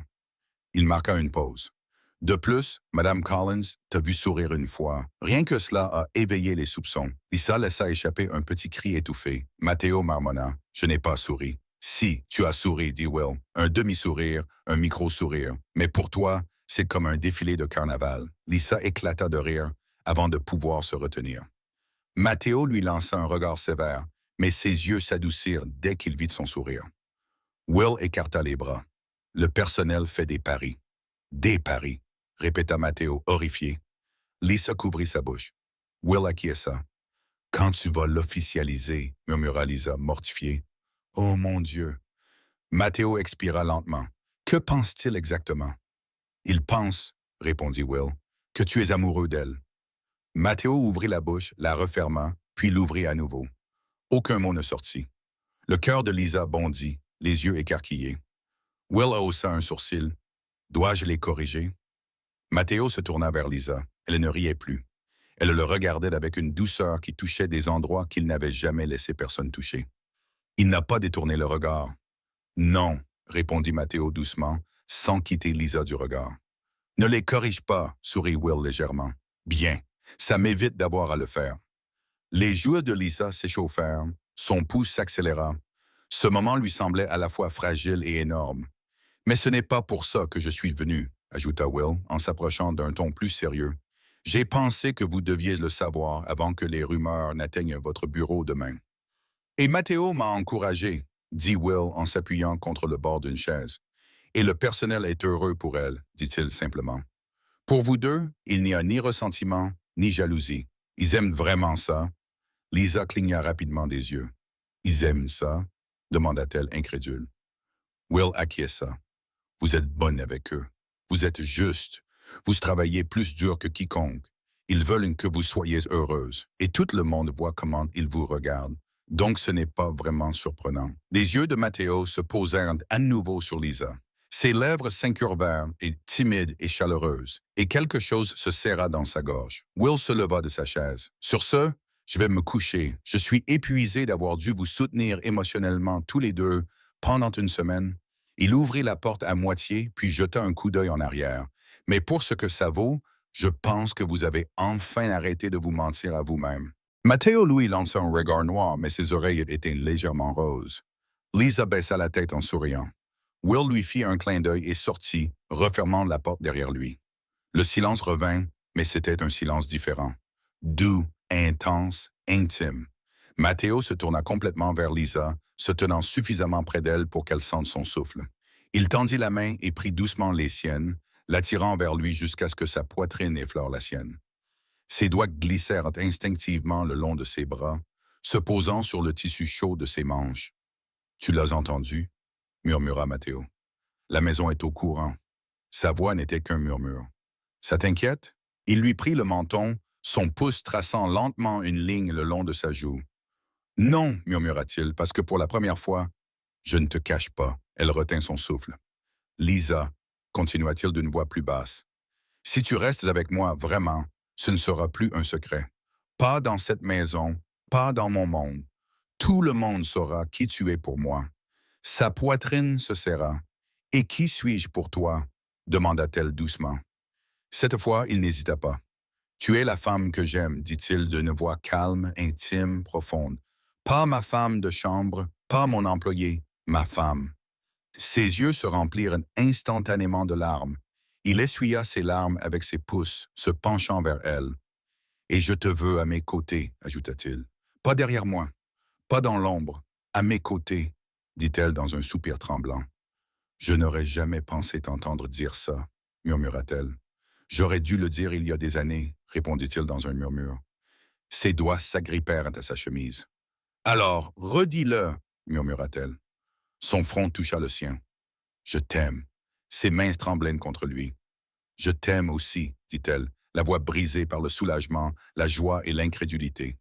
Il marqua une pause. « De plus, Madame Collins t'a vu sourire une fois. Rien que cela a éveillé les soupçons. » Lisa laissa échapper un petit cri étouffé. Matteo marmonna. « Je n'ai pas souri. »« Si, tu as souri, dit Will. Un demi-sourire, un micro-sourire. Mais pour toi, c'est comme un défilé de carnaval. » Lisa éclata de rire avant de pouvoir se retenir. Matteo lui lança un regard sévère, mais ses yeux s'adoucirent dès qu'il vit son sourire. Will écarta les bras. « Le personnel fait des paris. »« Des paris », répéta Matteo, horrifié. Lisa couvrit sa bouche. Will acquiesça. « Quand tu vas l'officialiser, » murmura Lisa, mortifiée. « Oh mon Dieu !» Matteo expira lentement. « Que pense-t-il exactement? »« Il pense, » répondit Will, « que tu es amoureux d'elle. » Matteo ouvrit la bouche, la referma, puis l'ouvrit à nouveau. Aucun mot ne sortit. Le cœur de Lisa bondit, les yeux écarquillés. Will haussa un sourcil. « Dois-je les corriger? » Matteo se tourna vers Lisa. Elle ne riait plus. Elle le regardait avec une douceur qui touchait des endroits qu'il n'avait jamais laissé personne toucher. Il n'a pas détourné le regard. « Non, » répondit Matteo doucement, sans quitter Lisa du regard. « Ne les corrige pas, » sourit Will légèrement. « Bien, ça m'évite d'avoir à le faire. » Les joues de Lisa s'échauffèrent, son pouce s'accéléra. Ce moment lui semblait à la fois fragile et énorme. « Mais ce n'est pas pour ça que je suis venu, » ajouta Will, en s'approchant d'un ton plus sérieux. « J'ai pensé que vous deviez le savoir avant que les rumeurs n'atteignent votre bureau demain. »« Et Matteo m'a encouragé, » dit Will en s'appuyant contre le bord d'une chaise. « Et le personnel est heureux pour elle, » dit-il simplement. « Pour vous deux, il n'y a ni ressentiment, ni jalousie. Ils aiment vraiment ça. » Lisa cligna rapidement des yeux. « Ils aiment ça ?» demanda-t-elle incrédule. Will acquiesça. « Vous êtes bonne avec eux. Vous êtes juste. Vous travaillez plus dur que quiconque. Ils veulent que vous soyez heureuse. Et tout le monde voit comment ils vous regardent. Donc ce n'est pas vraiment surprenant. » Les yeux de Matteo se posèrent à nouveau sur Lisa. Ses lèvres s'incurvèrent, et timides et chaleureuses, et quelque chose se serra dans sa gorge. Will se leva de sa chaise. Sur ce, je vais me coucher. Je suis épuisé d'avoir dû vous soutenir émotionnellement tous les deux pendant une semaine. Il ouvrit la porte à moitié, puis jeta un coup d'œil en arrière. Mais pour ce que ça vaut, je pense que vous avez enfin arrêté de vous mentir à vous-même. Matteo, lui, lança un regard noir, mais ses oreilles étaient légèrement roses. Lisa baissa la tête en souriant. Will lui fit un clin d'œil et sortit, refermant la porte derrière lui. Le silence revint, mais c'était un silence différent. Doux, intense, intime. Matteo se tourna complètement vers Lisa, se tenant suffisamment près d'elle pour qu'elle sente son souffle. Il tendit la main et prit doucement les siennes, l'attirant vers lui jusqu'à ce que sa poitrine effleure la sienne. Ses doigts glissèrent instinctivement le long de ses bras, se posant sur le tissu chaud de ses manches. « Tu l'as entendu ?» murmura Matteo. « La maison est au courant. » Sa voix n'était qu'un murmure. « Ça t'inquiète ?» Il lui prit le menton, son pouce traçant lentement une ligne le long de sa joue. « Non, murmura-t-il, parce que pour la première fois, je ne te cache pas. » Elle retint son souffle. « Lisa, continua-t-il d'une voix plus basse, si tu restes avec moi vraiment, ce ne sera plus un secret. Pas dans cette maison, pas dans mon monde. Tout le monde saura qui tu es pour moi. » Sa poitrine se serra. « Et qui suis-je pour toi ?» demanda-t-elle doucement. Cette fois, il n'hésita pas. « Tu es la femme que j'aime, dit-il d'une voix calme, intime, profonde. Pas ma femme de chambre, pas mon employé, ma femme. » Ses yeux se remplirent instantanément de larmes. Il essuya ses larmes avec ses pouces, se penchant vers elle. « Et je te veux à mes côtés, ajouta-t-il. Pas derrière moi, pas dans l'ombre, à mes côtés, dit-elle dans un soupir tremblant. Je n'aurais jamais pensé t'entendre dire ça, murmura-t-elle. J'aurais dû le dire il y a des années, répondit-il dans un murmure. Ses doigts s'agrippèrent à sa chemise. Alors, redis-le, murmura-t-elle. Son front toucha le sien. Je t'aime. Ses mains tremblaient contre lui. Je t'aime aussi, dit-elle, la voix brisée par le soulagement, la joie et l'incrédulité.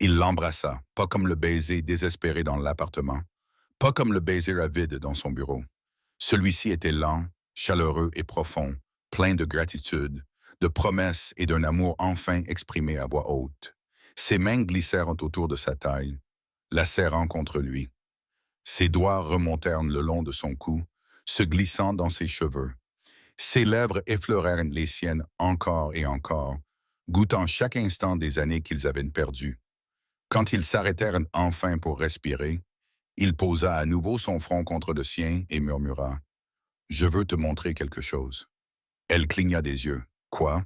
Il l'embrassa, pas comme le baiser désespéré dans l'appartement, pas comme le baiser à vide dans son bureau. Celui-ci était lent, chaleureux et profond, plein de gratitude, de promesses et d'un amour enfin exprimé à voix haute. Ses mains glissèrent autour de sa taille, la serrant contre lui. Ses doigts remontèrent le long de son cou, se glissant dans ses cheveux. Ses lèvres effleurèrent les siennes encore et encore, goûtant chaque instant des années qu'ils avaient perdues. Quand ils s'arrêtèrent enfin pour respirer, il posa à nouveau son front contre le sien et murmura « Je veux te montrer quelque chose. » Elle cligna des yeux. « Quoi ?»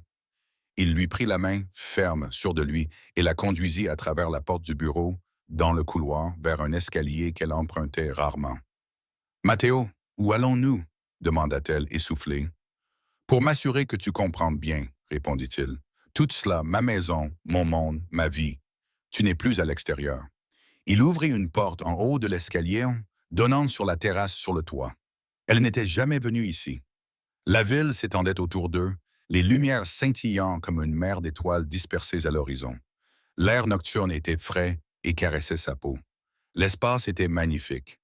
Il lui prit la main, ferme, sûre de lui, et la conduisit à travers la porte du bureau, dans le couloir, vers un escalier qu'elle empruntait rarement. « Matteo, où allons-nous » demanda-t-elle, essoufflée. « Pour m'assurer que tu comprends bien, » répondit-il. « Tout cela, ma maison, mon monde, ma vie. Tu n'es plus à l'extérieur. » Il ouvrit une porte en haut de l'escalier, donnant sur la terrasse sur le toit. Elle n'était jamais venue ici. La ville s'étendait autour d'eux, les lumières scintillant comme une mer d'étoiles dispersées à l'horizon. L'air nocturne était frais et caressait sa peau. L'espace était magnifique.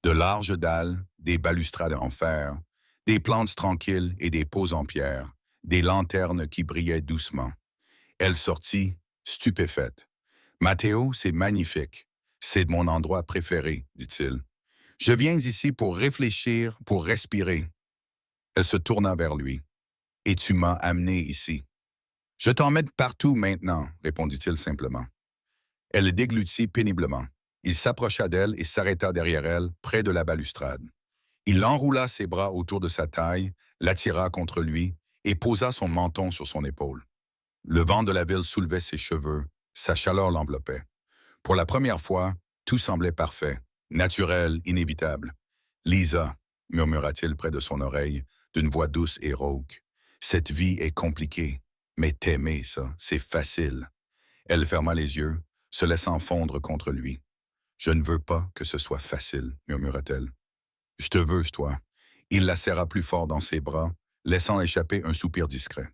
De larges dalles, des balustrades en fer, des plantes tranquilles et des pots en pierre, des lanternes qui brillaient doucement. Elle sortit, stupéfaite. « Matteo, c'est magnifique. C'est mon endroit préféré, dit-il. Je viens ici pour réfléchir, pour respirer. » Elle se tourna vers lui. « Et tu m'as amené ici. »« Je t'emmène partout maintenant, » répondit-il simplement. Elle le déglutit péniblement. Il s'approcha d'elle et s'arrêta derrière elle, près de la balustrade. Il enroula ses bras autour de sa taille, l'attira contre lui et posa son menton sur son épaule. Le vent de la ville soulevait ses cheveux, sa chaleur l'enveloppait. Pour la première fois, tout semblait parfait, naturel, inévitable. « Lisa » murmura-t-il près de son oreille, d'une voix douce et rauque. « Cette vie est compliquée, mais t'aimer, ça, c'est facile. » Elle ferma les yeux, se laissant fondre contre lui. « Je ne veux pas que ce soit facile, » murmura-t-elle. « Je te veux, toi. » Il la serra plus fort dans ses bras, laissant échapper un soupir discret.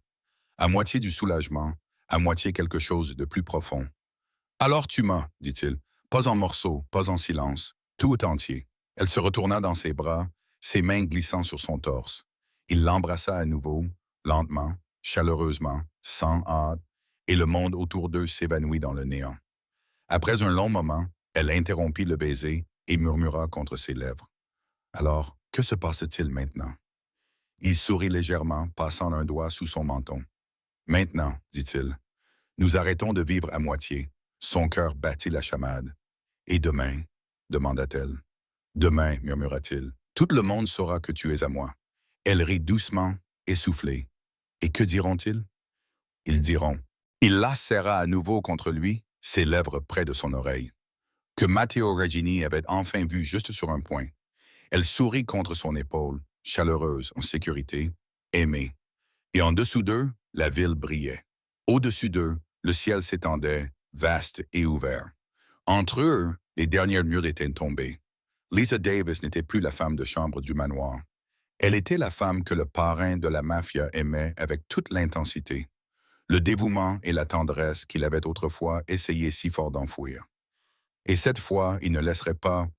À moitié du soulagement, à moitié quelque chose de plus profond. « Alors tu m'as, » dit-il, « pas en morceaux, pas en silence, tout entier. » Elle se retourna dans ses bras, ses mains glissant sur son torse. Il l'embrassa à nouveau, lentement, chaleureusement, sans hâte, et le monde autour d'eux s'évanouit dans le néant. Après un long moment, elle interrompit le baiser et murmura contre ses lèvres. Alors, que se passe-t-il maintenant? Il sourit légèrement, passant un doigt sous son menton. Maintenant, dit-il, nous arrêtons de vivre à moitié. Son cœur battit la chamade. Et demain? Demanda-t-elle. Demain, murmura-t-il, tout le monde saura que tu es à moi. Elle rit doucement, essoufflée. Et que diront-ils? Ils diront. Il la serra à nouveau contre lui, ses lèvres près de son oreille. Que Matteo Regini avait enfin vu juste sur un point. Elle sourit contre son épaule, chaleureuse, en sécurité, aimée. Et en dessous d'eux, la ville brillait. Au-dessus d'eux, le ciel s'étendait, vaste et ouvert. Entre eux, les derniers murs étaient tombés. Lisa Davis n'était plus la femme de chambre du manoir. Elle était la femme que le parrain de la mafia aimait avec toute l'intensité, le dévouement et la tendresse qu'il avait autrefois essayé si fort d'enfouir. Et cette fois, il ne laisserait pas